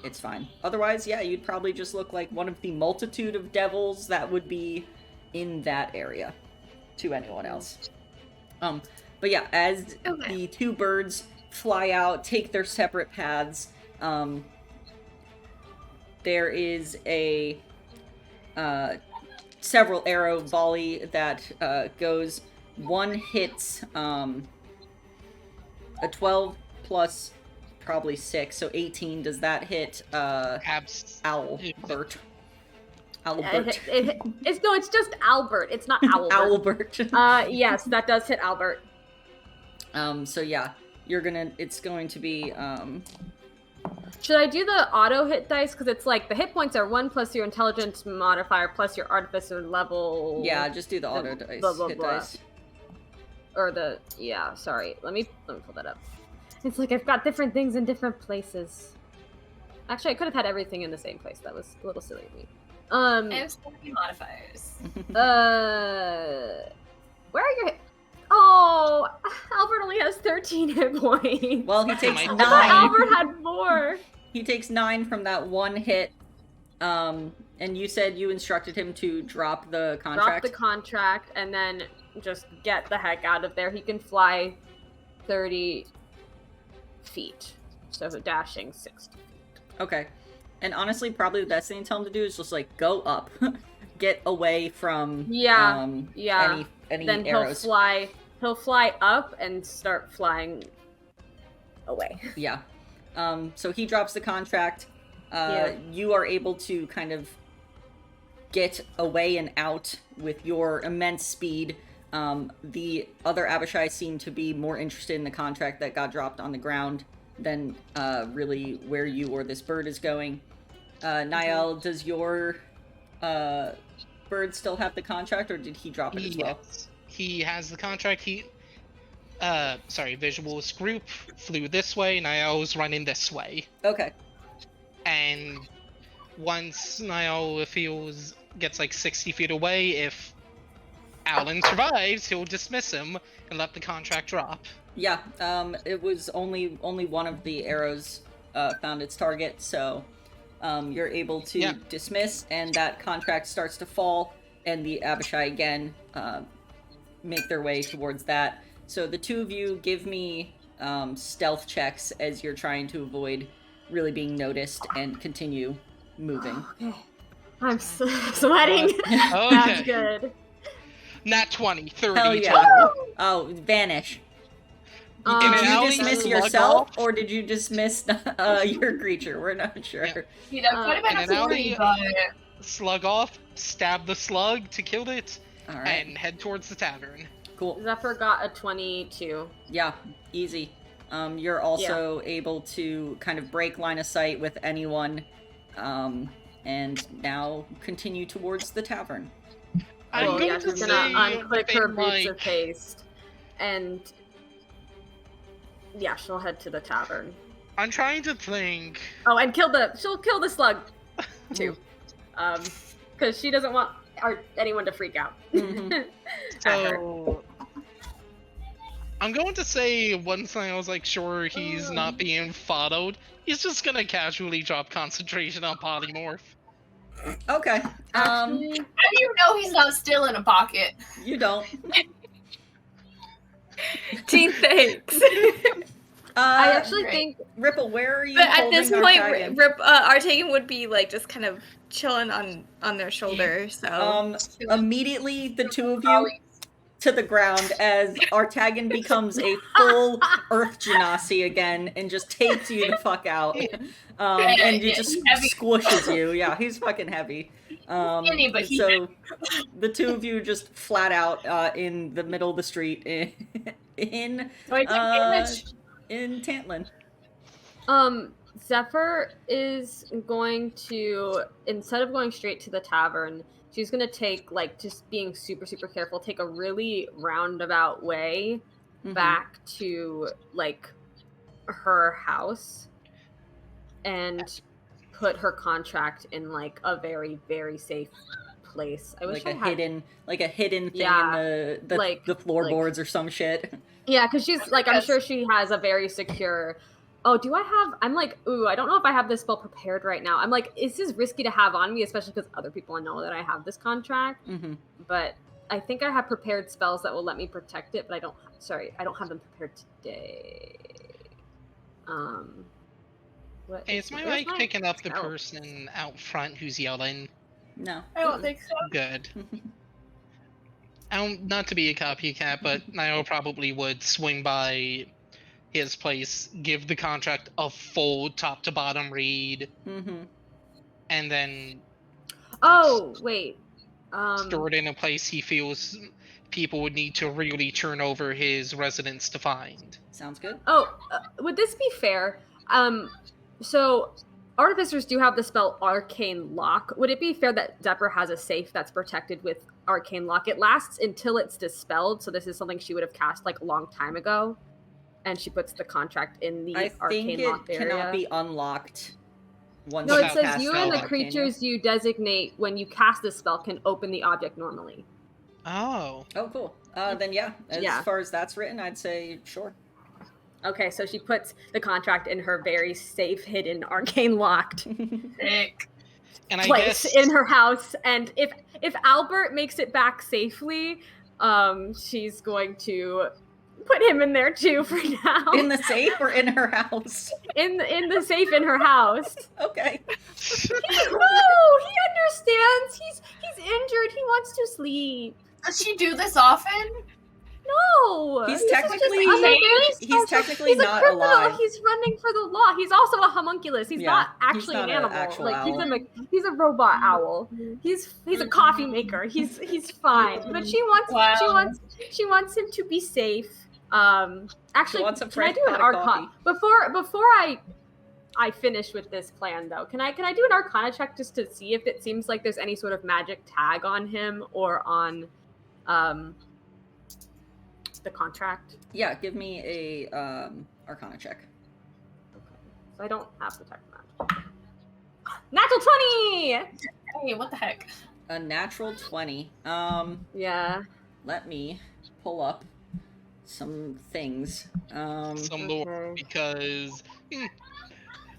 It's fine. Otherwise, yeah, you'd probably just look like one of the multitude of devils that would be in that area to anyone else. But yeah, as the two birds fly out, take their separate paths, there is a several arrow volley that goes. One hits a 12 plus probably 6, so 18. Does that hit Owlbert? Albert. It's just Albert. It's not Owlbert. Albert. Yes, that does hit Albert. So yeah, it's going to be, Should I do the auto hit dice? Because it's like the hit points are 1 plus your intelligence modifier plus your artificer level. Yeah, just do the auto dice. Hit dice. Or sorry. Let me pull that up. It's like I've got different things in different places. Actually, I could have had everything in the same place. That was a little silly of me. I have so many modifiers. Where are your Oh, Albert only has 13 hit points. Well, he takes 9. Albert had more. He takes 9 from that one hit. And you said you instructed him to drop the contract? Drop the contract and then just get the heck out of there. He can fly 30 feet. So dashing 60 feet. Okay. And honestly, probably the best thing to tell him to do is just, like, go up. Get away from any then arrows. He'll fly up and start flying away. Yeah. So he drops the contract. You are able to kind of get away and out with your immense speed. The other Abishai seem to be more interested in the contract that got dropped on the ground than really where you or this bird is going. Niall, does your bird still have the contract, or did he drop it as well? He has the contract. Visual's group flew this way, Niall's running this way. Okay. And once Niall gets like 60 feet away, if Alan survives, he'll dismiss him and let the contract drop. Yeah, it was only one of the arrows found its target, so you're able to dismiss, and that contract starts to fall, and the Abishai again make their way towards that. So the two of you give me stealth checks as you're trying to avoid really being noticed and continue moving. Okay. I'm sweating. Okay. That's good. Nat 20, 30 Hell yeah. total. Oh, vanish. In Did an you alley, dismiss slug yourself, off. or did you dismiss your creature? We're not sure. Yeah. You know, could have in been an a alley, 40, but slug off, stab the slug to kill it, All right. and head towards the tavern. Cool. Zephyr got a 22. Yeah, easy. You're also able to kind of break line of sight with anyone, and now continue towards the tavern. I'm Well, going yeah, to she's say gonna unclick her within, boots like, of haste, and yeah, she'll head to the tavern. I'm trying to think. Oh, and she'll kill the slug too, because she doesn't want anyone to freak out. Mhm. At her. So I'm going to say once I was like sure he's not being followed, he's just gonna casually drop concentration on polymorph. Okay. Actually, how do you know he's not still in a pocket? You don't. Gee, thanks. I actually Great. think Ripple, where are you? But at holding this point, Artagan? Artagan would be like just kind of chilling on their shoulder. So Immediately the two of you to the ground as Artagan becomes a full Earth Genasi again and just takes you the fuck out. And you just heavy. squishes you. Yeah, he's fucking heavy. Skinny, but he's so the two of you just flat out in the middle of the street in Tantlin. Zephyr is going to, instead of going straight to the tavern, she's gonna take, like, just being super, super careful, take a really roundabout way back to, like, her house and put her contract in, like, a very, very safe place. I wish like I a had... hidden thing Yeah, in the like floorboards or some shit. Yeah, because she's, like, I'm sure she has a very secure... Oh, do I have... I'm like, ooh, I don't know if I have this spell prepared right now. I'm like, this is risky to have on me, especially because other people know that I have this contract. Mm-hmm. But I think I have prepared spells that will let me protect it, but I don't... Sorry, I don't have them prepared today. What Hey, is- is my where's mic picking up the spell? person out front who's yelling? No. I don't think so. Good. Not to be a copycat, but Niall probably would swing by his place, give the contract a full top to bottom read, and then Oh, wait. store it in a place he feels people would need to really turn over his residence to find. Sounds good. Oh, would this be fair? So artificers do have the spell Arcane Lock. Would it be fair that Zephyr has a safe that's protected with Arcane Lock? It lasts until it's dispelled, so this is something she would have cast, like, a long time ago. And she puts the contract in the I Arcane think it Locked area. cannot be unlocked once No, you it says cast you spell and the Arcana. creatures you designate when you cast this spell can open the object normally. Oh. Oh, cool. Then yeah, as far as that's written, I'd say sure. Okay, so she puts the contract in her very safe, hidden, arcane locked Sick. And I place guess in her house. And if Albert makes it back safely, she's going to put him in there too for now. In the safe or in her house? in the safe in her house. Okay. No, he understands. He's injured. He wants to sleep. Does she do this often? No, He's this is just technically- a very he's special- technically he's a not criminal. alive. He's running for the law. He's also a homunculus. He's Yeah, not he's actually not an an animal. actual Like owl. he's a robot owl. He's a coffee maker. He's fine. But she wants him to be safe. Actually, wants a can I fresh do an pot of arcana before I finish with this plan though? Can I do an arcana check just to see if it seems like there's any sort of magic tag on him or on the contract? Yeah, give me a Arcana check. So I don't have detect magic. Natural 20! Hey, what the heck? A natural 20. Yeah. Let me pull up some things. some lore, because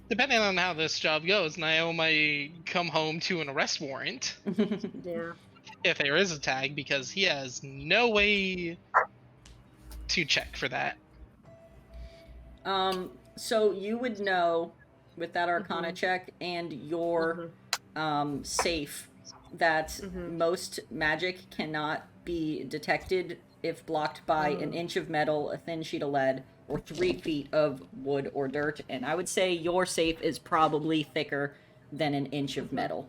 Depending on how this job goes, Niall might come home to an arrest warrant. Yeah. If there is a tag, because he has no way to check for that. So you would know with that Arcana check and your safe that most magic cannot be detected if blocked by an inch of metal, a thin sheet of lead, or 3 feet of wood or dirt. And I would say your safe is probably thicker than an inch of metal.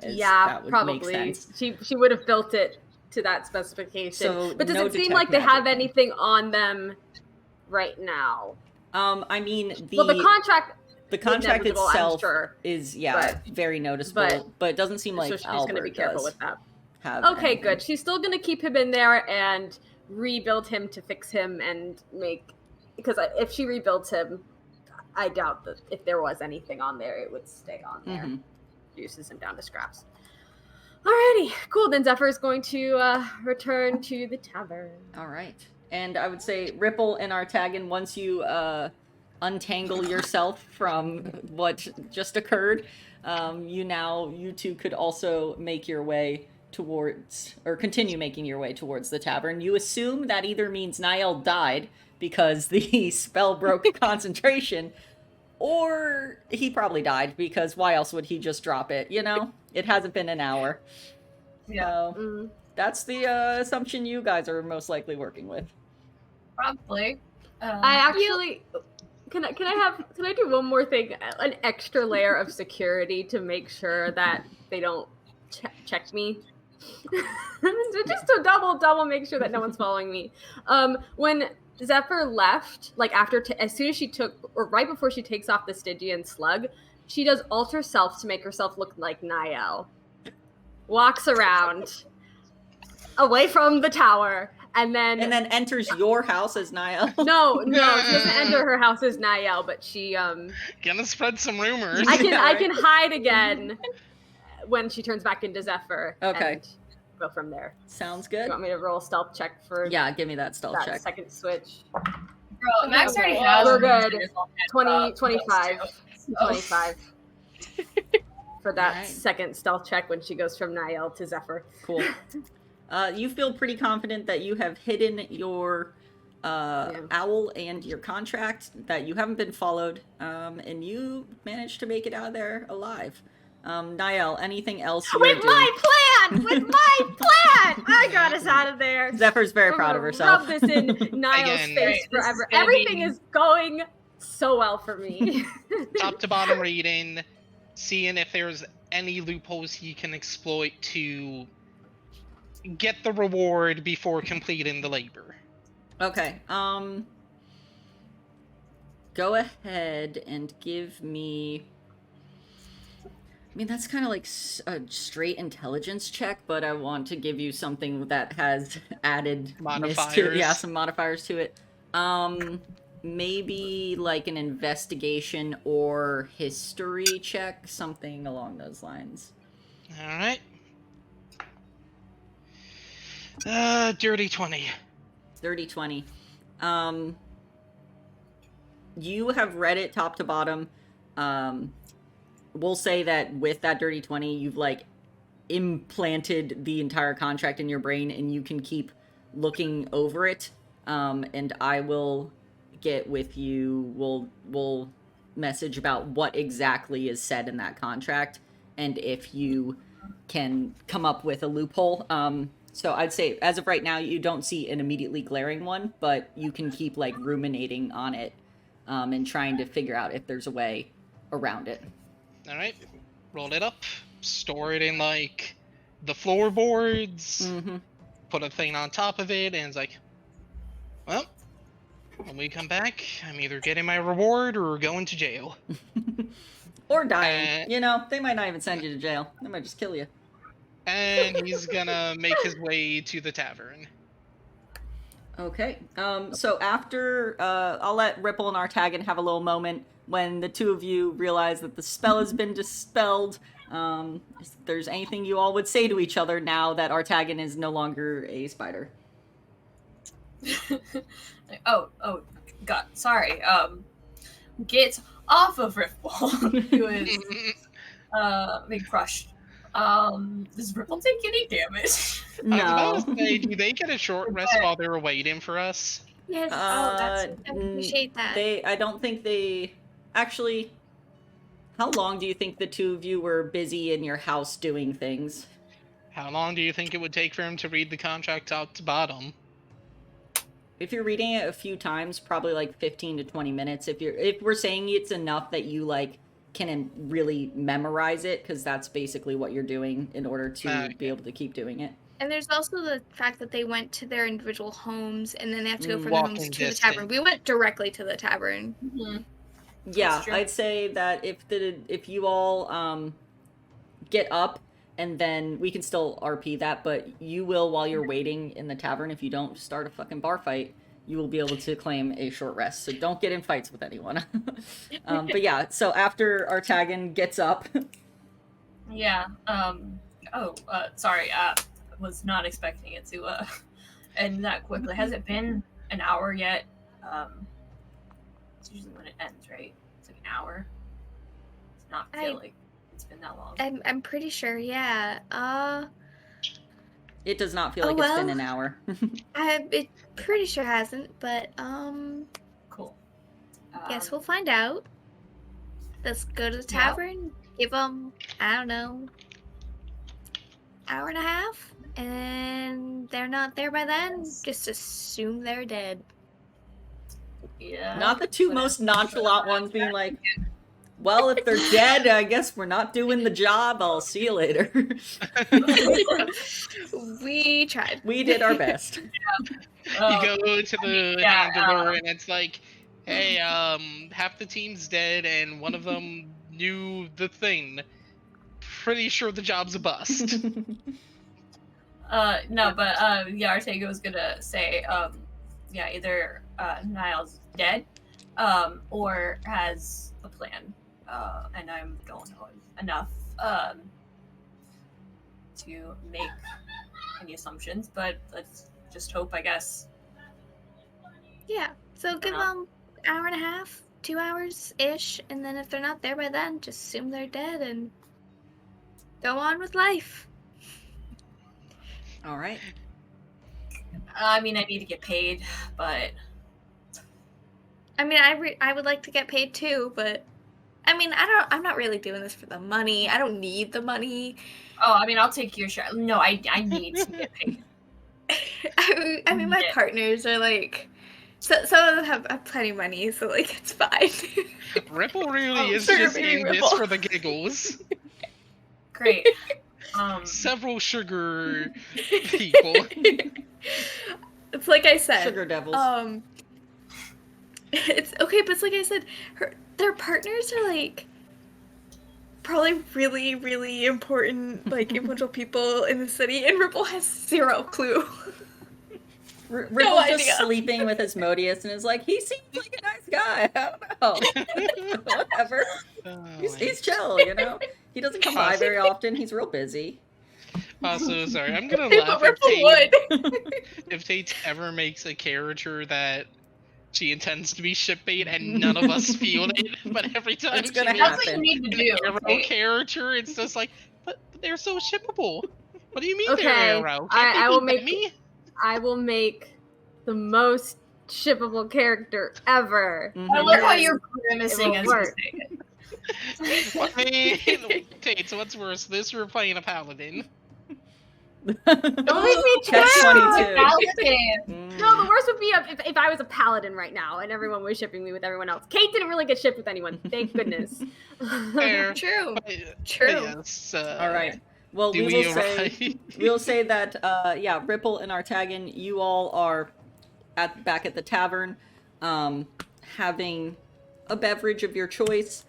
Yeah, probably. Make sense. She would have built it to that specification. So but does no it seem like they have magic. anything on them right now? I mean, the contract itself sure, is very noticeable, but it doesn't seem like so she's Albert going to be careful with that. Okay, anything. good. She's still going to keep him in there and rebuild him to fix him and because if she rebuilds him, I doubt that if there was anything on there, it would stay on there. Reduces him down to scraps. Alrighty, cool. Then Zephyr is going to return to the tavern. All right. And I would say, Ripple and Artagan, once you untangle yourself from what just occurred, you two could also make your way towards, or continue making your way towards the tavern. You assume that either means Niall died because the spell broke concentration, or he probably died because why else would he just drop it? It hasn't been an hour. Yeah. So that's the assumption you guys are most likely working with. Probably. I actually can I do one more thing, an extra layer of security to make sure that they don't check me. Just to double make sure that no one's following me. When Zephyr left, like as soon as she took, or right before she takes off the Stygian slug, she does alter self to make herself look like Niall. Walks around away from the tower, and then enters your house as Niall. No, she doesn't enter her house as Niall, but she gonna spread some rumors. I can hide again when she turns back into Zephyr. Okay. And go from there. Sounds good. You want me to roll stealth check for? Yeah, give me that stealth check. Second switch. Girl, Max already has. We're good. 25. For that second stealth check when she goes from Niall to Zephyr. Cool. You feel pretty confident that you have hidden your owl and your contract, that you haven't been followed, and you managed to make it out of there alive. Niall, anything else you're doing? With my plan! I got us out of there. Zephyr's very proud of herself. Rub this in Niall's face forever. Everything is going so well for me. Top to bottom reading, seeing if there's any loopholes he can exploit to get the reward before completing the labor. Okay. Go ahead and give me... I mean, that's kind of like a straight intelligence check, but I want to give you something that has added modifiers. Some modifiers to it. Maybe like an investigation or history check, something along those lines. All right. Dirty 20. Dirty 20. You have read it top to bottom. We'll say that with that dirty 20, you've like implanted the entire contract in your brain, and you can keep looking over it. And I will get with you. We'll message about what exactly is said in that contract, and if you can come up with a loophole. So I'd say as of right now, you don't see an immediately glaring one, but you can keep like ruminating on it, and trying to figure out if there's a way around it. All right, roll it up, store it in like the floorboards, put a thing on top of it, and it's like, well, when we come back, I'm either getting my reward or going to jail. Or dying. They might not even send you to jail. They might just kill you. And he's gonna make his way to the tavern. Okay. So after, I'll let Ripple and Artagan have a little moment when the two of you realize that the spell has been dispelled. If there's anything you all would say to each other now that Artagan is no longer a spider. oh, God, sorry. Get off of Ripple, who is being crushed. Does Ripple take any damage? I was about No. to say, do they get a short rest while they're waiting for us? Yes. that's I appreciate that. I don't think they... Actually, how long do you think the two of you were busy in your house doing things? How long do you think it would take for him to read the contract top to bottom? If you're reading it a few times, probably like 15 to 20 minutes. If we're saying it's enough that you like can really memorize it, because that's basically what you're doing in order to be able to keep doing it. And there's also the fact that they went to their individual homes, and then they have to go from their Walking homes to distance. the tavern. We went directly to the tavern. Mm-hmm. Yeah, true. I'd say that if you all get up, and then we can still RP that, but you will, while you're waiting in the tavern, if you don't start a fucking bar fight, you will be able to claim a short rest. So don't get in fights with anyone. But yeah, so after Artagan gets up. Yeah. Sorry. Was not expecting it to end that quickly. Has it been an hour yet? It's usually when it ends, right? It's like an hour. It's not feel like it's been that long. I'm pretty sure, yeah. It does not feel like it's been an hour. I'm pretty sure hasn't, but Cool. guess we'll find out. Let's go to the tavern. Give them, I don't know, hour and a half, and they're not there by then. Just assume they're dead. Yeah. Not the two most nonchalant ones being like, well, if they're dead, I guess we're not doing the job. I'll see you later. We tried. We did our best. You go to the handler and it's like, hey, half the team's dead and one of them knew the thing. Pretty sure the job's a bust. No, but Artego was gonna say, either Niall's dead, or has a plan, and I don't know enough to make any assumptions, but let's just hope, I guess. Yeah, so give them hour and a half, 2 hours-ish, and then if they're not there by then, just assume they're dead and go on with life. All right. I mean, I need to get paid, but... I mean, I would like to get paid too, but... I mean, I'm not really doing this for the money. I don't need the money. Oh, I mean, I'll take your share. No, I need to get paid. I mean, my partners are like... So, some of them have plenty of money, so, like, it's fine. Ripple really is just in this for the giggles. Great. Several sugar people. It's like I said. Sugar devils. It's okay, but it's like I said, their partners are like probably really, really important, like influential people in the city, and Ripple has zero clue. Ripple's just sleeping with Asmodeus and is like, he seems like a nice guy. I don't know. Whatever. He's chill, you know? He doesn't come by very often. He's real busy. Also, sorry, I'm gonna laugh if Tate ever makes a character that she intends to be shipbait and none of us feel it, but every time it's gonna she happen. makes an Arrow character, it's just like, but they're so shippable. What do you mean Okay, they're Arrow? I will make the most shippable character ever. Mm-hmm. I love how you're grimacing as you say it. I mean, Tate, so what's worse, this or playing a paladin? Don't make me Catch try. 22. No, the worst would be if I was a paladin right now and everyone was shipping me with everyone else. Kate didn't really get shipped with anyone, thank goodness. Fair. True. True. Yes, all right. Well, we'll say that Ripple and Artagan, you all are back at the tavern, having a beverage of your choice,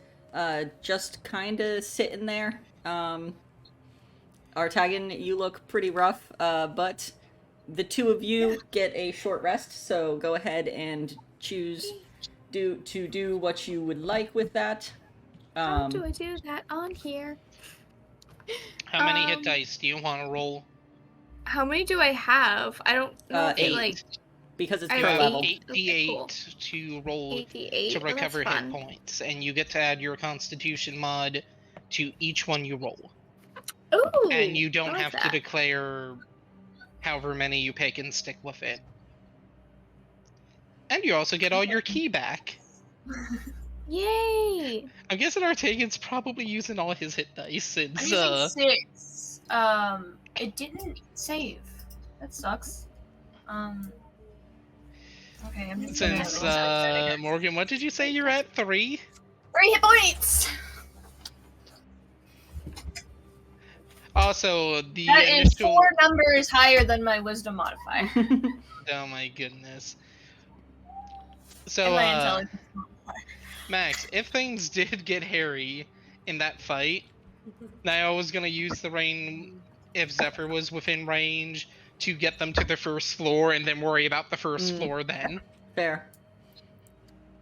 just kind of sitting there. Artagan, you look pretty rough, but the two of you get a short rest, so go ahead and choose to do what you would like with that. How do I do that on here? How many hit dice do you want to roll? How many do I have? I don't know. 8. Like because it's I per have level. 8d8 cool. to roll 8d8. to Oh, that's recover hit fun. points, and you get to add your Constitution mod to each one you roll. Ooh, And you I don't like have to that. declare however many you pick and stick with it. And you also get all your key back. Yay! I'm guessing Artagan's probably using all his hit dice I'm since using 6. It didn't save. That sucks. Okay, I'm just gonna restart it. Morgan, what did you say you're at? 3? 3 hit points! Also, the That is initial 4 numbers higher than my wisdom modifier. Oh my goodness. And So my intelligence. Max, if things did get hairy in that fight, Niall was gonna use the rain if Zephyr was within range to get them to the first floor and then worry about the first floor then. Fair.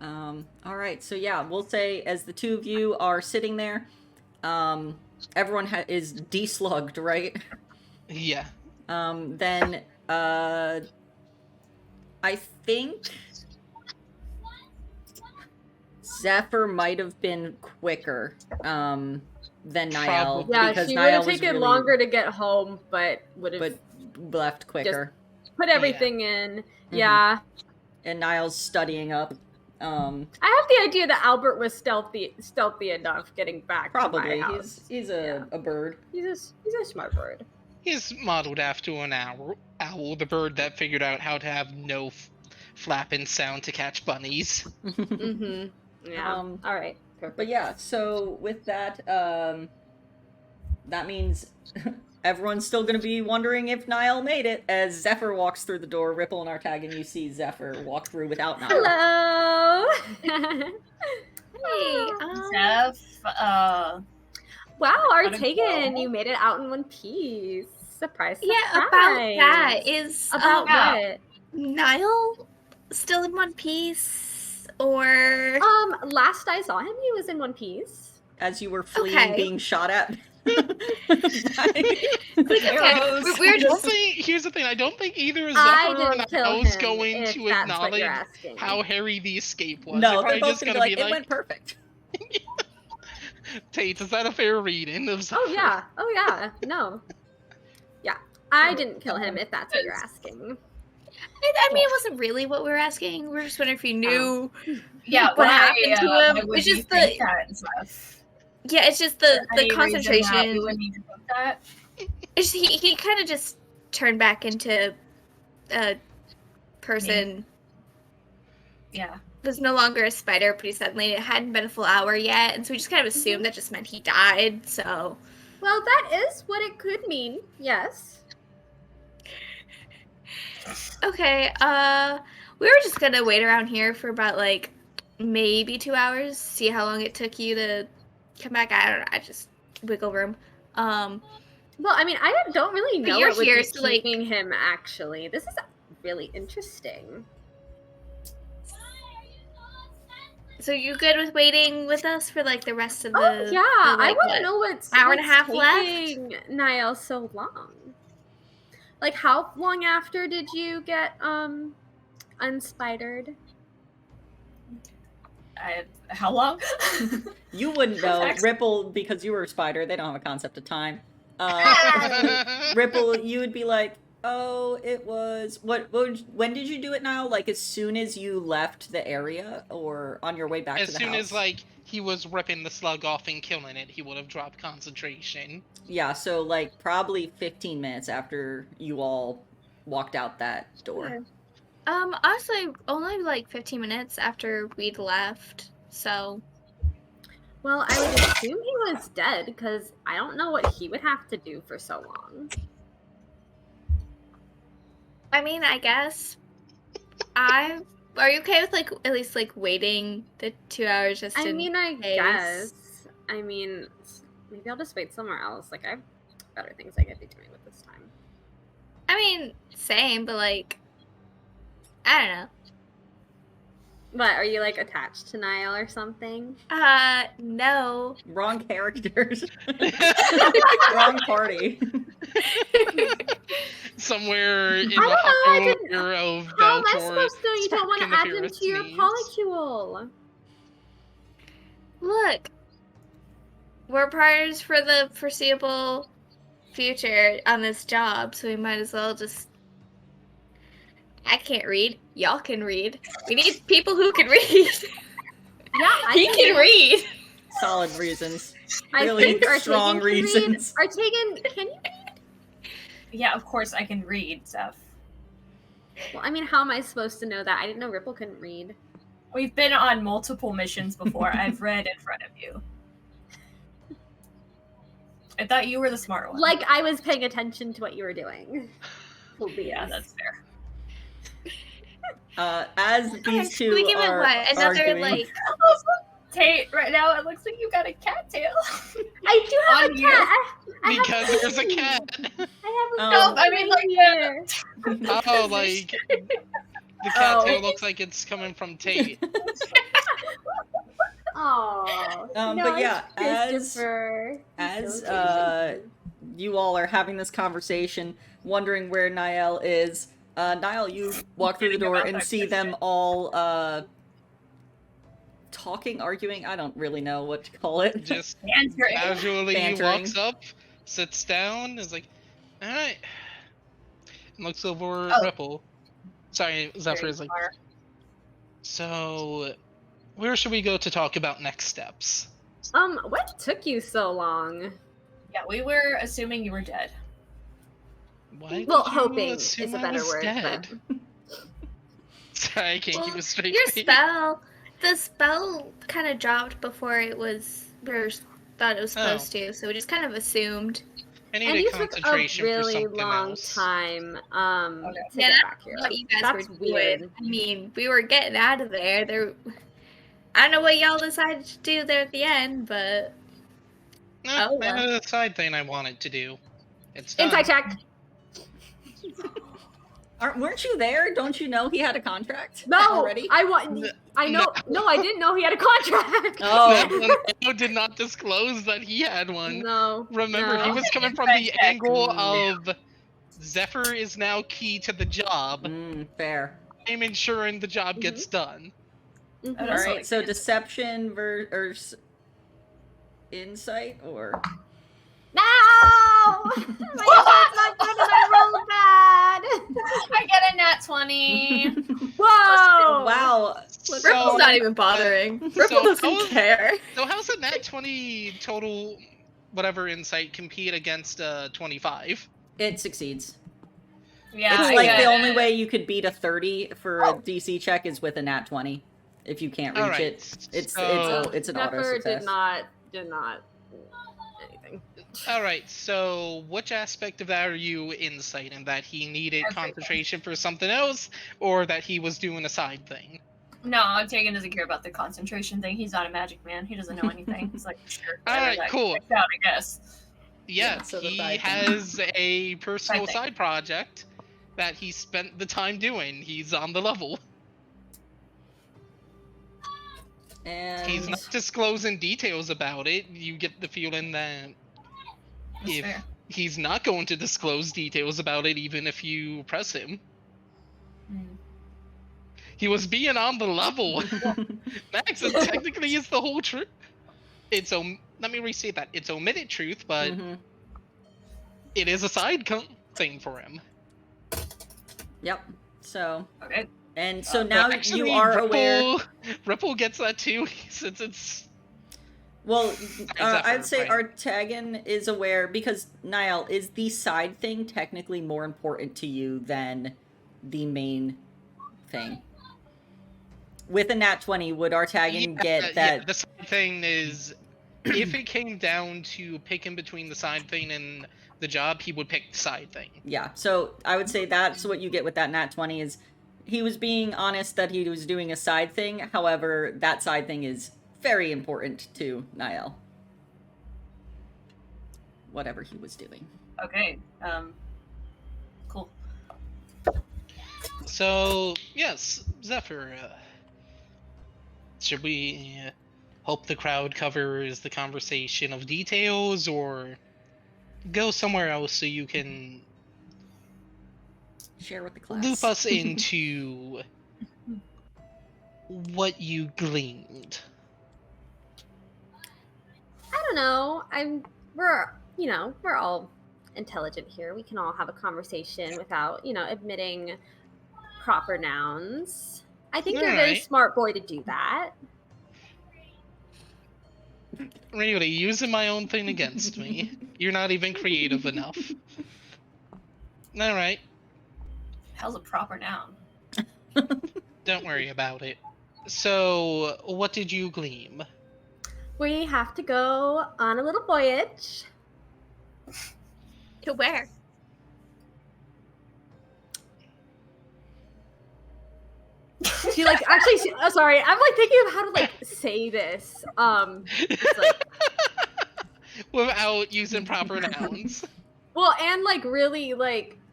All right, so yeah, we'll say as the two of you are sitting there, everyone is deslugged, right? Yeah. Then I think Zephyr might have been quicker than Niall. Probably. Yeah, because she would Niall have was taken really, longer to get home, but would have but left quicker. put everything in. Mm-hmm. Yeah. And Niall's studying up. I have the idea that Albert was stealthy enough getting back Probably. to my house. He's a bird. He's a smart bird. He's modeled after an owl, the bird that figured out how to have no flapping sound to catch bunnies. Mm-hmm. Yeah. All right. Perfect. But yeah, so with that, that means everyone's still going to be wondering if Niall made it. As Zephyr walks through the door, Ripple and Artagan, you see Zephyr walk through without Niall. Hello. Hey, Zeph, Wow, Gotta Artagan, go. you made it out in one piece. Surprise! yeah, about surprise. that is About Yeah. what? Niall still in one piece, or Last I saw him, he was in one piece. As you were fleeing, Okay. being shot at. okay, we're just Here's the thing, I don't think either I Zephyr or didn't kill Niall's him, going if to that's what acknowledge you're asking. how hairy the escape was. No, They're they're probably both just going to gonna be like, it went perfect. Tate, is that a fair reading of Zephyr? Oh yeah, no. Yeah, I didn't kill him, if that's what you're asking. I mean, it wasn't really what we were asking. We were just wondering if you knew. yeah, What why, happened to him? why would It's you just think the- that, Zeph? Yeah, it's just the Any reason that concentration. you would need to think that? It's, he kind of just turned back into a person. Yeah. Was no longer a spider pretty suddenly. It hadn't been a full hour yet, and so we just kind of assumed that just meant he died. So Well, that is what it could mean. Yes. okay, we were just gonna wait around here for about like maybe 2 hours, see how long it took you to come back. I don't know. I just wiggle room. Well, I mean, I don't really know you're what would here, be so, like- keeping him. Actually, this is really interesting. So you good with waiting with us for like the rest of the? Oh yeah, the, I like, want to what, know what's hour and a half taking Niall so long. Like, how long after did you get unspidered? How long? You wouldn't know. Exactly. Ripple, because you were a spider, they don't have a concept of time. Ripple, you would be like, oh, it was... When did you do it now? Like, as soon as you left the area? Or on your way back to As the soon house? as, like, he was ripping the slug off and killing it, he would have dropped concentration. Yeah, so, like, probably 15 minutes after you all walked out that door. Okay. Honestly, only like 15 minutes after we'd left. So Well, I would assume he was dead because I don't know what he would have to do for so long. I mean, I guess are you okay with like at least like waiting the 2 hours just I in mean, I case? guess. I mean, maybe I'll just wait somewhere else. Like, I have better things I could be doing with this time. I mean, same, but like I don't know. What, are you, like, attached to Niall or something? No. Wrong characters. Wrong party. somewhere in the I hopper don't know. of How am I Beltor. supposed to know you don't want to stuck in add the them to your Pharisees. polycule? Look, we're partners for the foreseeable future on this job, so we might as well just. I can't read. Y'all can read. We need people who can read. Yeah, I He can read. Solid reasons. I Really think Artagan strong can reasons. Read. Artagan, can you read? Yeah, of course I can read, Zeph. Well, I mean, how am I supposed to know that? I didn't know Ripple couldn't read. We've been on multiple missions before. I've read in front of you. I thought you were the smart one. Like I was paying attention to what you were doing. Yeah, that's fair. As these two we give it are what? Another arguing, like. Tate, right now it looks like you got a cattail. I do have On a you. cat. I have Because a there's a puppy. cat. I have a No, I mean, like, here. Oh, like the cattail looks like it's coming from Tate. Oh. but yeah, as Christopher. you all are having this conversation, wondering where Niall is, Niall, you walk through the door and see them all talking, arguing. I don't really know what to call it. Just Bantering. casually Bantering. walks up, sits down, is like, alright. And looks over Oh. Ripple. Sorry, Zephyr is like, so where should we go to talk about next steps? What took you so long? Yeah, we were assuming you were dead. Why Well, did you hoping assume is a I better was word. dead? But... Sorry, I can't keep a straight Your face. the spell kind of dropped before it was. Thought it was supposed to, so we just kind of assumed. I And need you a took a concentration for really something long else. time to Yeah, get back here. What you guys That's were weird. doing. I mean, we were getting out of there. I don't know what y'all decided to do there at the end, but No, Oh, I well. had a side thing I wanted to do. It's done. Inside check. Weren't you there? Don't you know he had a contract No, already? I know. No, I didn't know he had a contract. Oh, No, did not disclose that he had one. No. Remember, no. he was coming from the angle of Zephyr is now key to the job. fair. I'm ensuring the job gets done. Mhm. All That's right, like so it. deception versus insight, or No! My insight's not good and I rolled bad. I get a nat 20. Whoa! wow. Ripple's not even bothering. Ripple doesn't care. So how's a nat 20 total, whatever insight, compete against 25? It succeeds. Yeah, It's I like get the it. only way you could beat a 30 for a DC check is with a nat 20. If you can't reach Alright, it, it's so- it's an auto Zephyr success. did not anything. Alright, so which aspect of that are you insight? In that he needed Everything. concentration for something else, or that he was doing a side thing? No, Tegan doesn't care about the concentration thing. He's not a magic man. He doesn't know anything. He's like, sure. Alright, that cool. checks out, I guess. Yeah, so the he side thing. has a personal Side thing. side project that he spent the time doing. He's on the level. And He's not disclosing details about it. You get the feeling that That's if fair. he's not going to disclose details about it, even if you press him. Mm. He was being on the level. Max, it technically is the whole truth. It's let me restate that. It's omitted truth, but Mhm. it is a side thing for him. Yep. So Okay. and so But now Actually, you are aware. Ripple gets that too, since it's Well, Zephyr, I'd say right. Artagan is aware because Niall, is the side thing technically more important to you than the main thing? With a nat 20, would Artagan get that? Yeah, the side thing is, if it came down to picking between the side thing and the job, he would pick the side thing. Yeah, so I would say that's what you get with that nat 20 is he was being honest that he was doing a side thing. However, that side thing is very important to Niall. Whatever he was doing. Okay. Cool. So, yes, Zephyr, should we hope the crowd covers the conversation of details, or go somewhere else so you can Share with the class. loop us into what you gleaned. I don't know. We're all intelligent here. We can all have a conversation without, admitting proper nouns. I think you're a very smart boy to do that. Really, using my own thing against me. You're not even creative enough. Alright. How's a proper noun? Don't worry about it. So, what did you glean? We have to go on a little voyage. To where? She sorry, I'm thinking of how to say this. It's without using proper nouns. Well, and really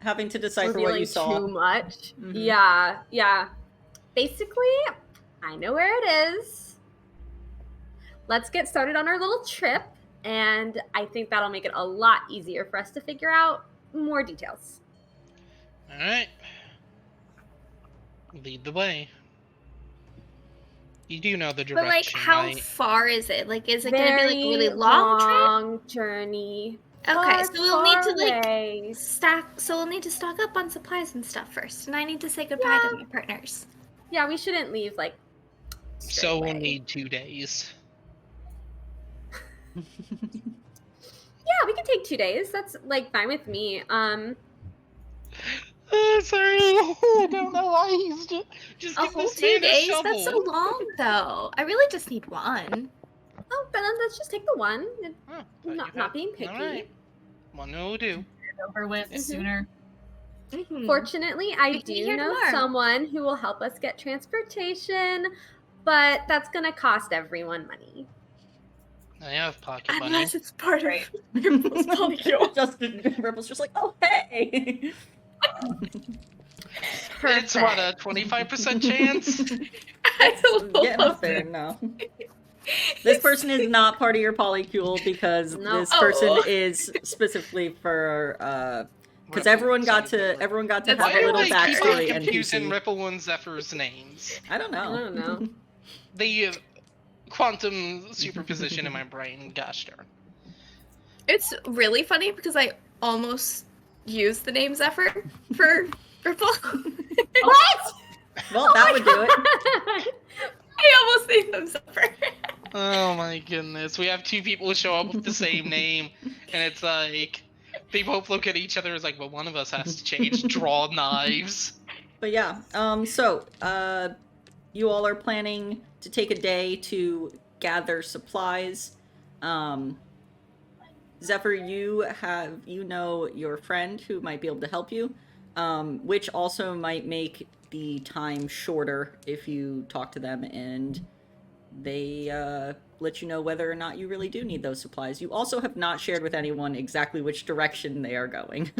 having to decipher what you saw too much. Mm-hmm. Yeah. Basically, I know where it is. Let's get started on our little trip, and I think that'll make it a lot easier for us to figure out more details. All right. Lead the way. You do know the direction, But how right? far is it? Is it Very gonna be a really long trip? Journey. Okay, so we'll need to away. we'll need to stock up on supplies and stuff first, and I need to say goodbye to my partners. Yeah, we shouldn't leave So we'll need 2 days. Yeah, we can take 2 days. That's fine with me. Sorry, I don't know why he's just A give whole this 2 man a days? shovel. That's so long, though. I really just need one. Oh, then let's just take the one. Huh, Not being picky. All right. One will do. Over with sooner. Mm-hmm. Fortunately, I Make me do here know tomorrow. someone who will help us get transportation, but that's gonna cost everyone money. I have pocket money. Unless it's part Right. of Ripple's molecule. Ripple's just like, oh, hey! It's what, a 25% chance? That's a little Getting up there, no. This person is not part of your polycule because No. this person Oh. is specifically for because everyone got to That's have a Why do little I keep on backstory and confusing PC. Ripple and Zephyr's names? I don't I know. don't know. The quantum superposition in my brain. Gosh darn. It's really funny because I almost used the name Zephyr for Ripple. What? Well, that would do it. I almost named them Zephyr. Oh my goodness. We have 2 people show up with the same name, and it's they both look at each other as well, one of us has to change, draw knives. But yeah, so you all are planning to take a day to gather supplies. Zephyr, you know your friend who might be able to help you, which also might make the time shorter if you talk to them and they let you know whether or not you really do need those supplies. You also have not shared with anyone exactly which direction they are going.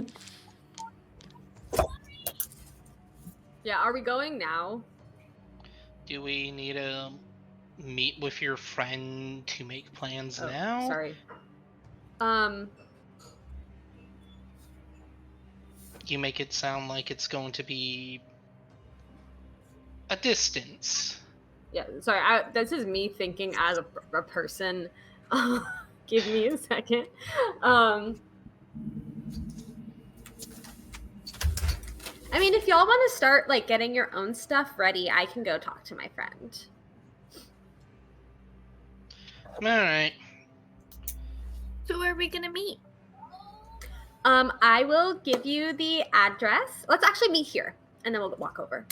Yeah, are we going now? Do we need to meet with your friend to make plans now? Sorry. You make it sound like it's going to be a distance. Yeah, sorry. This is me thinking as a person. Give me a second. I mean, if y'all want to start getting your own stuff ready, I can go talk to my friend. All right. So where are we gonna meet? I will give you the address. Let's actually meet here, and then we'll walk over.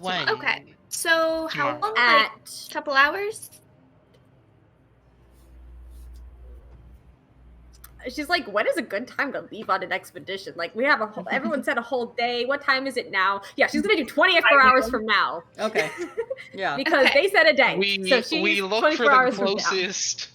When? Okay. So how Tomorrow. long? At Couple hours? she's like, when is a good time to leave on an expedition? We have everyone said a whole day. What time is it now? Yeah, she's gonna do 24 hours from now. Okay. Yeah. Because Okay. they said a day. We look 24 for the hours from now. closest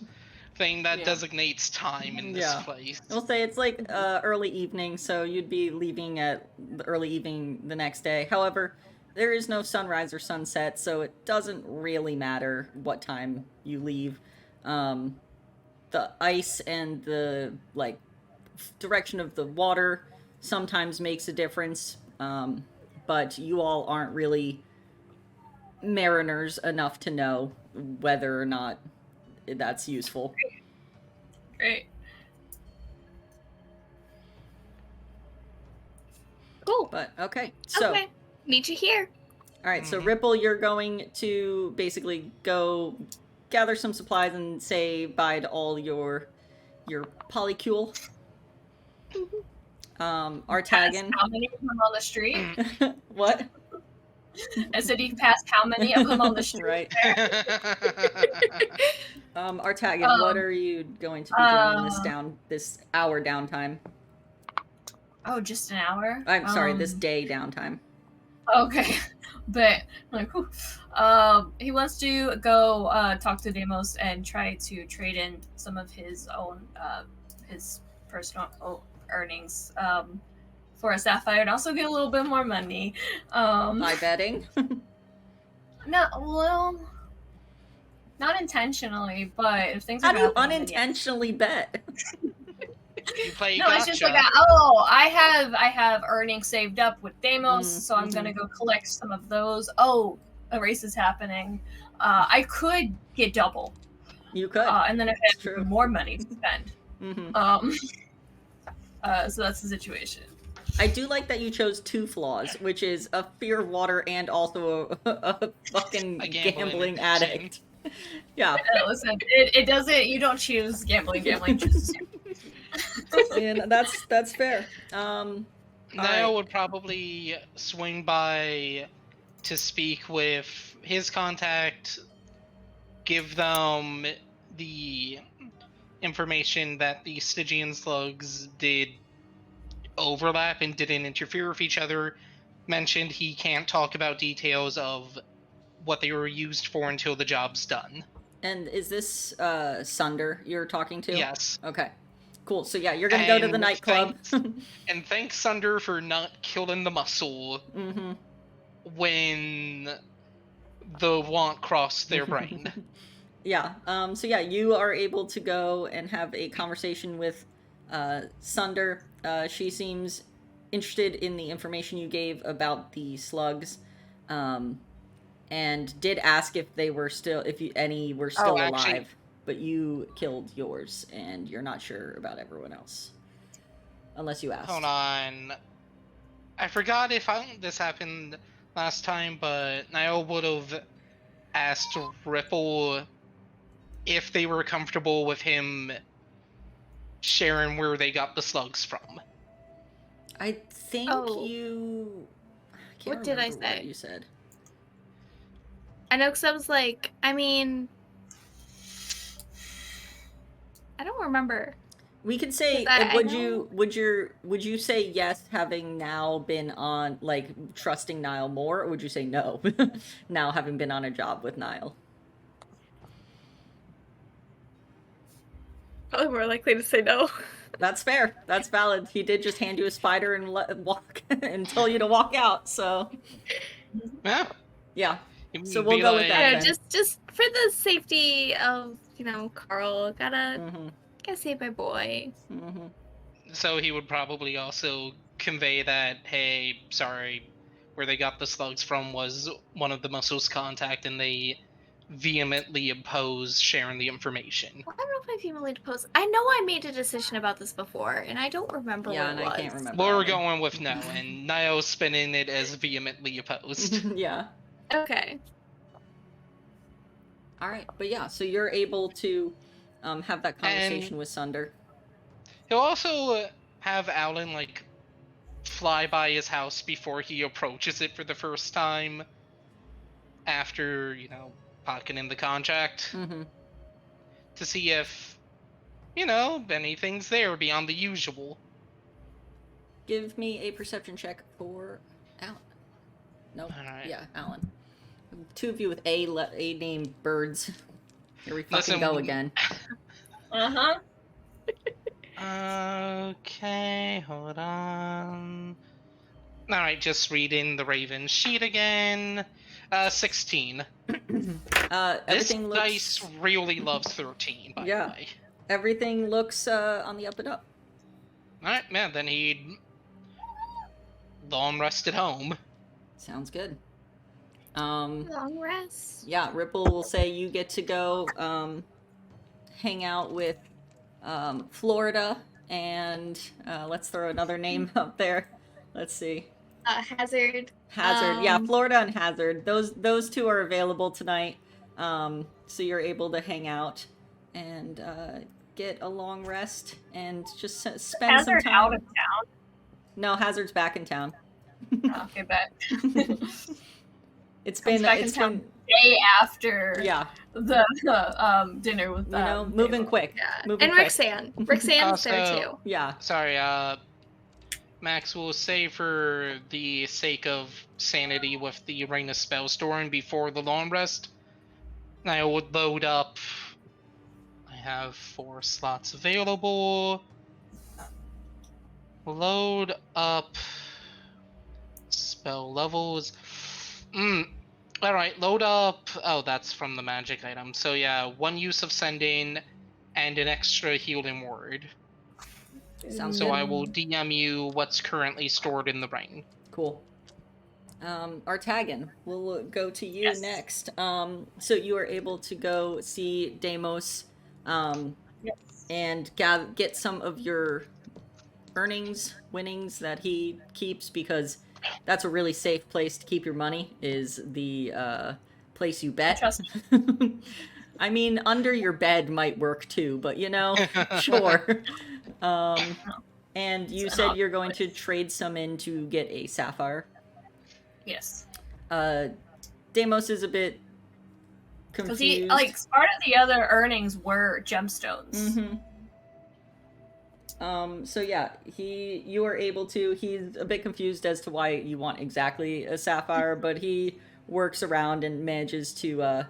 thing that Yeah. designates time in this Yeah. place. We'll say it's early evening, so you'd be leaving at the early evening the next day. However, there is no sunrise or sunset, so it doesn't really matter what time you leave. The ice and the direction of the water sometimes makes a difference. but you all aren't really mariners enough to know whether or not that's useful. Great. Cool. But okay, so Okay. Meet you here. all right, so Ripple, you're going to basically go gather some supplies and say bye to all your polycule. Artagan. How many of them on the street? What? I said you passed how many of them on the street? Right. Artagan, what are you going to be doing in this hour downtime? Oh, just an hour? I'm sorry, this day downtime. Okay. But like, whew. He wants to go talk to Demos and try to trade in some of his own his personal earnings for a sapphire and also get a little bit more money. By betting? Not intentionally, but if things How are do you happening, unintentionally bet? You play No, gotcha. it's just like, I have earnings saved up with Deimos, so I'm gonna go collect some of those. Oh, a race is happening. I could get double. You could. And then I have more money to spend. So that's the situation. I do like that you chose two flaws, which is a fear of water and also a fucking gambling addict. Yeah. Listen, it doesn't. You don't choose gambling. Gambling chooses you. And that's fair. Niall would probably swing by to speak with his contact, give them the information that the Stygian slugs did overlap and didn't interfere with each other. Mentioned he can't talk about details of what they were used for until the job's done. And is this Sunder you're talking to? Yes. Okay. Cool. So yeah, you're gonna go to the nightclub. And thanks Sunder for not killing the muscle when the want crossed their brain. Yeah. So yeah, you are able to go and have a conversation with Sunder. She seems interested in the information you gave about the slugs, and did ask if they were still, any were still alive. Actually, but you killed yours, and you're not sure about everyone else, unless you asked. Hold on. I forgot if this happened last time, but Niall would have asked Ripple if they were comfortable with him sharing where they got the slugs from. I think you... What did I say? What you said. I know, because I was like, I mean... I don't remember. We could say, would you say yes, having now been on, like, trusting Niall more, or would you say no, now having been on a job with Niall? Probably more likely to say no. That's fair. That's valid. He did just hand you a spider and walk and tell you to walk out. So yeah. So we'll go with that. Yeah, just for the safety of Carl, gotta save my boy. So he would probably also convey that, hey, sorry, where they got the slugs from was one of the muscles' contact, and they vehemently oppose sharing the information. Well, I don't know if I vehemently oppose. I know I made a decision about this before, and I don't remember what it was. I can't remember. Well, we're going with no, and Niall's spinning it as vehemently opposed. Yeah. Okay. All right, but yeah, so you're able to have that conversation with Sunder. He'll also have Alan, fly by his house before he approaches it for the first time after, pocketing the contract to see if, anything's there beyond the usual. Give me a perception check for Alan. Nope. Right. Yeah, Alan. Two of you with A named birds. Here we fucking go again. Okay, hold on. Alright, just reading the Raven sheet again. 16. This dice really loves 13, by the way. Everything looks on the up and up. Alright, man, then he'd long rest at home. Sounds good. Long rest. Yeah, Ripple will say you get to go hang out with Florida and let's throw another name up there. Let's see. Hazard. Hazard. Yeah, Florida and Hazard. Those two are available tonight. So you're able to hang out and get a long rest and just spend Hazard some time. out of town. No, Hazard's back in town. Okay, bet. It's Comes been back in town day after the dinner with moving quick. Yeah. Moving And quick. Rixan's there too. Yeah. Sorry, Max will say for the sake of sanity with the Ring of Spellstorm before the long rest, I would load up. I have 4 slots available. Load up spell levels. Alright, load up. Oh, that's from the magic item. So yeah, 1 use of sending and an extra healing word. Sounds So good. I will DM you what's currently stored in the ring. Cool. Artagan, we'll go to you Yes. next. So you are able to go see Deimos Yes. and get some of your winnings that he keeps, because that's a really safe place to keep your money, is the place you bet. Trust I mean, under your bed might work too, but sure. And you said you're going to trade some in to get a sapphire. Yes. Deimos is a bit Because confused. part of the other earnings were gemstones. Mm-hmm. So yeah, you are able to. He's a bit confused as to why you want exactly a sapphire, but he works around and manages to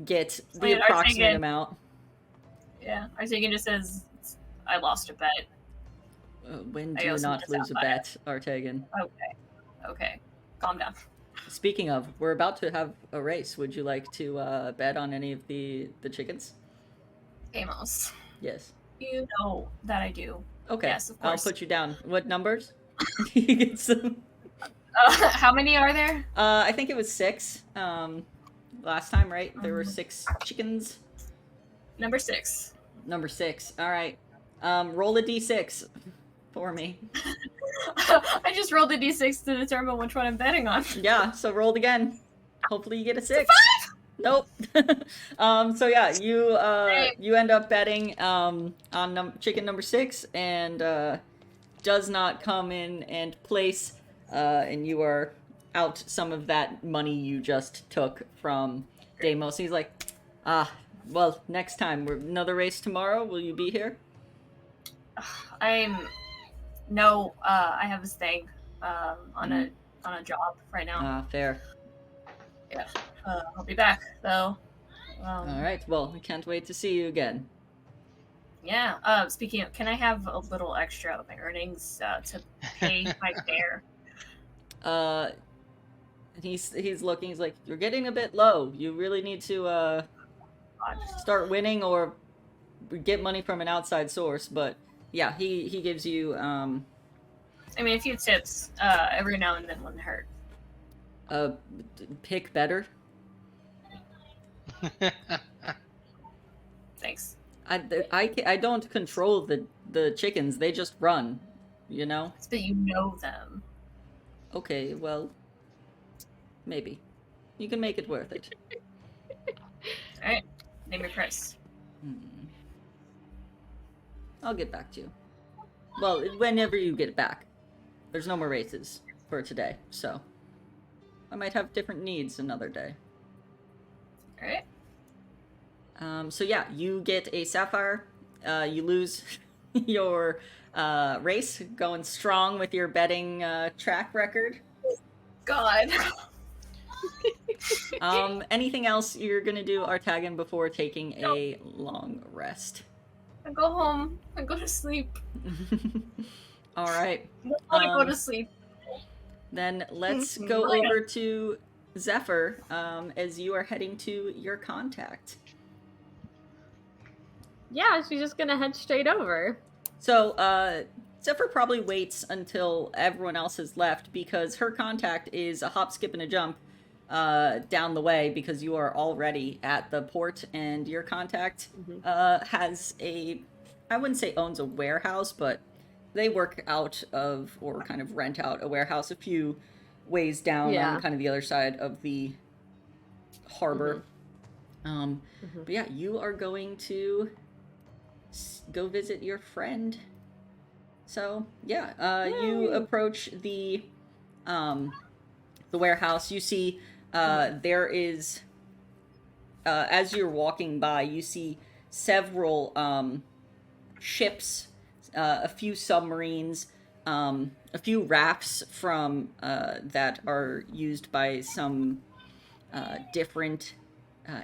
get the approximate amount. Yeah, Artegan just says, "I lost a bet." When do you not lose a bet, Artegan? Okay, calm down. Speaking of, we're about to have a race. Would you like to bet on any of the chickens? Amos, Yes. you know that I do. Okay. Yes, of course. I'll put you down. What numbers? You get some. How many are there? I think it was 6. Last time, right? There were 6 chickens. Number 6. Number 6. All right. Roll a d6 for me. I just rolled a d6 to determine which one I'm betting on. Yeah. So roll it again. Hopefully you get a 6. Nope. So yeah, you end up betting on chicken number 6, and does not come in and place, and you are out some of that money you just took from Deimos. He's like, well, next time. Another race tomorrow. Will you be here? I have this thing on a job right now. Fair. Yeah. I'll be back though. All right. Well, I can't wait to see you again. Yeah. Speaking of, can I have a little extra of my earnings to pay my fare? He's looking. He's like, you're getting a bit low. You really need to start winning or get money from an outside source. But yeah, he gives you. I mean, a few tips every now and then wouldn't hurt. Pick better. Thanks. I don't control the chickens. They just run, But you know them. Okay, well, maybe. You can make it worth it. Alright. Name your price. I'll get back to you. Well, whenever you get back. There's no more races for today, so I might have different needs another day. Alright. So yeah, you get a sapphire. You lose your race, going strong with your betting track record. God. Anything else you're gonna do, Artagan, before taking a long rest? I go home. I go to sleep. All right. I want to go to sleep. Then let's go over to Zephyr as you are heading to your contact. Yeah, she's just gonna head straight over. So Zephyr probably waits until everyone else has left because her contact is a hop, skip, and a jump down the way because you are already at the port, and your contact has I wouldn't say owns a warehouse, but they work out of or kind of rent out a warehouse a few ways down on kind of the other side of the harbor. But yeah, you are going to go visit your friend. So yeah, you approach the warehouse. You see there is as you're walking by, you see several ships, a few submarines, a few rafts from that are used by some different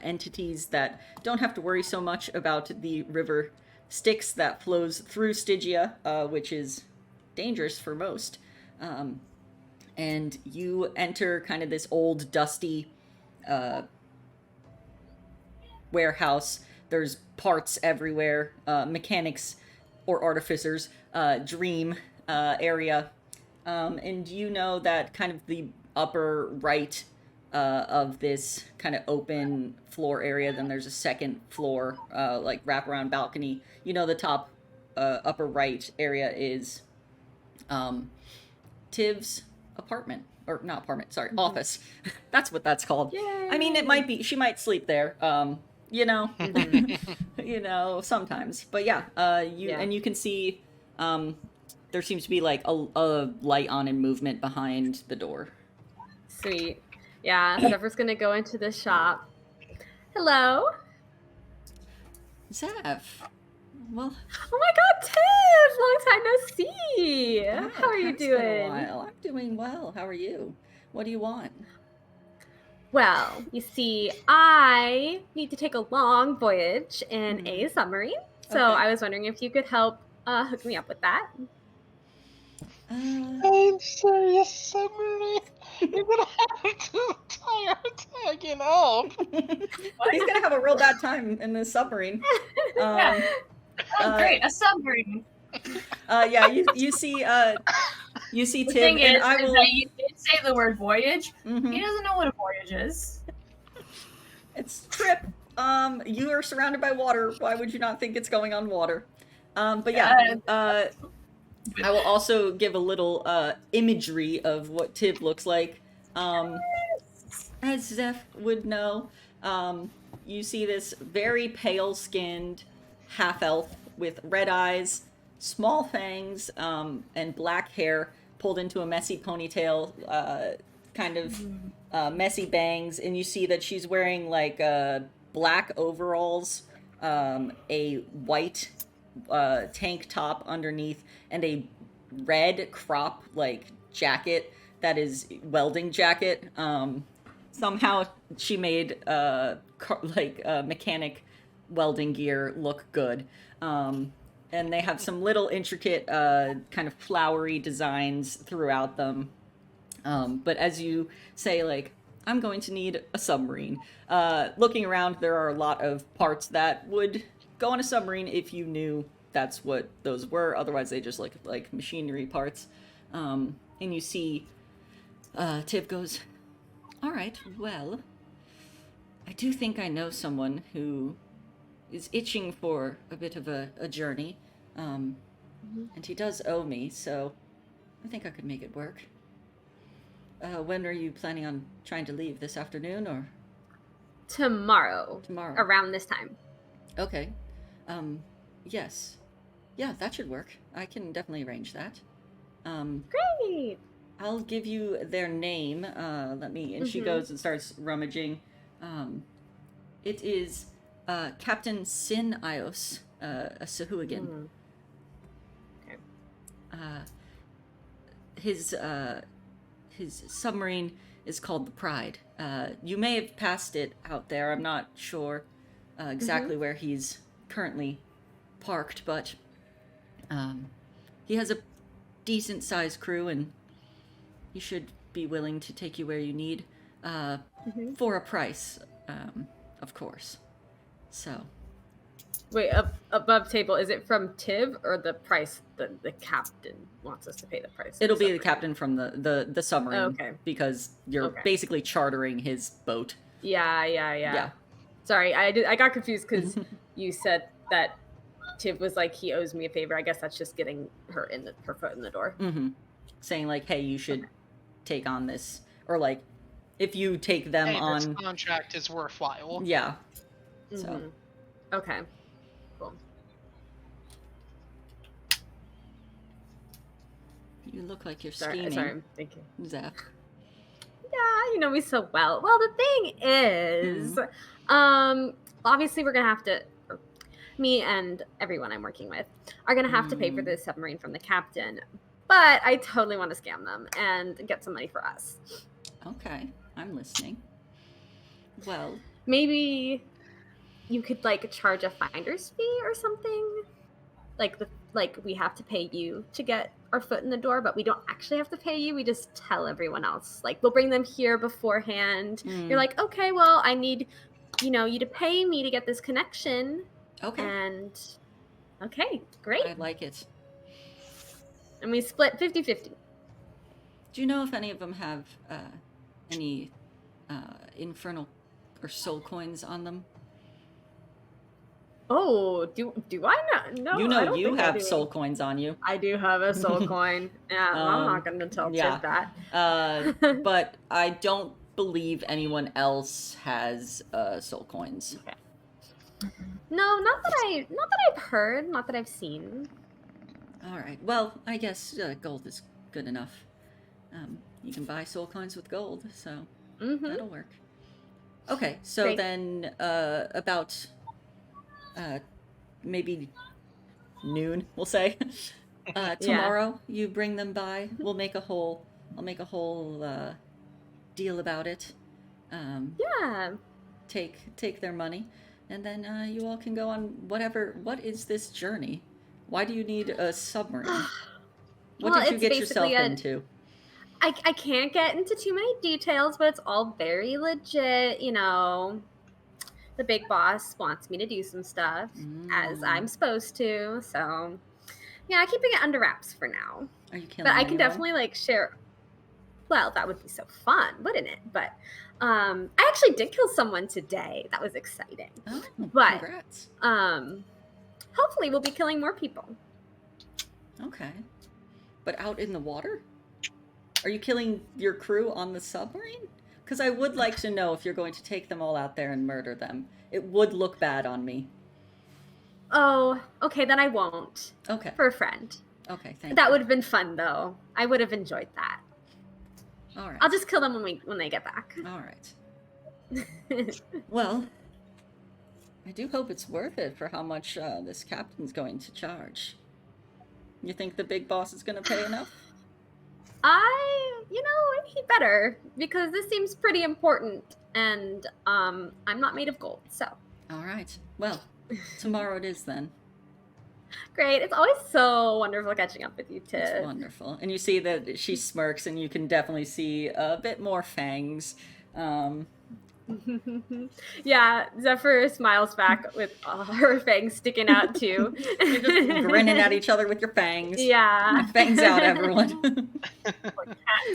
entities that don't have to worry so much about the river Styx that flows through Stygia, which is dangerous for most. And you enter kind of this old, dusty warehouse. There's parts everywhere, mechanics or artificers, dream area. And you know that kind of the upper right of this kind of open floor area, then there's a second floor, like wraparound balcony. You know the top upper right area is Tiv's apartment. Or not apartment, sorry, office. That's what that's called. Yay. I mean, it might be, she might sleep there. You know, you know, sometimes. But yeah, and you can see there seems to be like a light on and movement behind the door. Sweet. Yeah, Zephyr's gonna go into the shop. Hello. Zeph. Well. Oh my God, Tiff! Long time no see. Yeah, how are you doing? Been a while. I'm doing well. How are you? What do you want? Well, you see, I need to take a long voyage in a submarine, so I was wondering if you could help hook me up with that. I'm serious, submarine. You're gonna have to tie our tagging up. He's gonna have a real bad time in this submarine. Great, a submarine. Yeah, you see The Tim, thing and is I will. that you did say the word voyage. He doesn't know what a voyage is. It's trip. You are surrounded by water. Why would you not think it's going on water? But yeah, I will also give a little imagery of what Tib looks like. As Zeph would know, you see this very pale-skinned half-elf with red eyes, small fangs, and black hair pulled into a messy ponytail, kind of messy bangs, and you see that she's wearing like black overalls, a white tank top underneath, and a red crop like jacket that is welding jacket. Somehow she made mechanic welding gear look good. And they have some little intricate kind of flowery designs throughout them. But as you say, like, I'm going to need a submarine. Looking around, there are a lot of parts that would go on a submarine if you knew that's what those were. Otherwise, they just look like machinery parts. And you see Tib goes, all right, well, I do think I know someone who is itching for a bit of a journey. And he does owe me, so I think I could make it work. When are you planning on trying to leave? This afternoon or? Tomorrow. Tomorrow. Around this time. Okay. Yes. Yeah, that should work. I can definitely arrange that. Great! I'll give you their name. Let me... And she goes and starts rummaging. It is Captain Sin Ios, a Sahuagin. Okay. His submarine is called the Pride. You may have passed it out there. I'm not sure exactly where he's currently parked, but he has a decent-sized crew, and he should be willing to take you where you need for a price, of course. So, Wait, up above table, is it from Tiv or the price that the captain wants us to pay the price? It'll be the captain from the submarine. Oh, okay. Because you're basically chartering his boat. Yeah. Sorry, I got confused because you said that Tiv was like, he owes me a favor. I guess that's just getting her foot in the door. Mm-hmm. Saying like, hey, you should take on this, or like, if you take them on, this contract is worthwhile. Yeah. So. Okay. Cool. You look like you're scheming. Sorry, I'm thinking. Zeph. Yeah, you know me so well. Well, the thing is, obviously we're gonna have to, me and everyone I'm working with are gonna have to pay for this submarine from the captain. But I totally want to scam them and get some money for us. Okay, I'm listening. Well, maybe you could like charge a finder's fee or something. Like we have to pay you to get our foot in the door, but we don't actually have to pay you. We just tell everyone else. Like we'll bring them here beforehand. You're like, okay, well, I need, you to pay me to get this connection. Okay. And okay, great. I like it. And we split 50-50. Do you know if any of them have any infernal or soul coins on them? Oh, do I not? No, you know I don't you think have I do. soul coins on you. I do have a soul coin. Yeah, I'm not going to tell Tiv that. But I don't believe anyone else has soul coins. Okay. No, not that I've heard, not that I've seen. All right. Well, I guess gold is good enough. You can buy soul coins with gold, so that'll work. Okay, so Great. then about maybe noon, we'll say. Tomorrow, you bring them by. I'll make a whole deal about it. Yeah. Take their money, and then you all can go on whatever. What is this journey? Why do you need a submarine? What did you get yourself into? I can't get into too many details, but it's all very legit, The big boss wants me to do some stuff, as I'm supposed to, so... Yeah, keeping it under wraps for now. Are you killing But I can anyone? definitely, share... Well, that would be so fun, wouldn't it? But I actually did kill someone today. That was exciting. Oh, but congrats. hopefully we'll be killing more people. Okay. But out in the water? Are you killing your crew on the submarine? Because I would like to know if you're going to take them all out there and murder them. It would look bad on me. Oh, okay, then I won't. Okay. For a friend. Okay, thank you. That would have been fun, though. I would have enjoyed that. All right. I'll just kill them when they get back. All right. Well, I do hope it's worth it for how much this captain's going to charge. You think the big boss is going to pay enough? He better, because this seems pretty important, and I'm not made of gold, so. All right. Well, tomorrow it is then. Great. It's always so wonderful catching up with you, Tiv. It's wonderful. And you see that she smirks, and you can definitely see a bit more fangs. Yeah, Zephyr smiles back with her fangs sticking out too. You're just grinning at each other with your fangs. Yeah. Fangs out, everyone.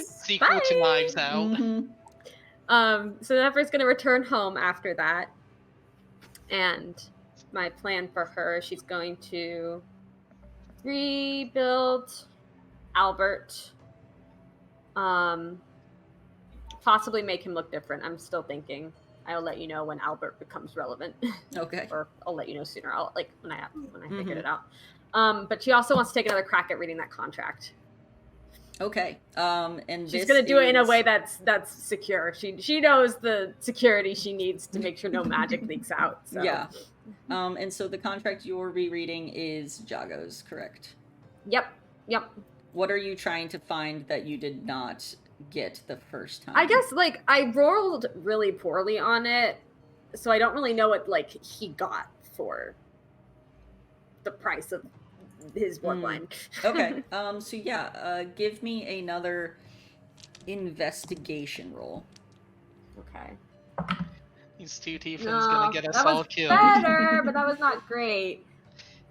Sequel to Knives Out. Mm-hmm. So Zephyr's gonna return home after that. And my plan for her, she's going to rebuild Albert. Possibly make him look different. I'm still thinking. I'll let you know when Albert becomes relevant. Okay. Or I'll let you know sooner. When I figured it out. But she also wants to take another crack at reading that contract. Okay. And she's gonna do it in a way that's secure. She knows the security she needs to make sure no magic leaks out. So. Yeah. And so the contract you're rereading is Jago's, correct? Yep. What are you trying to find that you did not get the first time? I guess I rolled really poorly on it, so I don't really know what he got for the price of his bloodline. Okay. So yeah, give me another investigation roll. Okay. These two tieflings No, gonna get us that all was killed. better, but that was not great.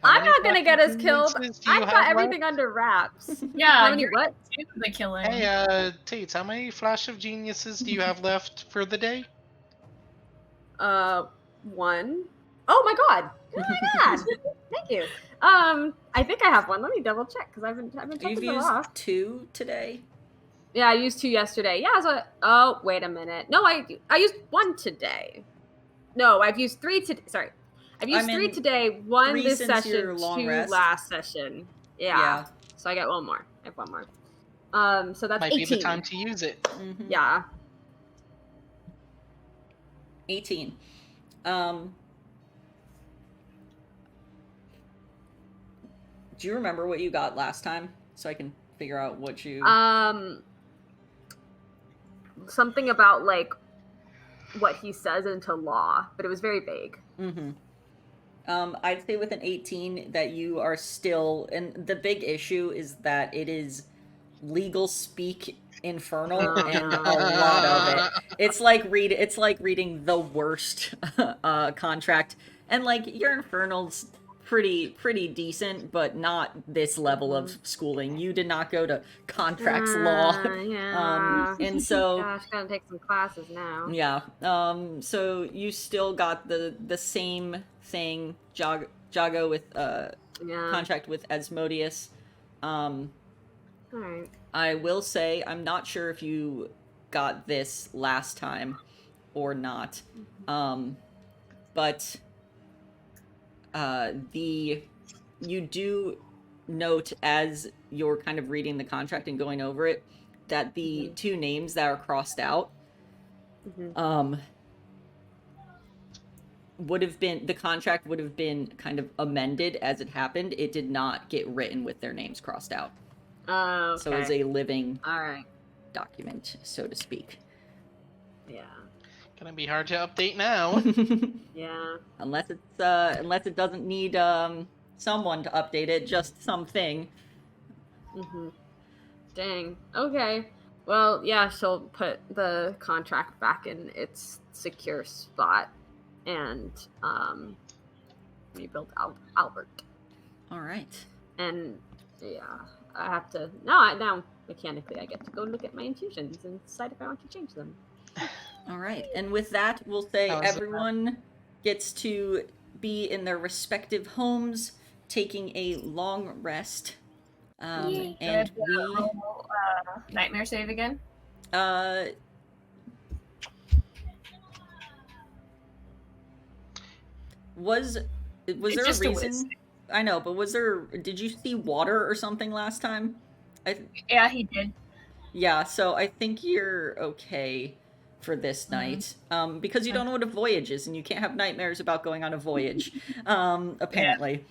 How I'm many not gonna get us flashes killed. do you I've got have everything left? under wraps. Yeah, How many you're what? gonna do the killing. Hey, Tates, how many Flash of Geniuses do you have left for the day? 1. Oh my god! Oh my god! Thank you. I think I have 1. Let me double check because I've been checking You've them used off. 2 today? Yeah, I used 2 yesterday. Yeah, so oh wait a minute. No, I used 1 today. No, I've used 3 today. Sorry, I've used 3 today. 1 3 this since your session. long 2 rest. last session. Yeah. So I got 1 more. I have 1 more. So that's Might 18. be the time to use it. Mm-hmm. Yeah. 18. Do you remember what you got last time? So I can figure out what you... Something about, like, what he says into law, but it was very vague. Mm-hmm. I'd say with an 18 that you are still... And the big issue is that it is legal speak infernal, and a lot of it. It's like reading the worst contract. And, like, your infernal's pretty decent, but not this level of schooling. You did not go to contracts law. Yeah. And so gosh, gotta take some classes now. yeah. So you still got the same thing, Jago with contract with Asmodeus. Alright. I will say I'm not sure if you got this last time or not. But you do note as you're kind of reading the contract and going over it that the 2 names that are crossed out would have been, the contract would have been kind of amended as it happened. It did not get written with their names crossed out. Oh, okay. So it's a living document, so to speak. Yeah. Gonna be hard to update now. Yeah. Unless it doesn't need someone to update it, just something. Dang. Okay. Well, yeah, she'll put the contract back in its secure spot and rebuild Albert. All right. And yeah, I have to now mechanically I get to go look at my infusions and decide if I want to change them. All right. And with that, we'll say everyone gets to be in their respective homes, taking a long rest. And we nightmare save again. Was there a reason? I know, but did you see water or something last time? Yeah, he did. Yeah, so I think you're okay for this night. Because you don't know what a voyage is, and you can't have nightmares about going on a voyage, apparently.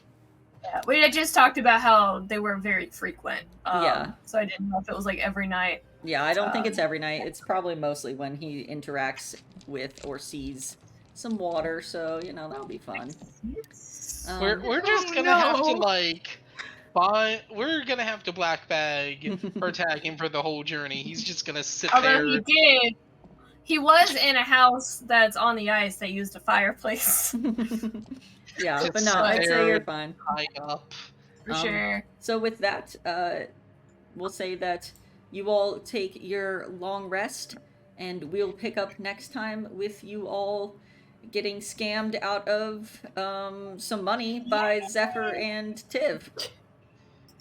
Yeah, we had just talked about how they were very frequent. Yeah. So I didn't know if it was like every night. Yeah, I don't think it's every night. It's probably mostly when he interacts with or sees some water, so, that'll be fun. We're just gonna have to, like, we're gonna have to black bag or tag him for the whole journey. He's just gonna sit there. Although he was in a house that's on the ice that used a fireplace. Yeah, but no, I'd say you're fine. High up. For sure. So with that, we'll say that you all take your long rest, and we'll pick up next time with you all getting scammed out of some money by Zephyr and Tiv.